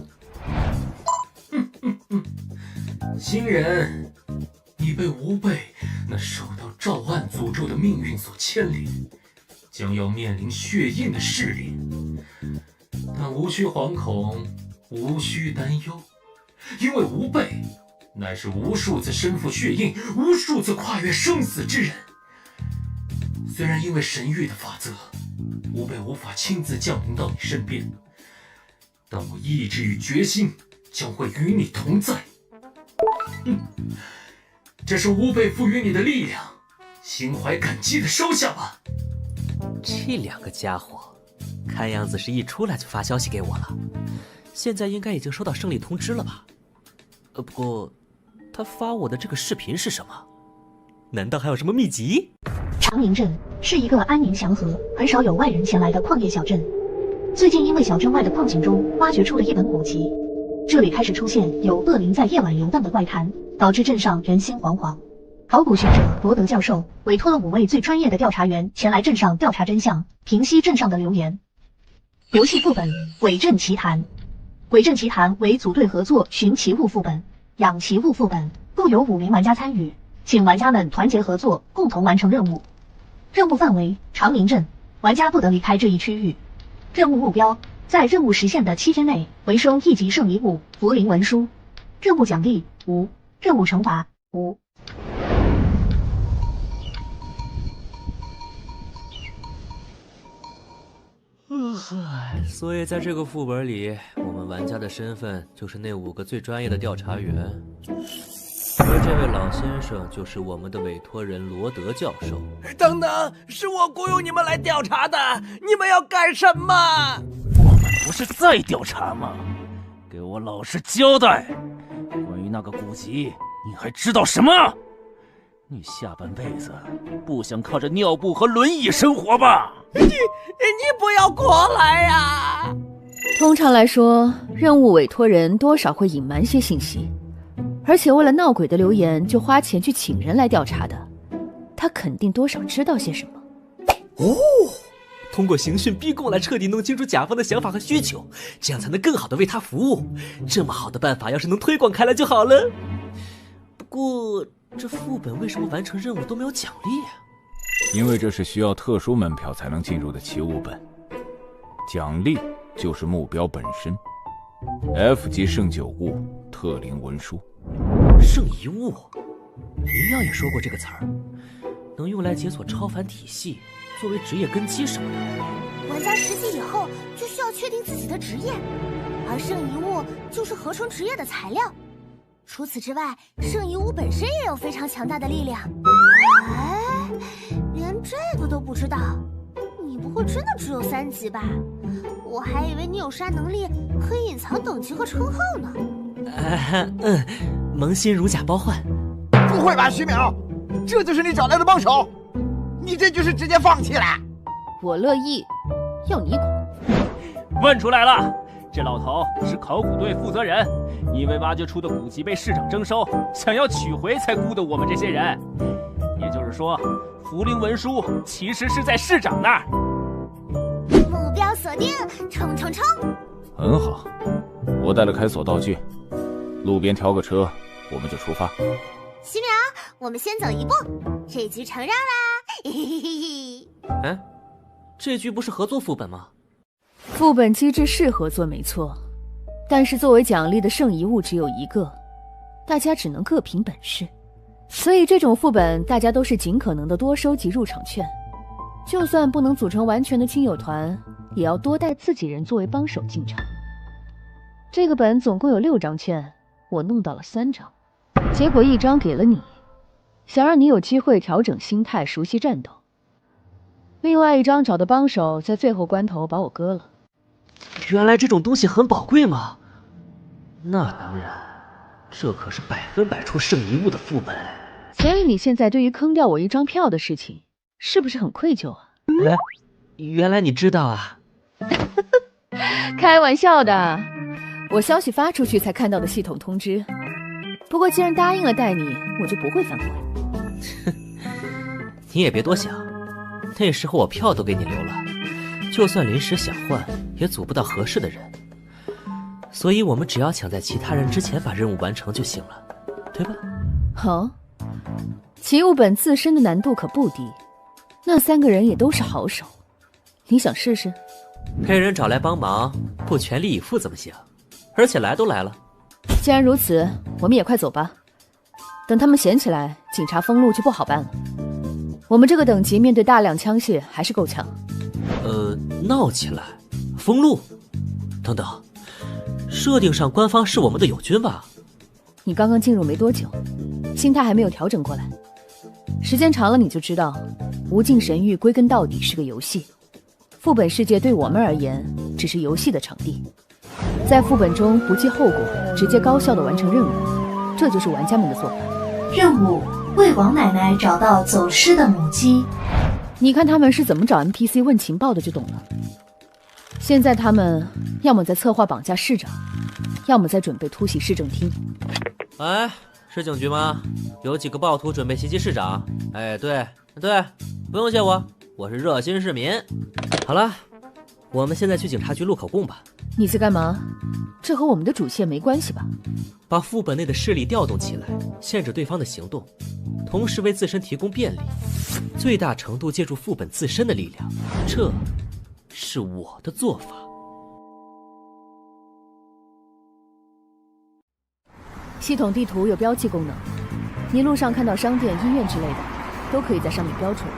新人，你被吾辈那受到赵暗诅咒的命运所牵连，将要面临血印的试炼。但无需惶恐，无需担忧，因为吾辈乃是无数次身负血印、无数次跨越生死之人。虽然因为神域的法则，吾辈无法亲自降临到你身边，但我意志与决心将会与你同在。这是吾辈赋予你的力量，心怀感激的收下吧。这2个家伙，看样子是一出来就发消息给我了，现在应该已经收到胜利通知了吧？不过，他发我的这个视频是什么？难道还有什么秘籍？长明镇是一个安宁祥和、很少有外人前来的矿业小镇。最近因为小镇外的矿井中挖掘出了一本古籍，这里开始出现有恶灵在夜晚游荡的怪谈，导致镇上人心惶惶。考古学者罗德教授委托了5位最专业的调查员前来镇上调查真相，平息镇上的流言。游戏副本《伪镇奇谭》，《伪镇奇谭》为组队合作寻奇物副本、养奇物副本，共有5名玩家参与，请玩家们团结合作，共同完成任务。任务范围：长明镇，玩家不得离开这一区域。任务目标：在任务实现的7天内回收1级圣遗物茯苓文书。任务奖励5，任务惩罚5。所以在这个副本里，我们玩家的身份就是那5个最专业的调查员，而这位老先生就是我们的委托人罗德教授。等等，是我雇佣你们来调查的，你们要干什么？我们不是在调查吗？给我老实交代，关于那个古籍，你还知道什么？你下半辈子不想靠着尿布和轮椅生活吧？你不要过来呀！通常来说，任务委托人多少会隐瞒些信息，而且为了闹鬼的流言就花钱去请人来调查的，他肯定多少知道些什么。哦，通过刑讯逼供来彻底弄清楚甲方的想法和需求，这样才能更好的为他服务。这么好的办法要是能推广开来就好了。不过这副本为什么完成任务都没有奖励啊？因为这是需要特殊门票才能进入的奇物本，奖励就是目标本身。F 级圣酒物特灵文书。圣遗物，林耀也说过这个词儿，能用来解锁超凡体系，作为职业根基什么的。玩家10级以后就需要确定自己的职业，而圣遗物就是合成职业的材料。除此之外，圣遗物本身也有非常强大的力量。哎，连这个都不知道，你不会真的只有3级吧？我还以为你有啥能力可以隐藏等级和称号呢。萌新如假包换。不会吧，徐淼，这就是你找来的帮手？你这就是直接放弃了？我乐意，要你管。问出来了，这老头是考古队负责人，因为挖掘出的古籍被市长征收，想要取回才雇的我们这些人。也就是说，茯苓文书其实是在市长那儿。目标锁定，冲冲冲！很好，我带了开锁道具，路边调个车，我们就出发。徐淼，我们先走一步，这局承让啦！嘿嘿嘿嘿。哎，这局不是合作副本吗？副本机制是合作没错，但是作为奖励的圣遗物只有1个，大家只能各凭本事。所以这种副本大家都是尽可能的多收集入场券，就算不能组成完全的亲友团，也要多带自己人作为帮手进场。这个本总共有6张券，我弄到了3张，结果1张给了你，想让你有机会调整心态，熟悉战斗。另外1张找的帮手在最后关头把我割了。原来这种东西很宝贵吗？那当然，这可是100%出圣遗物的副本。所以你现在对于坑掉我一张票的事情，是不是很愧疚啊？原来你知道啊？开玩笑的，我消息发出去才看到的系统通知。不过既然答应了带你，我就不会反悔。你也别多想，那时候我票都给你留了，就算临时想换，也组不到合适的人。所以我们只要抢在其他人之前把任务完成就行了，对吧？好，奇物本自身的难度可不低，那3个人也都是好手，你想试试？被人找来帮忙，不全力以赴怎么行？而且来都来了。既然如此，我们也快走吧。等他们闲起来，警察封路就不好办了。我们这个等级面对大量枪械还是够呛。闹起来，封路，等等，设定上官方是我们的友军吧？你刚刚进入没多久，心态还没有调整过来。时间长了你就知道，无尽神域归根到底是个游戏。副本世界对我们而言只是游戏的场地，在副本中不计后果，直接高效地完成任务，这就是玩家们的做法。任务：为王奶奶找到走失的母鸡。你看他们是怎么找 NPC 问情报的就懂了。现在他们要么在策划绑架市长，要么在准备突袭市政厅。哎，是警局吗？有几个暴徒准备袭击市长。哎，对，不用谢我是热心市民。好了，我们现在去警察局录口供吧。你在干嘛？这和我们的主线没关系吧？把副本内的势力调动起来，限制对方的行动，同时为自身提供便利，最大程度借助副本自身的力量，这是我的做法。系统地图有标记功能，你路上看到商店、医院之类的，都可以在上面标出来。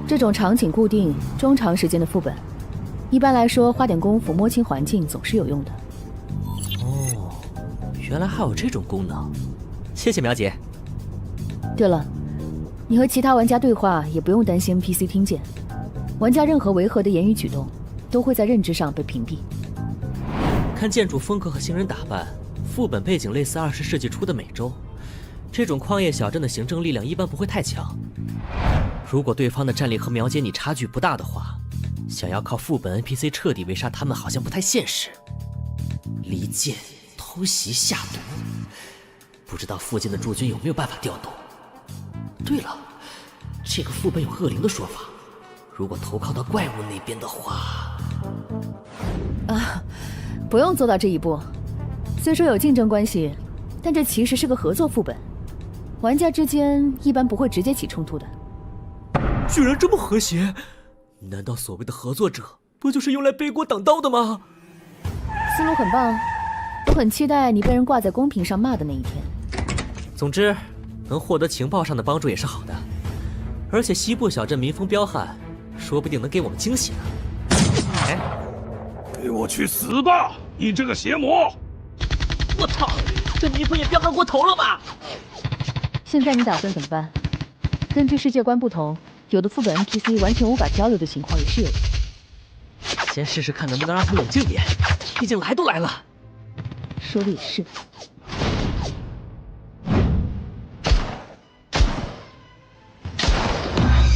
这种场景固定、中长时间的副本，一般来说花点功夫摸清环境总是有用的。哦，原来还有这种功能，谢谢苗姐。对了，你和其他玩家对话也不用担心 NPC 听见，玩家任何违和的言语举动都会在认知上被屏蔽。看建筑风格和行人打扮，副本背景类似20世纪初的美洲，这种矿业小镇的行政力量一般不会太强。如果对方的战力和苗姐你差距不大的话，想要靠副本 NPC 彻底围杀他们好像不太现实。离间、偷袭、下毒，不知道附近的驻军有没有办法调动。对了，这个副本有恶灵的说法，如果投靠到怪物那边的话……不用做到这一步。虽说有竞争关系，但这其实是个合作副本，玩家之间一般不会直接起冲突的。居然这么和谐，难道所谓的合作者不就是用来背锅挡刀的吗？思路很棒，我很期待你被人挂在公屏上骂的那一天。总之，能获得情报上的帮助也是好的，而且西部小镇民风彪悍，说不定能给我们惊喜呢。哎，给我去死吧，你这个邪魔！我操，这民风也彪悍过头了吧？现在你打算怎么办？根据世界观不同，有的副本 NPC 完全无法交流的情况也是有的。先试试看能不能让他冷静点，毕竟来都来了。说的也是。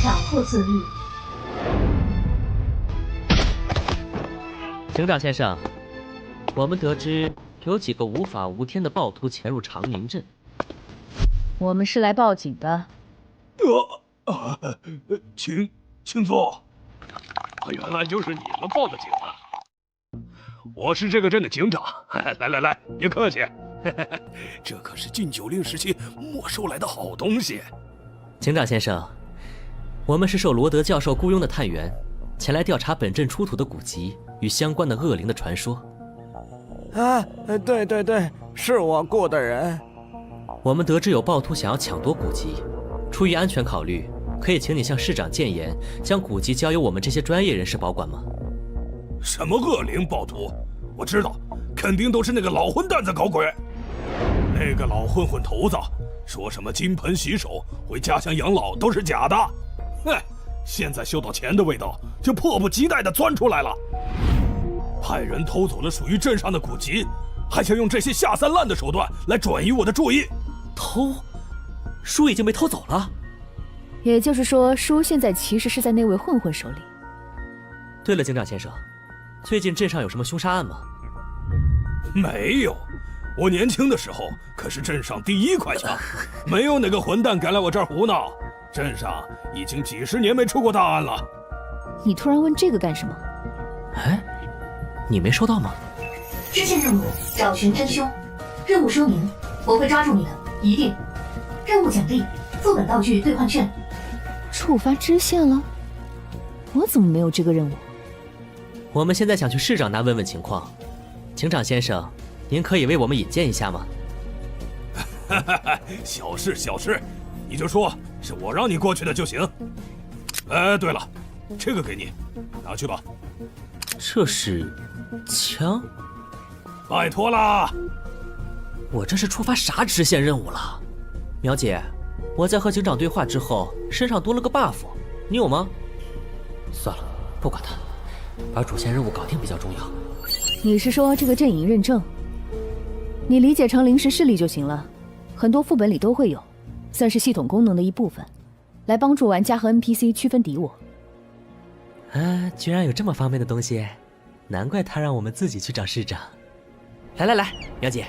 强迫自律。警长先生，我们得知有几个无法无天的暴徒潜入长宁镇。我们是来报警的。请坐。原来就是你们报的警啊！我是这个镇的警长。来，别客气。这可是禁酒令时期没收来的好东西。警长先生，我们是受罗德教授雇佣的探员，前来调查本镇出土的古籍与相关的恶灵的传说。对，是我雇的人。我们得知有暴徒想要抢夺古籍，出于安全考虑，可以请你向市长建言，将古籍交由我们这些专业人士保管吗？什么恶灵暴徒？我知道，肯定都是那个老混蛋在搞鬼。那个老混混头子说什么金盆洗手、回家乡养老都是假的。现在嗅到钱的味道，就迫不及待地钻出来了。派人偷走了属于镇上的古籍，还想用这些下三滥的手段来转移我的注意。偷？书已经被偷走了？也就是说，书现在其实是在那位混混手里。对了，警长先生，最近镇上有什么凶杀案吗？没有，我年轻的时候可是镇上第1快枪，没有哪个混蛋敢来我这儿胡闹。镇上已经几10年没出过大案了。你突然问这个干什么？哎，你没收到吗？支线任务：找寻真凶。任务说明：我会抓住你的，一定。任务奖励：副本道具兑换券。触发支线了？我怎么没有这个任务？我们现在想去市长那问问情况。警长先生，您可以为我们引荐一下吗？小事小事，你就说是我让你过去的就行。哎，对了，这个给你，拿去吧。这是枪？拜托啦！我这是触发啥支线任务了？苗姐，我在和警长对话之后，身上多了个 buff， 你有吗？算了，不管他，把主线任务搞定比较重要。你是说这个阵营认证？你理解成临时势力就行了，很多副本里都会有，算是系统功能的一部分，来帮助玩家和 NPC 区分敌我。啊，居然有这么方便的东西，难怪他让我们自己去找市长。来，苗姐，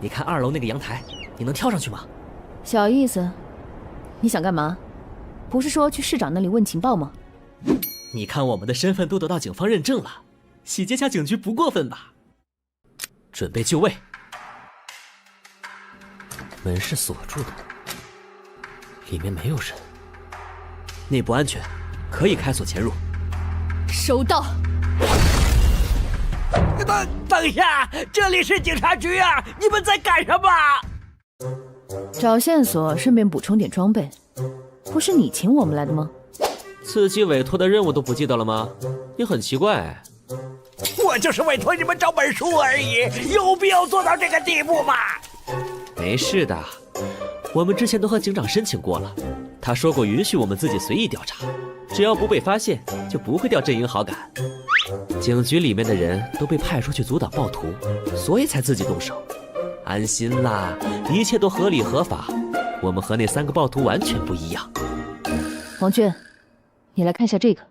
你看2楼那个阳台，你能跳上去吗？小意思，你想干嘛？不是说去市长那里问情报吗？你看我们的身份都得到警方认证了，洗劫下警局不过分吧？准备就位。门是锁住的，里面没有人，内部安全，可以开锁潜入。收到。等一下，这里是警察局啊！你们在干什么？找线索，顺便补充点装备。不是你请我们来的吗？自己委托的任务都不记得了吗？你很奇怪。我就是委托你们找本书而已，有必要做到这个地步吗？没事的，我们之前都和警长申请过了，他说过允许我们自己随意调查，只要不被发现，就不会掉阵营好感。警局里面的人都被派出去阻挡暴徒，所以才自己动手。安心啦，一切都合理合法。我们和那3个暴徒完全不一样。王娟，你来看下这个。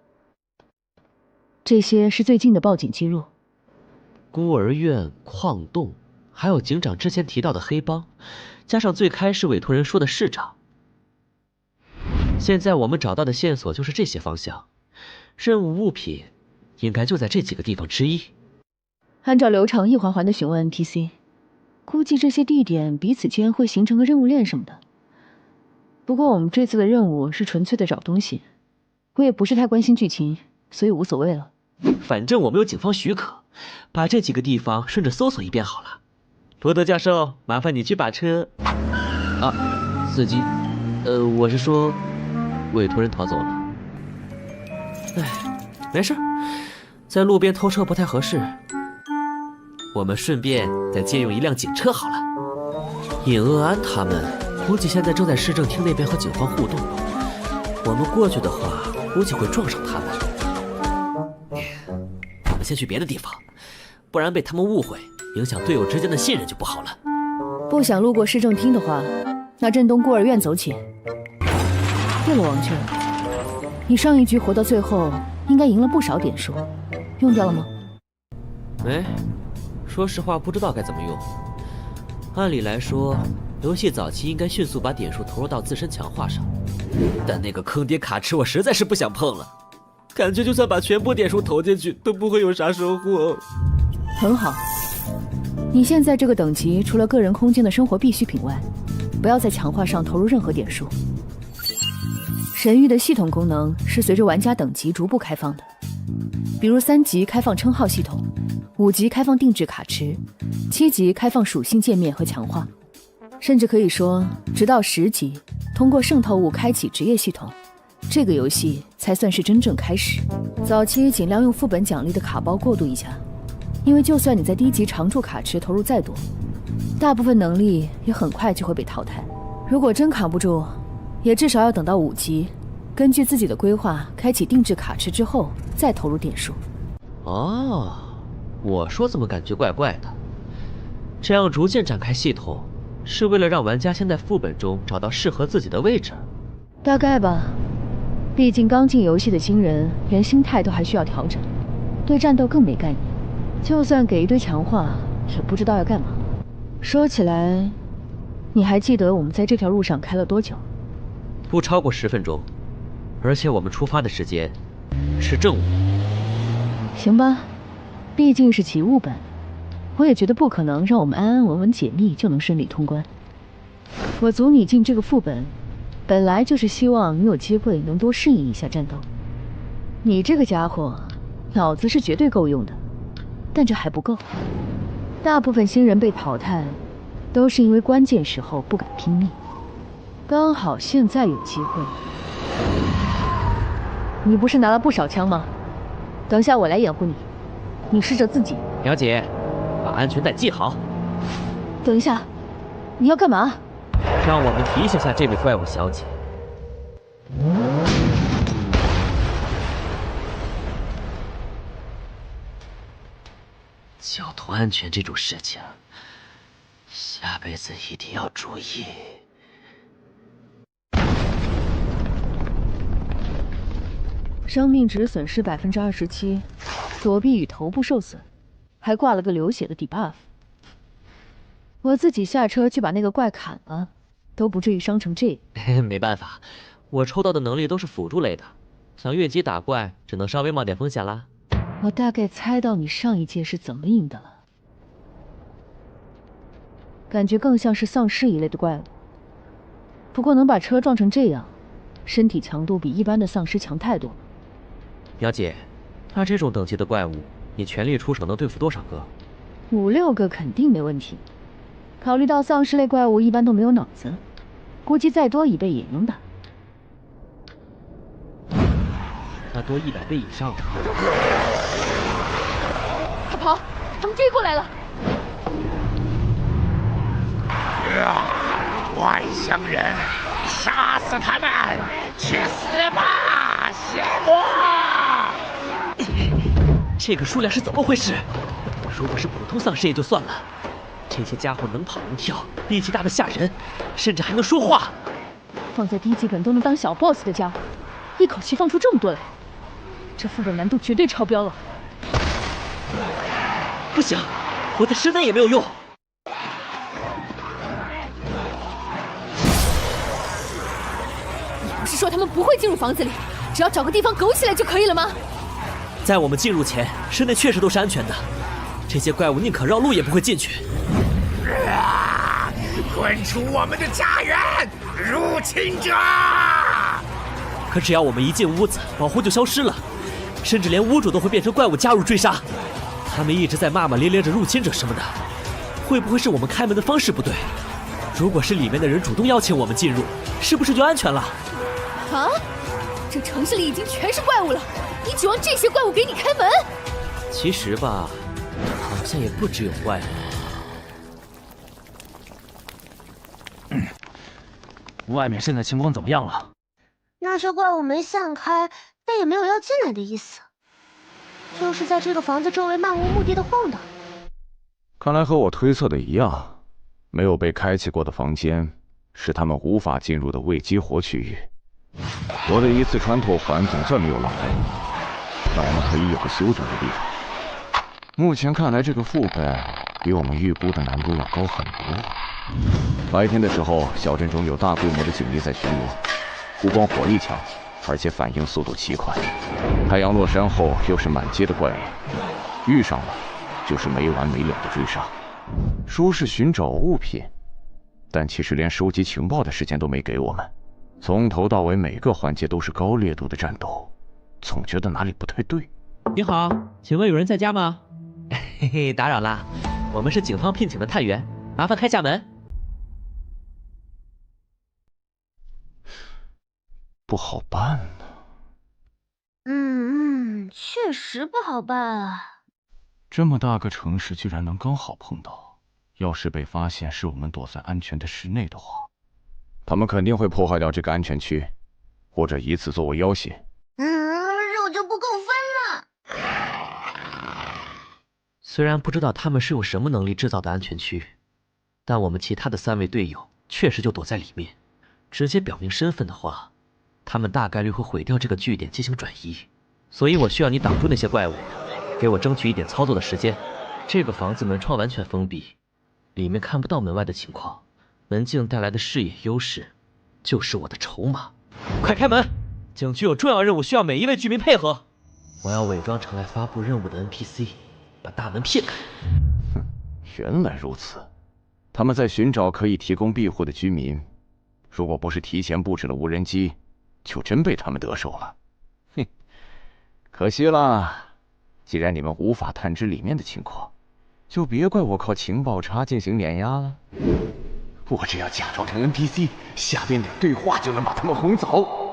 这些是最近的报警记录。孤儿院、矿洞，还有警长之前提到的黑帮，加上最开始委托人说的市长。现在我们找到的线索就是这些方向，任务物品应该就在这几个地方之一。按照流程一环环的询问 NPC， 估计这些地点彼此间会形成个任务链什么的。不过我们这次的任务是纯粹的找东西，我也不是太关心剧情，所以无所谓了。反正我们有警方许可，把这几个地方顺着搜索一遍好了。罗德教授，麻烦你去把车……啊，司机，我是说，委托人逃走了。哎，没事，在路边偷车不太合适，我们顺便再借用一辆警车好了。尹鄂安他们估计现在正在市政厅那边和警方互动，我们过去的话，估计会撞上他们。我们先去别的地方，不然被他们误会，影响队友之间的信任就不好了。不想路过市政厅的话，那镇东孤儿院走起。对了，王娟，你上一局活到最后，应该赢了不少点数，用掉了吗？没，说实话不知道该怎么用。按理来说，游戏早期应该迅速把点数投入到自身强化上，但那个坑爹卡池我实在是不想碰了，感觉就算把全部点数投进去，都不会有啥收获。很好，你现在这个等级，除了个人空间的生活必需品外，不要在强化上投入任何点数。神域的系统功能是随着玩家等级逐步开放的，比如3级开放称号系统，5级开放定制卡池，7级开放属性界面和强化，甚至可以说，直到10级，通过渗透物开启职业系统，这个游戏才算是真正开始。早期尽量用副本奖励的卡包过渡一下，因为就算你在低级常驻卡池投入再多，大部分能力也很快就会被淘汰。如果真扛不住，也至少要等到5级，根据自己的规划开启定制卡池之后再投入点数。哦，我说怎么感觉怪怪的？这样逐渐展开系统，是为了让玩家先在副本中找到适合自己的位置。大概吧，毕竟刚进游戏的新人，连心态都还需要调整，对战斗更没概念。就算给一堆强化，也不知道要干嘛。说起来，你还记得我们在这条路上开了多久？不超过10分钟，而且我们出发的时间是正午。行吧，毕竟是奇物本，我也觉得不可能让我们安安稳稳解密就能顺利通关。我组你进这个副本，本来就是希望你有机会能多适应一下战斗。你这个家伙，脑子是绝对够用的，但这还不够。大部分新人被淘汰，都是因为关键时候不敢拼命。刚好现在有机会。你不是拿了不少枪吗？等下我来掩护你，你试着自己。了解，把安全带系好。等一下，你要干嘛？让我们提醒下这位怪物小姐。交通安全这种事情，下辈子一定要注意。生命值损失27%，躲避与头部受损，还挂了个流血的 debuff。我自己下车去把那个怪砍了，都不至于伤成这样。没办法，我抽到的能力都是辅助类的，想越级打怪，只能稍微冒点风险啦。我大概猜到你上一届是怎么赢的了，感觉更像是丧尸一类的怪物。不过能把车撞成这样，身体强度比一般的丧尸强太多了。表姐，他这种等级的怪物，你全力出手能对付多少个？5、6个肯定没问题。考虑到丧尸类怪物一般都没有脑子，估计再多1倍也能打。那多100倍以上。快跑！他们追过来了！外乡人，杀死他们！去死吧，邪魔！这个数量是怎么回事？如果是普通丧尸也就算了，这些家伙能跑能跳，力气大的吓人，甚至还能说话。放在低级本都能当小 boss 的家伙，一口气放出这么多来，这副本难度绝对超标了。不行，我的实弹也没有用。你不是说他们不会进入房子里，只要找个地方苟起来就可以了吗？在我们进入前，室内确实都是安全的，这些怪物宁可绕路也不会进去。滚出我们的家园，入侵者！可只要我们一进屋子，保护就消失了，甚至连屋主都会变成怪物加入追杀。他们一直在骂骂咧咧着入侵者什么的，会不会是我们开门的方式不对？如果是里面的人主动邀请我们进入，是不是就安全了？啊！这城市里已经全是怪物了，你指望这些怪物给你开门？其实吧，好像也不只有怪物。外面现在情况怎么样了？那些怪物没散开，但也没有要进来的意思，就是在这个房子周围漫无目的的晃荡。看来和我推测的一样，没有被开启过的房间是他们无法进入的未激活区域。我的一次穿透环总算没有浪费，那我们可以有个休整的地方。目前看来，这个副本比我们预估的难度要高很多。白天的时候，小镇中有大规模的警力在巡逻，不光火力强，而且反应速度奇快。太阳落山后，又是满街的怪物，遇上了就是没完没了的追杀。说是寻找物品，但其实连收集情报的时间都没给我们。从头到尾每个环节都是高烈度的战斗，总觉得哪里不太对。你好，请问有人在家吗？嘿嘿，打扰啦，我们是警方聘请的探员，麻烦开下门。不好办呢。确实不好办啊。这么大个城市居然能刚好碰到，要是被发现是我们躲在安全的室内的话，他们肯定会破坏掉这个安全区，或者以此作为要挟。肉就不够分了。虽然不知道他们是用什么能力制造的安全区，但我们其他的3位队友确实就躲在里面。直接表明身份的话，他们大概率会毁掉这个据点进行转移。所以我需要你挡住那些怪物，给我争取一点操作的时间。这个房子门窗完全封闭，里面看不到门外的情况，门镜带来的视野优势就是我的筹码。快开门！景区有重要任务需要每一位居民配合。我要伪装成来发布任务的 NPC， 把大门骗开。哼，原来如此，他们在寻找可以提供庇护的居民。如果不是提前布置了无人机，就真被他们得手了。哼，可惜啦。既然你们无法探知里面的情况，就别怪我靠情报差进行碾压了。我只要假装成 NPC， 下边点对话就能把他们轰走。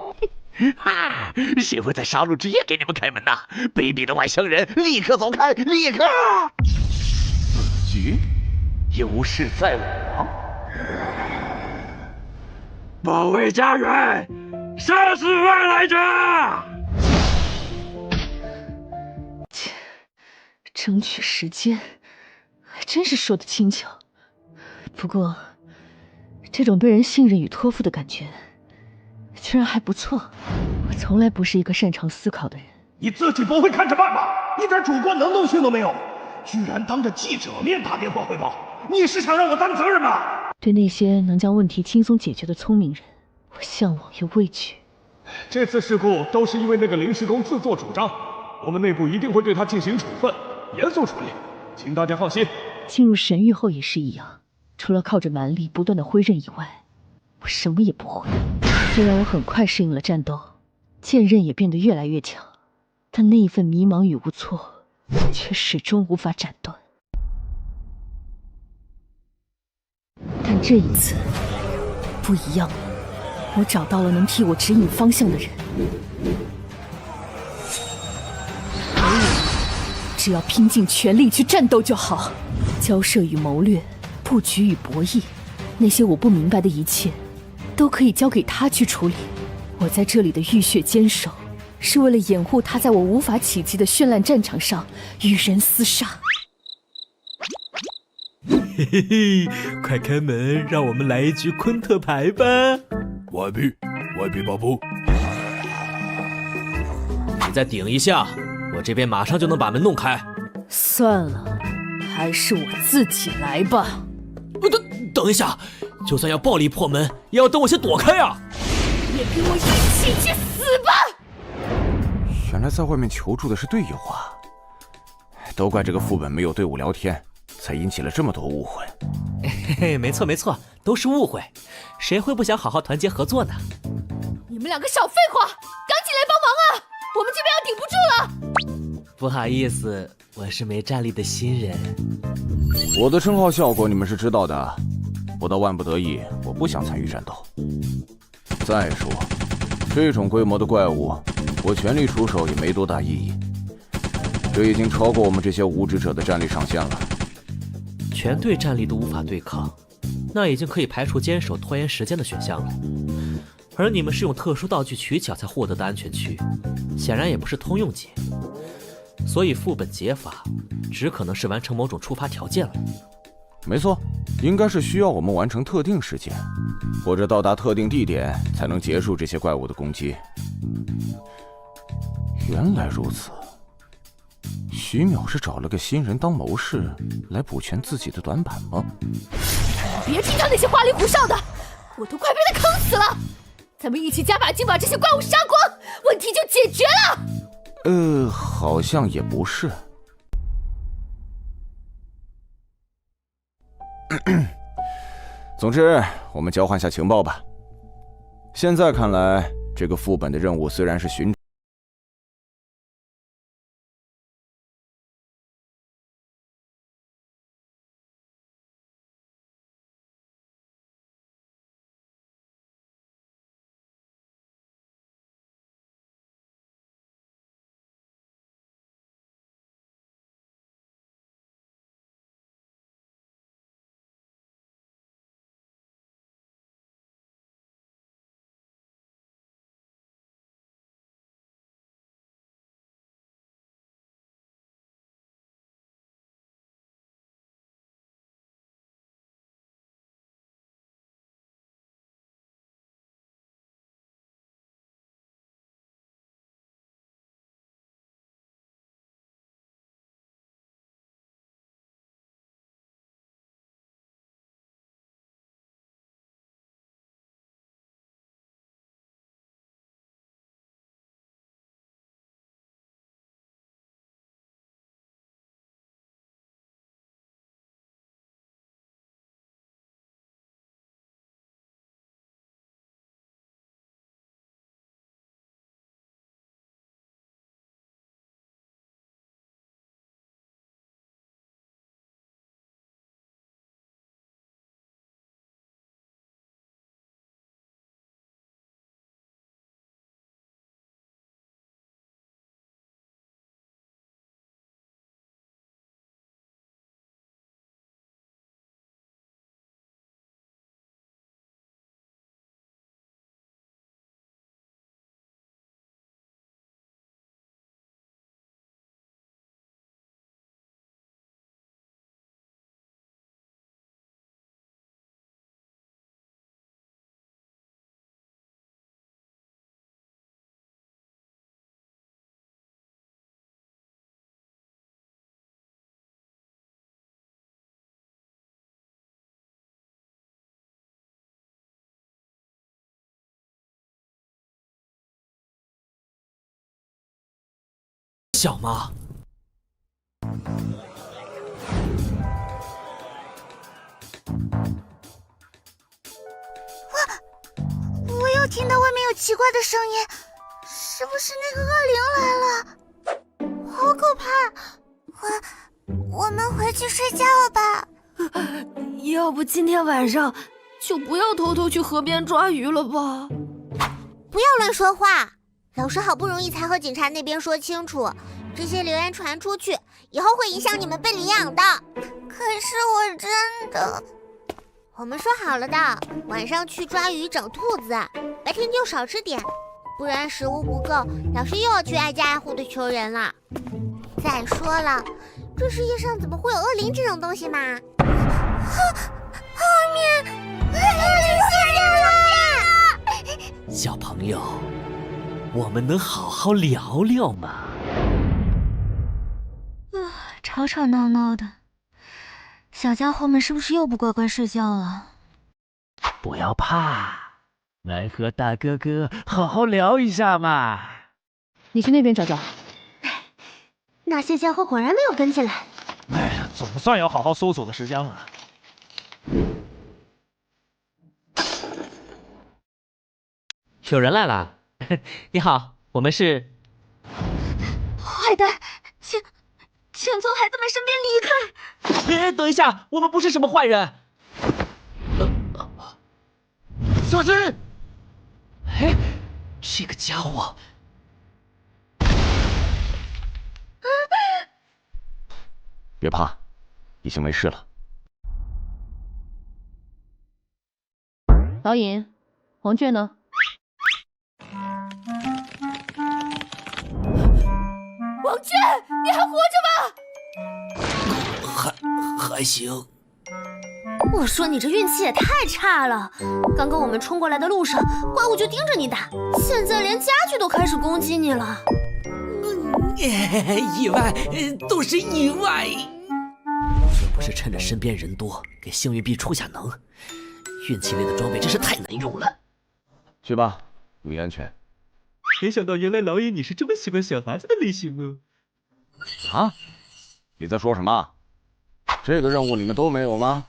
哈！谁会在杀戮之夜给你们开门呐？卑鄙的外乡人，立刻走开！立刻！此局有事在我。保卫家园，杀死外来者！争取时间，还真是说得轻巧。不过，这种被人信任与托付的感觉，居然还不错。我从来不是一个擅长思考的人。你自己不会看着办吗？一点主观能动性都没有，居然当着记者面打电话汇报，你是想让我担责任吗？对那些能将问题轻松解决的聪明人，我向往又畏惧。这次事故都是因为那个临时工自作主张，我们内部一定会对他进行处分，严肃处理，请大家放心。进入神域后也是一样，除了靠着蛮力不断的挥刃以外，我什么也不会。虽然我很快适应了战斗，剑刃也变得越来越强，但那一份迷茫与无措，却始终无法斩断。但这一次不一样了，我找到了能替我指引方向的人。只要拼尽全力去战斗就好。交涉与谋略，布局与博弈，那些我不明白的一切，都可以交给他去处理。我在这里的浴血坚守，是为了掩护他在我无法企及的绚烂战场上与人厮杀。嘿嘿嘿，快开门，让我们来一局昆特牌吧！外币巴布，你再顶一下，我这边马上就能把门弄开。算了，还是我自己来吧。等一下，就算要暴力破门，也要等我先躲开啊！也跟我一起去死吧！原来在外面求助的是队友啊！都怪这个副本没有队伍聊天，才引起了这么多误会。嘿嘿，没错没错，都是误会，谁会不想好好团结合作呢？你们两个少废话，赶紧来帮忙啊！我们这边要顶不住了。不好意思，我是没战力的新人。我的称号效果你们是知道的，不到万不得已，我不想参与战斗。再说，这种规模的怪物，我全力出手也没多大意义。这已经超过我们这些无知者的战力上限了。全队战力都无法对抗，那已经可以排除坚守拖延时间的选项了。而你们是用特殊道具取巧才获得的安全区，显然也不是通用解，所以副本解法只可能是完成某种触发条件了。没错，应该是需要我们完成特定事件，或者到达特定地点才能结束这些怪物的攻击。原来如此，徐淼是找了个新人当谋士来补全自己的短板吗？别听他那些花里胡哨的，我都快被他坑死了。咱们一起加把劲把这些怪物杀光，问题就解决了。好像也不是。总之，我们交换下情报吧。现在看来，这个副本的任务虽然是寻找小吗？我又听到外面有奇怪的声音，是不是那个恶灵来了？好可怕！我们回去睡觉吧。要不今天晚上就不要偷偷去河边抓鱼了吧？不要乱说话！老师好不容易才和警察那边说清楚，这些流言传出去，以后会影响你们被领养的。可是我真的……我们说好了的，晚上去抓鱼找兔子，白天就少吃点，不然食物不够，老师又要去挨家挨户的求人了。再说了，这世界上怎么会有恶灵这种东西嘛？后面恶灵出现了！小朋友，我们能好好聊聊吗？吵吵闹闹的，小家伙们是不是又不乖乖睡觉了？不要怕，来和大哥哥好好聊一下嘛。你去那边找找。那些家伙果然没有跟进来。哎呀，总算有好好搜索的时间了。有人来了，你好，我们是……坏蛋，请从孩子们身边离开！等一下，我们不是什么坏人。小心！哎，这个家伙……别怕，已经没事了。导引，黄雀呢？王雀，你还活着吗？还行。我说你这运气也太差了，刚刚我们冲过来的路上，怪物就盯着你打，现在连家具都开始攻击你了。意外，都是意外。这不是趁着身边人多给幸运币出下能，运气类的装备真是太难用了。去吧，注意安全。没想到原来老爷你是这么喜欢小孩子的类型哦。啊？你在说什么？这个任务你们都没有吗？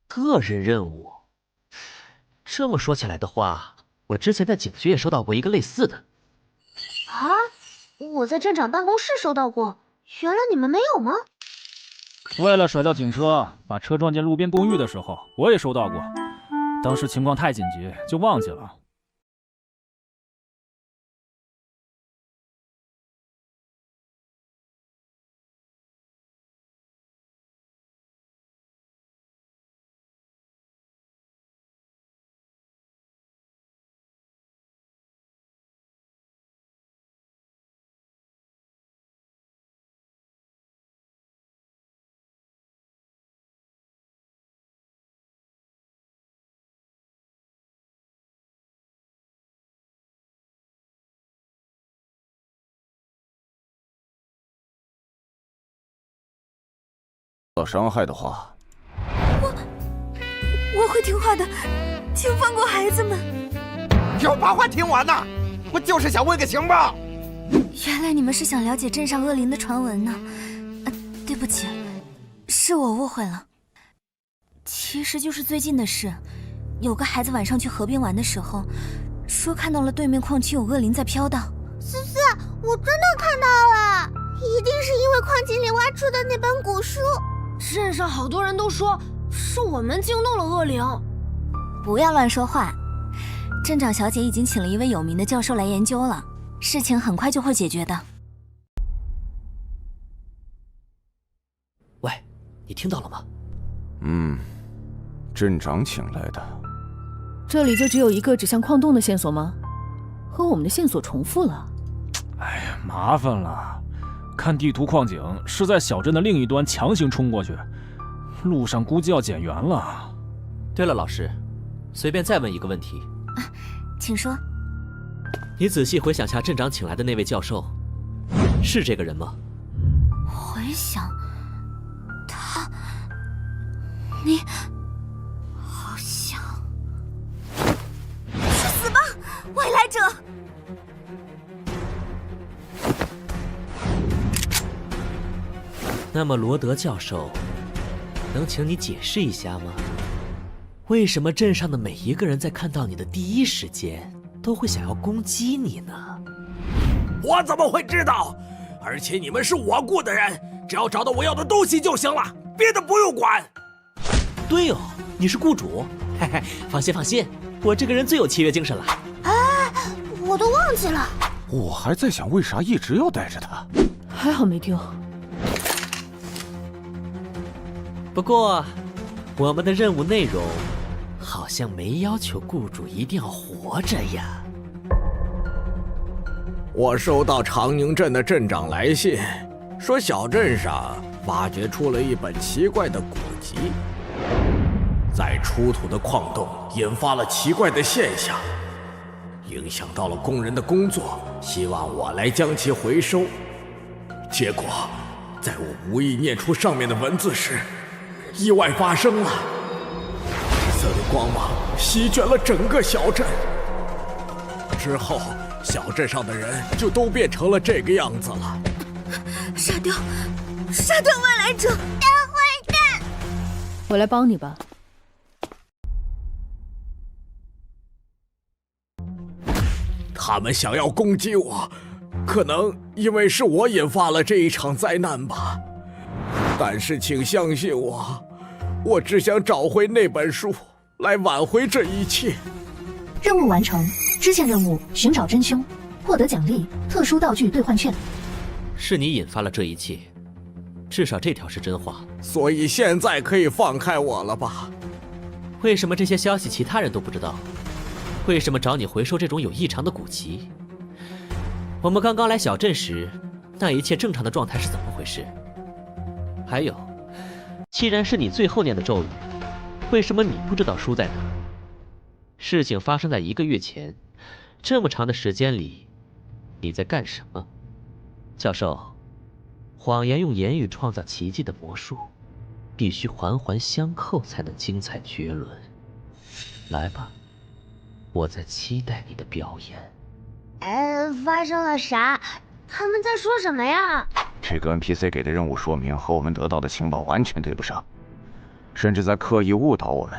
个人任务？这么说起来的话，我之前在警局也收到过一个类似的。啊？我在镇长办公室收到过，原来你们没有吗？为了甩掉警车，把车撞进路边公寓的时候，我也收到过。当时情况太紧急，就忘记了。受到伤害的话，我会听话的，请放过孩子们。有把话听完呐！我就是想问个情报。原来你们是想了解镇上恶灵的传闻呢。对不起，是我误会了。其实就是最近的事，有个孩子晚上去河边玩的时候，说看到了对面矿区有恶灵在飘荡。思思，我真的看到了，一定是因为矿井里挖出的那本古书。镇上好多人都说是我们惊动了恶灵。不要乱说话，镇长小姐已经请了一位有名的教授来研究了，事情很快就会解决的。喂，你听到了吗？镇长请来的。这里就只有一个指向矿洞的线索吗？和我们的线索重复了。哎呀，麻烦了。看地图，矿井是在小镇的另一端强行冲过去，路上估计要减员了。对了，老师，随便再问一个问题。请说。你仔细回想下镇长请来的那位教授，是这个人吗？回想，你好像……去死吧，外来者！那么罗德教授，能请你解释一下吗？为什么镇上的每一个人在看到你的第一时间都会想要攻击你呢？我怎么会知道？而且你们是我雇的人，只要找到我要的东西就行了，别的不用管。对哦，你是雇主，嘿嘿，放心放心，我这个人最有契约精神了。我都忘记了。我还在想为啥一直要带着他，还好没丢。不过，我们的任务内容好像没要求雇主一定要活着呀。我收到长宁镇的镇长来信，说小镇上挖掘出了一本奇怪的古籍，在出土的矿洞引发了奇怪的现象，影响到了工人的工作，希望我来将其回收。结果，在我无意念出上面的文字时，意外发生了，黑色的光芒席卷了整个小镇。之后，小镇上的人就都变成了这个样子了。杀掉外来者！大坏蛋！我来帮你吧。他们想要攻击我，可能因为是我引发了这一场灾难吧。但是请相信我，我只想找回那本书，来挽回这一切。任务完成，支线任务寻找真凶，获得奖励特殊道具兑换券。是你引发了这一切，至少这条是真话。所以现在可以放开我了吧？为什么这些消息其他人都不知道？为什么找你回收这种有异常的古籍？我们刚刚来小镇时，那一切正常的状态是怎么回事？还有，既然是你最后念的咒语，为什么你不知道书在哪？事情发生在1个月前，这么长的时间里，你在干什么？教授，谎言用言语创造奇迹的魔术，必须环环相扣才能精彩绝伦。来吧，我在期待你的表演。发生了啥？他们在说什么呀？这个 NPC 给的任务说明和我们得到的情报完全对不上，甚至在刻意误导我们。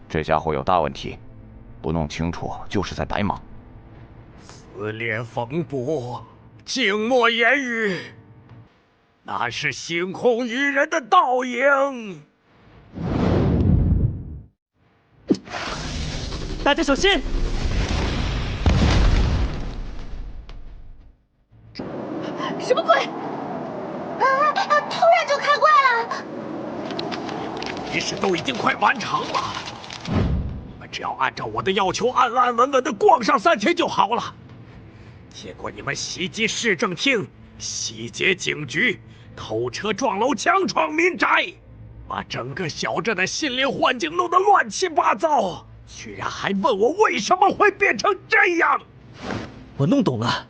这家伙有大问题，不弄清楚就是在白忙。撕裂风波，静默言语，那是星空与人的倒影。大家小心！什么鬼？突然就开怪了！仪式都已经快完成了，你们只要按照我的要求安安稳稳的逛上3天就好了。结果你们袭击市政厅，洗劫警局，偷车撞楼，强闯民宅，把整个小镇的心灵环境弄得乱七八糟，居然还问我为什么会变成这样。我弄懂了，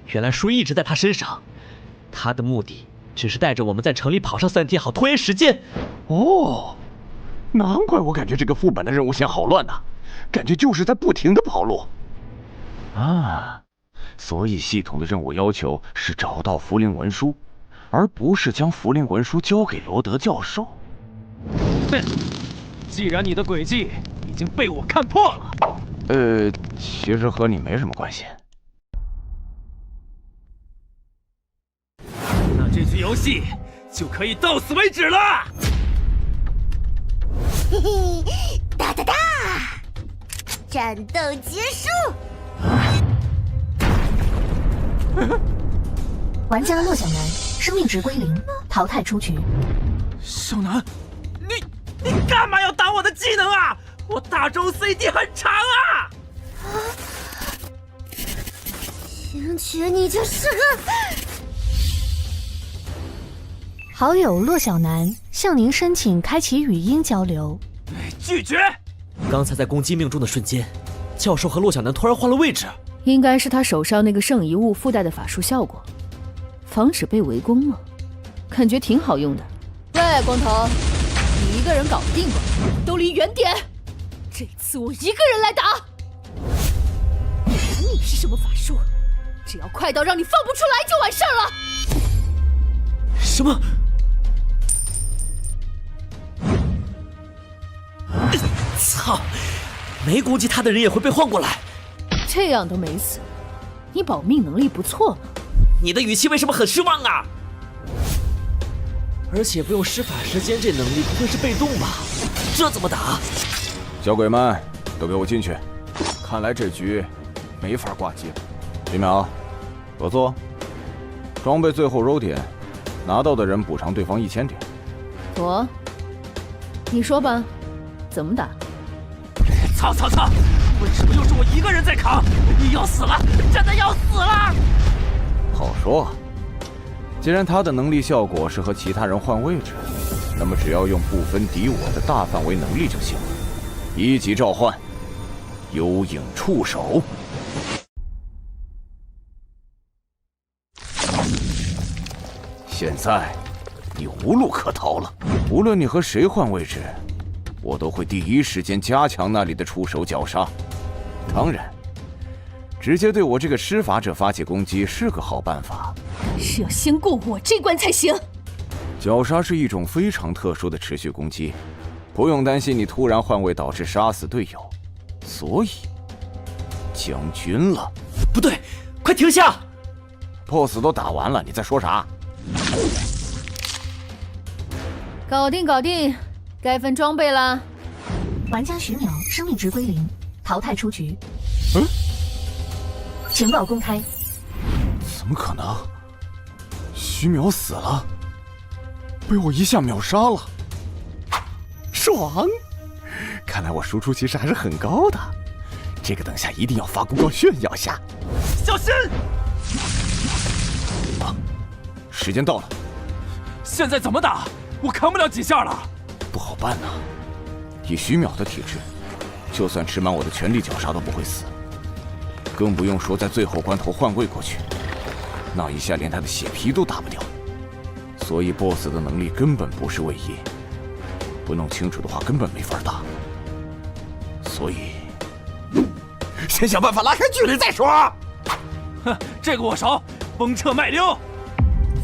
原来书一直在他身上，他的目的只是带着我们在城里跑上3天，好拖延时间。哦，难怪我感觉这个副本的任务线好乱呐，感觉就是在不停的跑路。啊，所以系统的任务要求是找到符灵文书，而不是将符灵文书交给罗德教授。哼，既然你的诡计已经被我看破了，其实和你没什么关系。那这局游戏就可以到此为止了。嘿嘿，哒哒哒，战斗结束。玩家骆小南生命值归0，淘汰出局。小南，你干嘛要挡我的技能啊？我大招 CD 很长啊！星爵，你就是个……好友骆小南向您申请开启语音交流。拒绝。刚才在攻击命中的瞬间，教授和骆小南突然换了位置，应该是他手上那个圣遗物附带的法术效果，防止被围攻吗？感觉挺好用的。喂，光头，你一个人搞不定吧？都离远点！这次我一个人来打。管你是什么法术，只要快到让你放不出来就完事儿了。什么？操！没攻击他的人也会被换过来。这样都没死，你保命能力不错嘛。你的语气为什么很失望啊？而且不用施法时间，这能力不会是被动吧？这怎么打？小鬼们，都给我进去！看来这局没法挂机了。徐淼，合作，装备最后roll点，拿到的人补偿对方1000点。妥，你说吧，怎么打？操！为什么又是我一个人在扛？要死了，真的要死了！好说，既然他的能力效果是和其他人换位置，那么只要用不分敌我的大范围能力就行了。1级召唤，幽影触手。现在你无路可逃了，无论你和谁换位置，我都会第一时间加强那里的触手绞杀。当然，直接对我这个施法者发起攻击是个好办法，是要先过我这关才行。绞杀是一种非常特殊的持续攻击，不用担心你突然换位导致杀死队友，所以将军了。不对，快停下 ！BOSS 都打完了，你在说啥？搞定，该分装备啦。玩家徐淼生命值归0，淘汰出局。情报公开。怎么可能？徐淼死了，被我一下秒杀了，爽！看来我输出其实还是很高的，这个等下一定要发公告炫耀下。小心！时间到了。现在怎么打？我扛不了几下了。不好办呐，以徐淼的体质，就算吃满我的全力绞杀都不会死，更不用说在最后关头换位过去，那一下连他的血皮都打不掉。所以 BOSS 的能力根本不是位移，不弄清楚的话根本没法打。所以，先想办法拉开距离再说。哼，这个我熟，崩彻麦溜。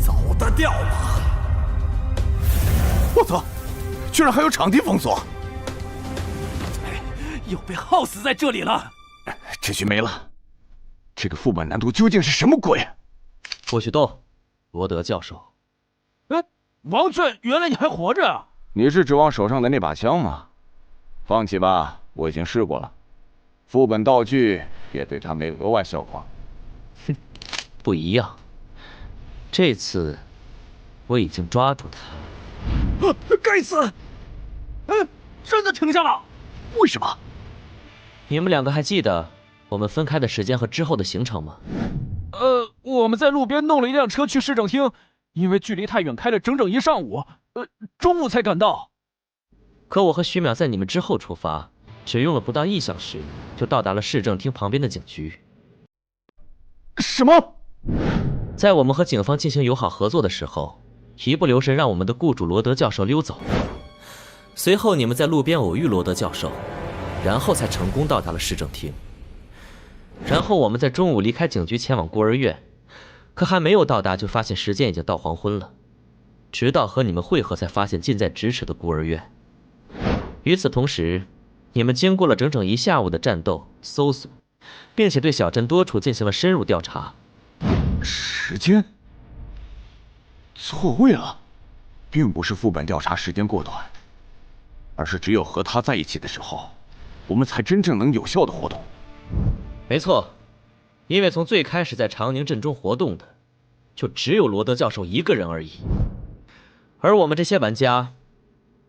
走得掉吗？我操！居然还有场地封锁！又被耗死在这里了。这局没了。这个副本难度究竟是什么鬼？不许动，罗德教授。王俊，原来你还活着啊！你是指望手上的那把枪吗？放弃吧，我已经试过了，副本道具也对他没额外效果。哼，不一样，这次我已经抓住他。该死！真的停下了？为什么？你们两个还记得我们分开的时间和之后的行程吗？我们在路边弄了一辆车去市政厅，因为距离太远，开了整整一上午，中午才赶到。可我和徐淼在你们之后出发，只用了不到1小时，就到达了市政厅旁边的警局。什么？在我们和警方进行友好合作的时候，一不留神让我们的雇主罗德教授溜走了。随后你们在路边偶遇罗德教授，然后才成功到达了市政厅。然后我们在中午离开警局前往孤儿院，可还没有到达就发现时间已经到黄昏了。直到和你们会合才发现近在咫尺的孤儿院。与此同时，你们经过了整整1下午的战斗、搜索，并且对小镇多处进行了深入调查。时间错位了，并不是副本调查时间过短，而是只有和他在一起的时候，我们才真正能有效的活动。没错，因为从最开始在长宁镇中活动的，就只有罗德教授一个人而已，而我们这些玩家，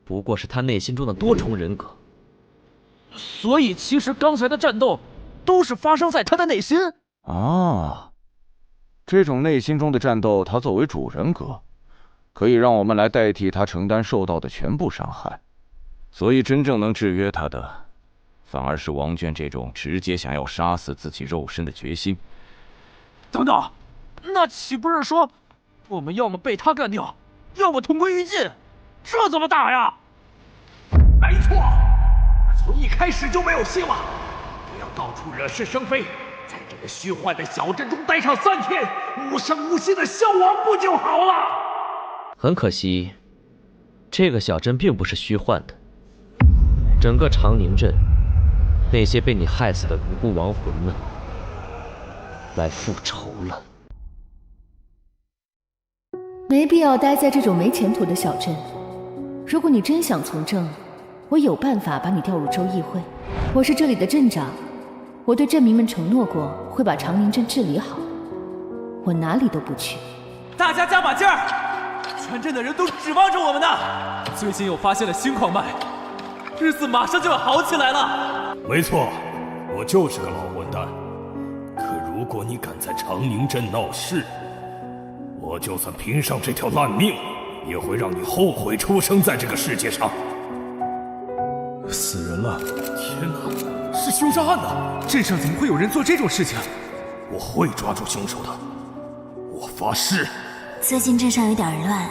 不过是他内心中的多重人格。所以其实刚才的战斗都是发生在他的内心啊。这种内心中的战斗，他作为主人格，可以让我们来代替他承担受到的全部伤害。所以真正能制约他的，反而是王娟这种直接想要杀死自己肉身的决心。等等，那岂不是说，我们要么被他干掉，要么同归于尽？这怎么打呀？没错，从一开始就没有希望。不要到处惹是生非，在这个虚幻的小镇中待上3天，无声无息的消亡不就好了？很可惜，这个小镇并不是虚幻的，整个长宁镇那些被你害死的无辜亡魂们来复仇了。没必要待在这种没前途的小镇。如果你真想从政，我有办法把你调入州议会。我是这里的镇长，我对镇民们承诺过会把长宁镇治理好。我哪里都不去。大家加把劲儿！全镇的人都指望着我们呢。最近又发现了新矿脉，日子马上就要好起来了。没错，我就是个老混蛋。可如果你敢在长宁镇闹事，我就算拼上这条烂命，也会让你后悔出生在这个世界上。死人了！天哪，是凶杀案呢！镇上怎么会有人做这种事情？我会抓住凶手的，我发誓。最近镇上有点乱，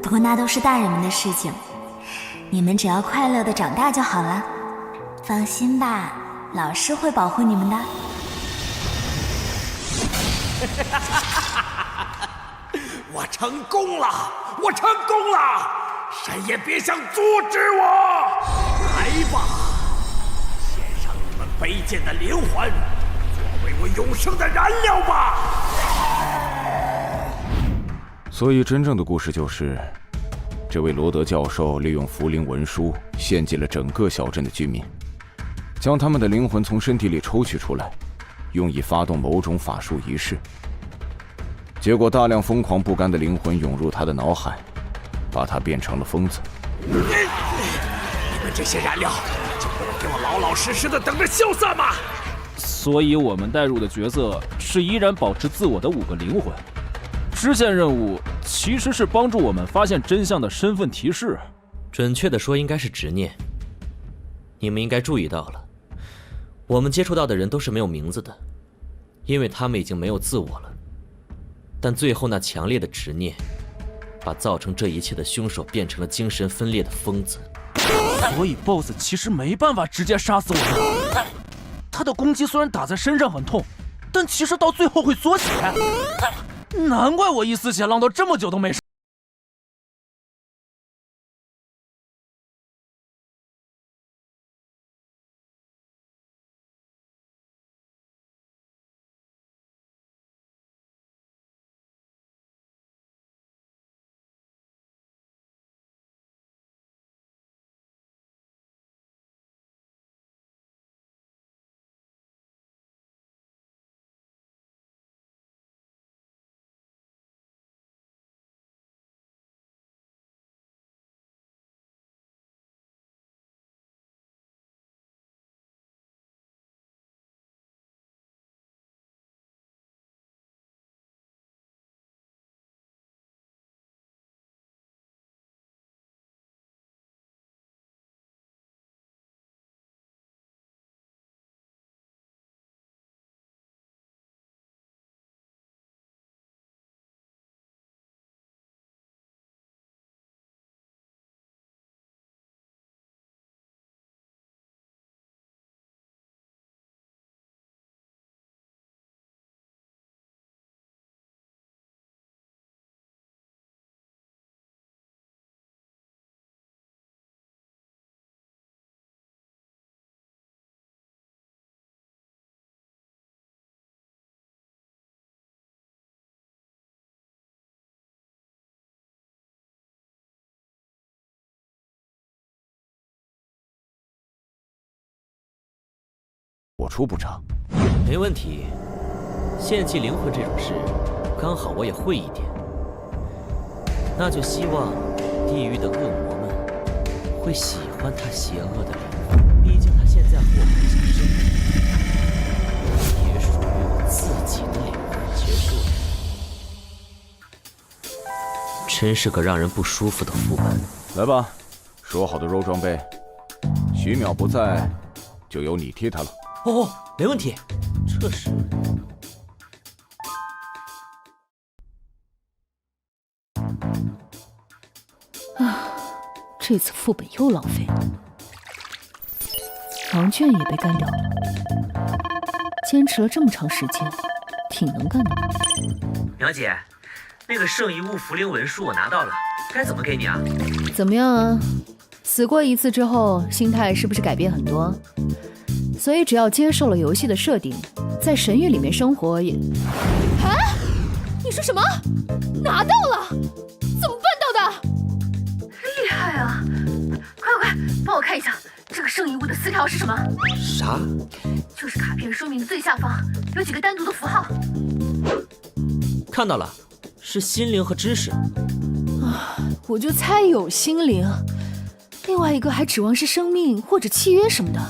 不过那都是大人们的事情，你们只要快乐的长大就好了。放心吧，老师会保护你们的。我成功了！我成功了！谁也别想阻止我！来吧，献上你们卑贱的灵魂，作为我永生的燃料吧！所以真正的故事就是，这位罗德教授利用符灵文书献祭了整个小镇的居民，将他们的灵魂从身体里抽取出来，用以发动某种法术仪式。结果大量疯狂不甘的灵魂涌入他的脑海，把他变成了疯子。你们这些燃料，就不能给我老老实实的等着消散吗？所以我们带入的角色是依然保持自我的5个灵魂。支线任务其实是帮助我们发现真相的身份提示，准确的说应该是执念。你们应该注意到了，我们接触到的人都是没有名字的，因为他们已经没有自我了。但最后那强烈的执念，把造成这一切的凶手变成了精神分裂的疯子。所以 BOSS 其实没办法直接杀死我们，他的攻击虽然打在身上很痛，但其实到最后会缩血。难怪我一丝血浪到这么久都没事。我出不成？没问题。献祭灵魂这种事，刚好我也会一点。那就希望地狱的恶魔们会喜欢他邪恶的灵魂，毕竟他现在和我共享生命，也属于我自己的灵魂。结束了，真是个让人不舒服的副本。来吧，说好的肉装备，徐淼不在，就由你替他了。哦，没问题。这是这次副本又浪费了，王卷也被干掉了。坚持了这么长时间，挺能干的。淼姐，那个圣遗物符灵文书我拿到了，该怎么给你啊？怎么样啊？死过一次之后，心态是不是改变很多？所以只要接受了游戏的设定，在神域里面生活也……啊！你说什么？拿到了？怎么办到的？厉害啊！快，帮我看一下这个圣遗物的词条是什么？啥？就是卡片说明的最下方有几个单独的符号。看到了，是心灵和知识。啊，我就猜有心灵，另外一个还指望是生命或者契约什么的，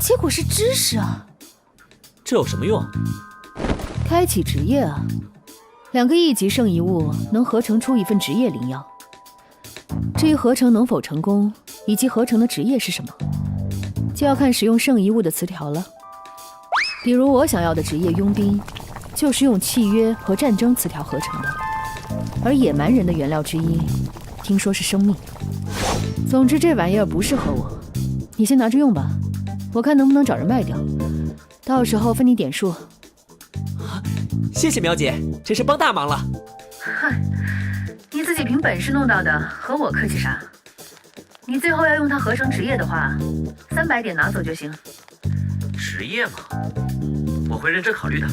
结果是知识啊。这有什么用？开启职业啊，2个1级圣遗物能合成出一份职业灵药。至于合成能否成功，以及合成的职业是什么，就要看使用圣遗物的词条了。比如我想要的职业佣兵，就是用契约和战争词条合成的，而野蛮人的原料之一，听说是生命。总之这玩意儿不适合我，你先拿着用吧，我看能不能找人卖掉，到时候分你点数。谢谢苗姐，真是帮大忙了。嗨，你自己凭本事弄到的，和我客气啥？你最后要用它合成职业的话，300点拿走就行。职业嘛，我会认真考虑的。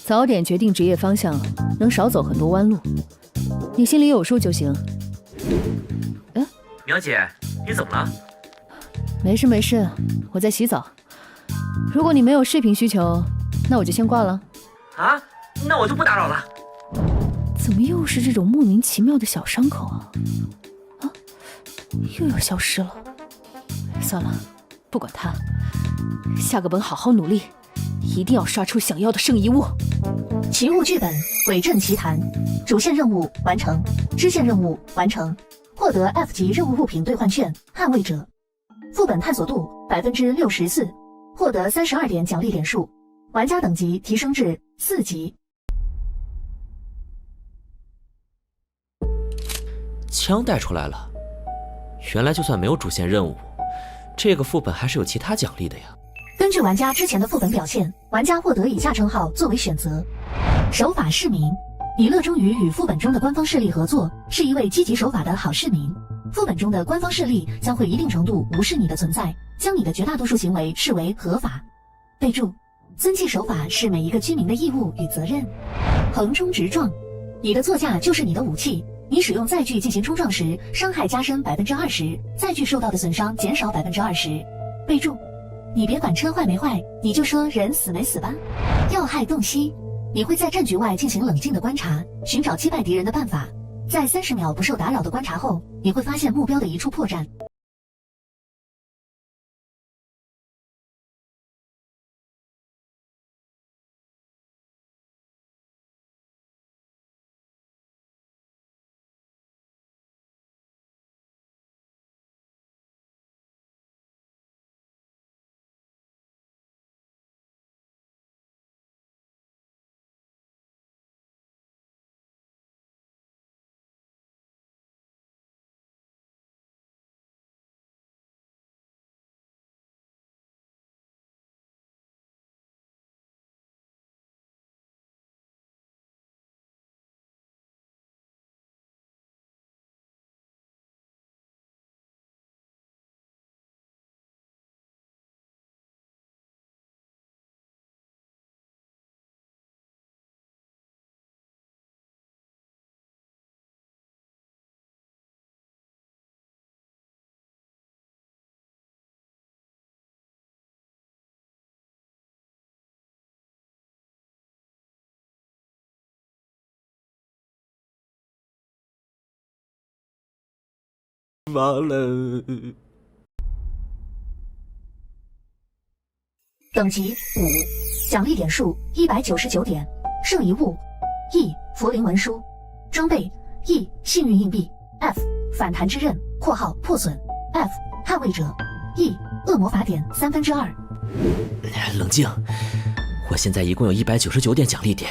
早点决定职业方向，能少走很多弯路。你心里有数就行。哎，苗姐，你怎么了？没事，我在洗澡。如果你没有视频需求，那我就先挂了。啊，那我就不打扰了。怎么又是这种莫名其妙的小伤口啊？啊，又要消失了。算了，不管它，下个本好好努力，一定要刷出想要的圣遗物。奇物剧本《鬼阵奇谭》，主线任务完成，支线任务完成，获得 F 级任务物品兑换券捍卫者，副本探索度64%，获得32点奖励点数，玩家等级提升至4级。枪带出来了，原来就算没有主线任务，这个副本还是有其他奖励的呀。根据玩家之前的副本表现，玩家获得以下称号作为选择：守法市民，你热衷于与副本中的官方势力合作，是一位积极守法的好市民。副本中的官方势力将会一定程度无视你的存在，将你的绝大多数行为视为合法。备注：遵纪守法是每一个居民的义务与责任。横冲直撞，你的座驾就是你的武器。你使用载具进行冲撞时，伤害加深20%，载具受到的损伤减少20%。备注：你别管车坏没坏，你就说人死没死吧。要害洞悉，你会在战局外进行冷静的观察，寻找击败敌人的办法。在30秒不受打扰的观察后，你会发现目标的一处破绽。完了。等级5，奖励点数199点，圣遗物 E 佛灵文书，装备 E 幸运硬币 F 反弹之刃（括号破损 F 捍卫者 E 恶魔法典2/3）。冷静，我现在一共有199点奖励点，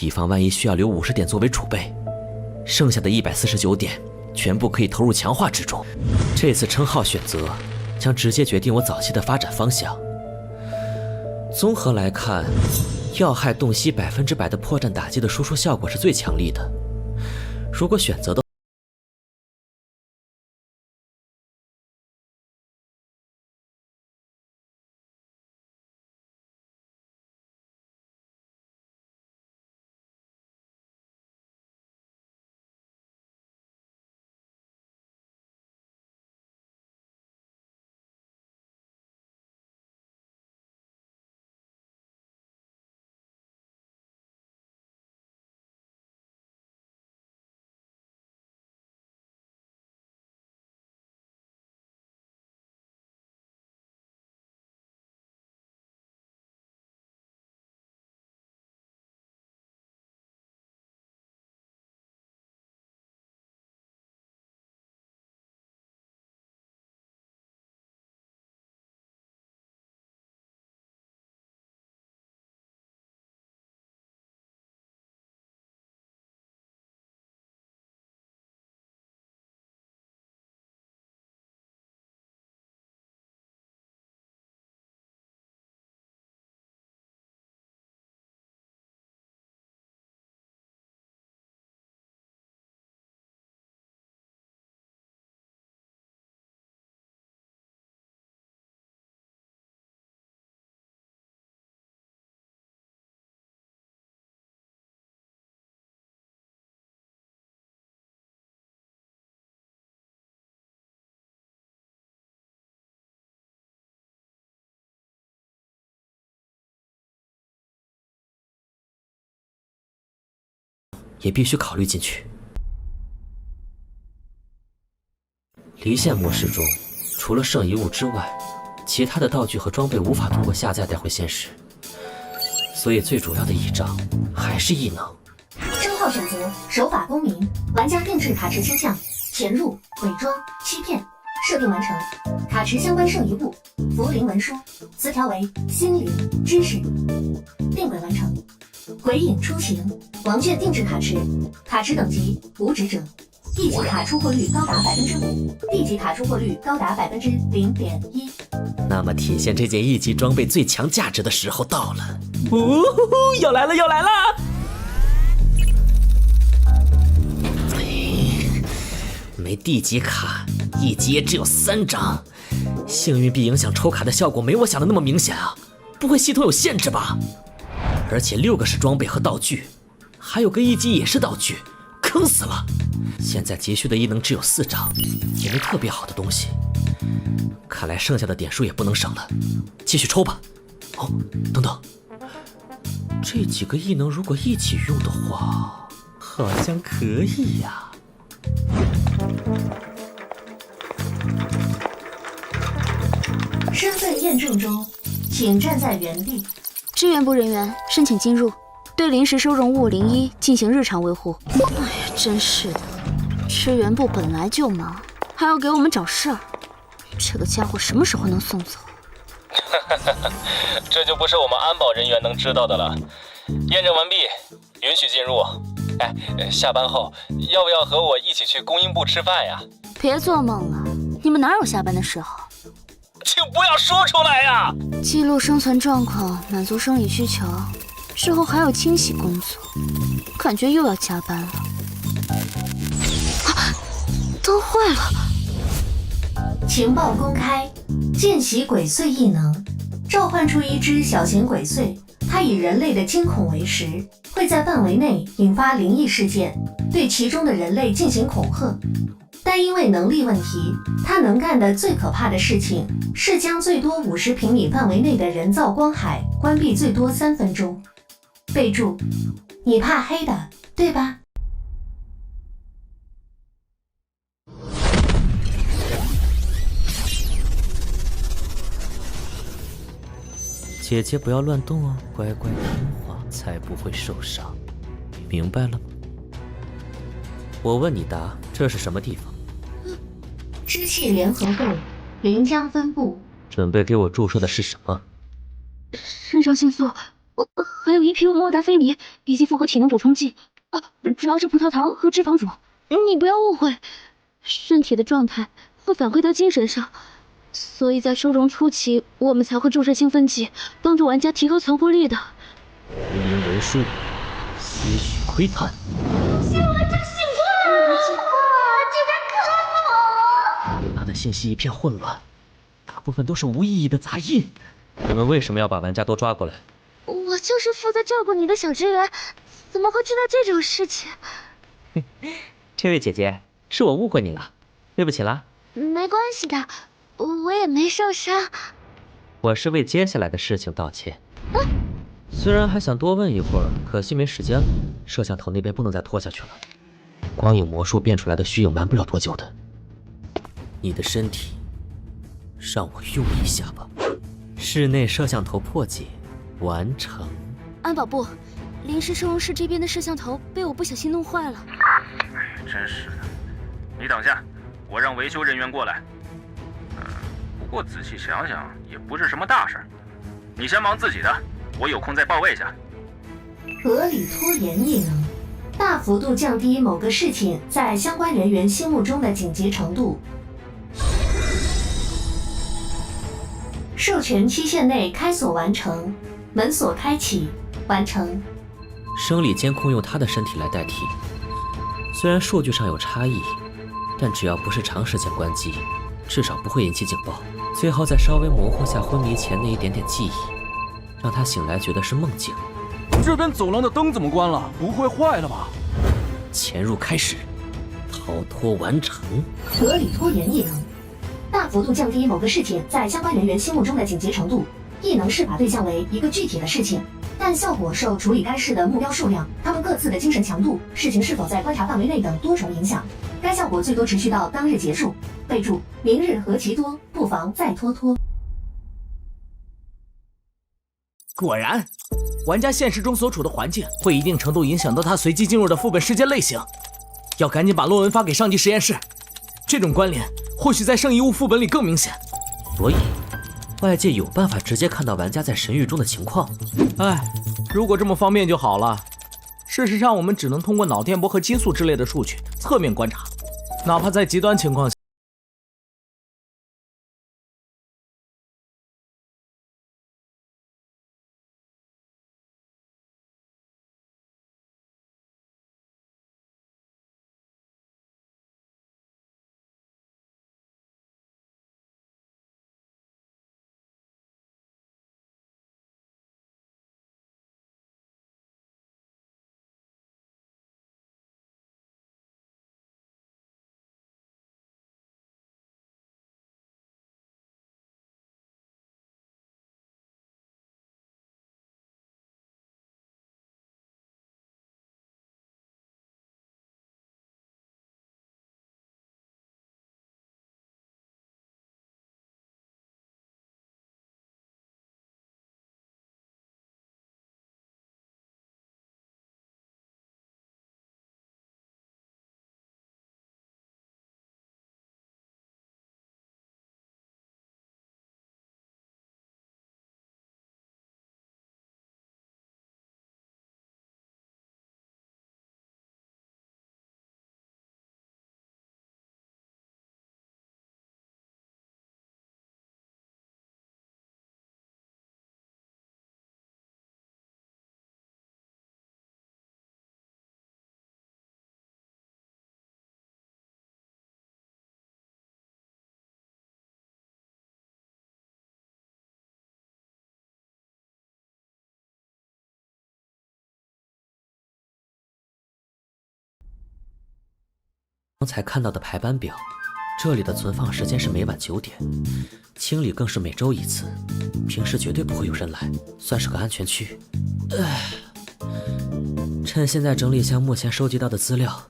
以防万一需要留50点作为储备，剩下的149点全部可以投入强化之中。这次称号选择将直接决定我早期的发展方向。综合来看，要害洞悉100%的破绽打击的输出效果是最强力的。如果选择的也必须考虑进去。离线模式中，除了圣遗物之外，其他的道具和装备无法通过下架带回现实，所以最主要的倚仗还是异能。称号选择守法公民，玩家定制卡池倾向，潜入、伪装、欺骗。设定完成。卡池相关圣遗物：符灵文书，词条为心灵、知识。定轨完成。鬼影出行，王卷定制卡池，卡池等级无职者。一级卡出货率高达5%，地级卡出货率高达0.1%。那么体现这件一级装备最强价值的时候到了。要来了要来了！没地级卡，一级也只有3张，幸运币影响抽卡的效果没我想的那么明显啊！不会系统有限制吧？而且6个是装备和道具，还有个一级也是道具，坑死了！现在急需的异能只有4张，也没特别好的东西，看来剩下的点数也不能省了，继续抽吧。哦，等等，这几个异能如果一起用的话，好像可以呀。身份验证中，请站在原地。支援部人员申请进入，对临时收容物01进行日常维护。哎呀，真是的，支援部本来就忙，还要给我们找事儿。这个家伙什么时候能送走？这就不是我们安保人员能知道的了。验证完毕，允许进入。哎，下班后要不要和我一起去供应部吃饭呀？别做梦了，你们哪有下班的时候？请不要说出来呀！记录生存状况，满足生理需求，之后还有清洗工作，感觉又要加班了。啊，灯坏了！情报公开，见习鬼祟异能，召唤出一只小型鬼祟，它以人类的惊恐为食，会在范围内引发灵异事件，对其中的人类进行恐吓。但因为能力问题，他能干的最可怕的事情是将最多50平米范围内的人造光海关闭最多3分钟。备注：你怕黑的，对吧？姐姐不要乱动哦，乖乖听话，才不会受伤。明白了吗？我问你答，这是什么地方？支气联合会临江分部。准备给我注射的是什么？肾上腺素，还有一瓶莫达菲尼以及复合体能补充剂。主要是葡萄糖和脂肪组。你不要误会，身体的状态会反馈到精神上，所以在收容初期，我们才会注射兴奋剂，帮助玩家提高存活率的。人员文书，些许窥探。他的信息一片混乱，大部分都是无意义的杂音。你们为什么要把玩家都抓过来？我就是负责照顾你的小职员，怎么会知道这种事情？这位姐姐，是我误会你了，对不起啦。没关系的，我也没受伤。我是为接下来的事情道歉。虽然还想多问一会儿，可惜没时间了。摄像头那边不能再拖下去了，光影魔术变出来的虚影瞒不了多久的。你的身体，让我用一下吧。室内摄像头破解完成。安保部，临时收容室这边的摄像头被我不小心弄坏了。真是的，你等下，我让维修人员过来。不过仔细想想，也不是什么大事。你先忙自己的，我有空再报位下。合理拖延异能，大幅度降低某个事情在相关人员心目中的紧急程度。授权期限内开锁完成，门锁开启完成。生理监控用他的身体来代替，虽然数据上有差异，但只要不是长时间关机，至少不会引起警报。最好在稍微模糊下昏迷前那一点点记忆，让他醒来觉得是梦境。这边走廊的灯怎么关了？不会坏了吧？潜入开始，逃脱完成。合理拖延异能，大幅度降低某个事情在相关人员心目中的紧急程度。异能施法对象为一个具体的事情，但效果受处理该市的目标数量、他们各自的精神强度、事情是否在观察范围内等多重影响。该效果最多持续到当日结束。备注：明日何其多，不妨再拖拖。果然，玩家现实中所处的环境会一定程度影响到他随机进入的副本事件类型。要赶紧把论文发给上级实验室。这种关联或许在圣遗物副本里更明显。所以，外界有办法直接看到玩家在神域中的情况。如果这么方便就好了。事实上，我们只能通过脑电波和激素之类的数据侧面观察，哪怕在极端情况下。刚才看到的排班表，这里的存放时间是每晚9点，清理更是每周1次，平时绝对不会有人来，算是个安全区。趁现在整理一下目前收集到的资料。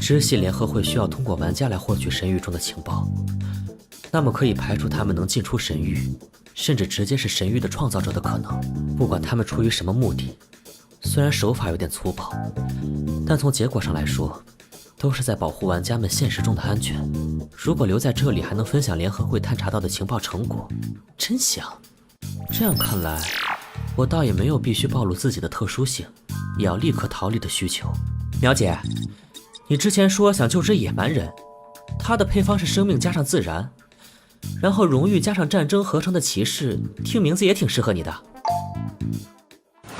知悉联合会需要通过玩家来获取神域中的情报，那么可以排除他们能进出神域，甚至直接是神域的创造者的可能。不管他们出于什么目的，虽然手法有点粗暴，但从结果上来说，都是在保护玩家们现实中的安全。如果留在这里还能分享联合会探查到的情报成果，真香。这样看来，我倒也没有必须暴露自己的特殊性，也要立刻逃离的需求。苗姐，你之前说想救只野蛮人，他的配方是生命加上自然，然后荣誉加上战争合成的骑士，听名字也挺适合你的。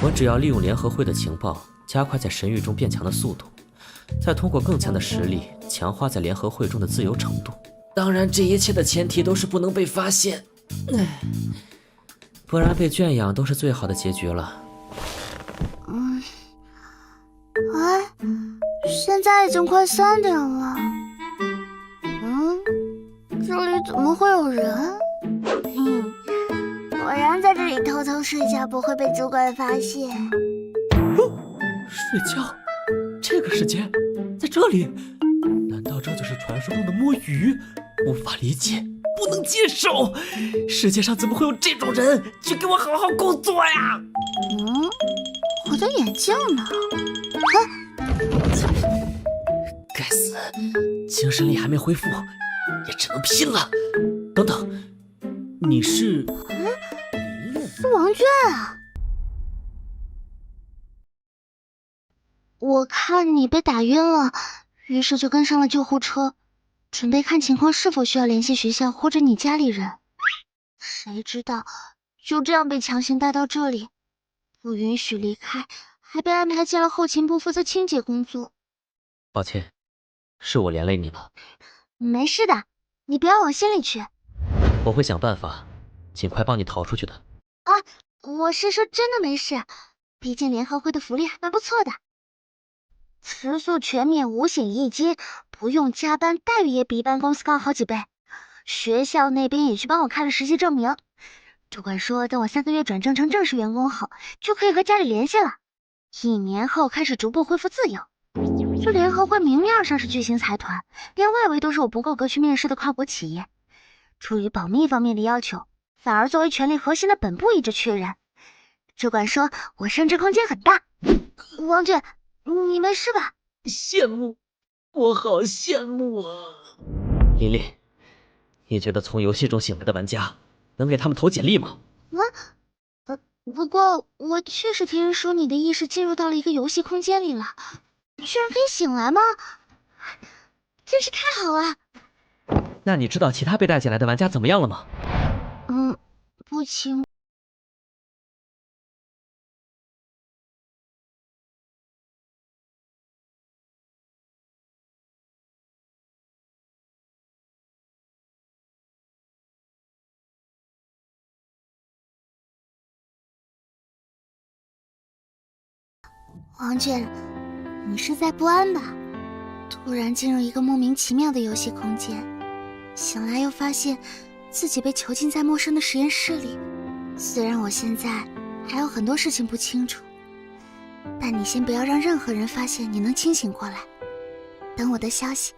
我只要利用联合会的情报，加快在神域中变强的速度，再通过更强的实力强化在联合会中的自由程度。当然，这一切的前提都是不能被发现，不然被圈养都是最好的结局了。现在已经快3点了。这里怎么会有人？果然在这里偷偷睡觉不会被主管发现。睡觉？这个时间，在这里？难道这就是传说中的摸鱼？无法理解，不能接受！世界上怎么会有这种人？去给我好好工作呀！我的眼镜呢？该死，精神力还没恢复，也只能拼了。等等，你是？是王娟啊！我看你被打晕了，于是就跟上了救护车，准备看情况是否需要联系学校或者你家里人。谁知道就这样被强行带到这里，不允许离开，还被安排进了后勤部负责清洁工作。抱歉，是我连累你了。没事的，你不要往心里去。我会想办法，尽快帮你逃出去的。我是说真的没事，毕竟联合会的福利还蛮不错的。食宿全免，5险1金，不用加班，待遇也比一般公司高好几倍。学校那边也去帮我开了实习证明，主管说，等我3个月转正成正式员工后，就可以和家里联系了。1年后开始逐步恢复自由。这联合会明面上是巨型财团，连外围都是我不够格去面试的跨国企业。出于保密方面的要求，反而作为权力核心的本部一直缺人。主管说我升职空间很大。王俊，你没事吧？羡慕，我好羡慕啊！琳琳，你觉得从游戏中醒来的玩家能给他们投简历吗？不过我确实听人说你的意识进入到了一个游戏空间里了，居然可以醒来吗？真是太好了！那你知道其他被带进来的玩家怎么样了吗？不清。王俊，你是在不安吧？突然进入一个莫名其妙的游戏空间，醒来又发现自己被囚禁在陌生的实验室里。虽然我现在还有很多事情不清楚，但你先不要让任何人发现你能清醒过来。等我的消息。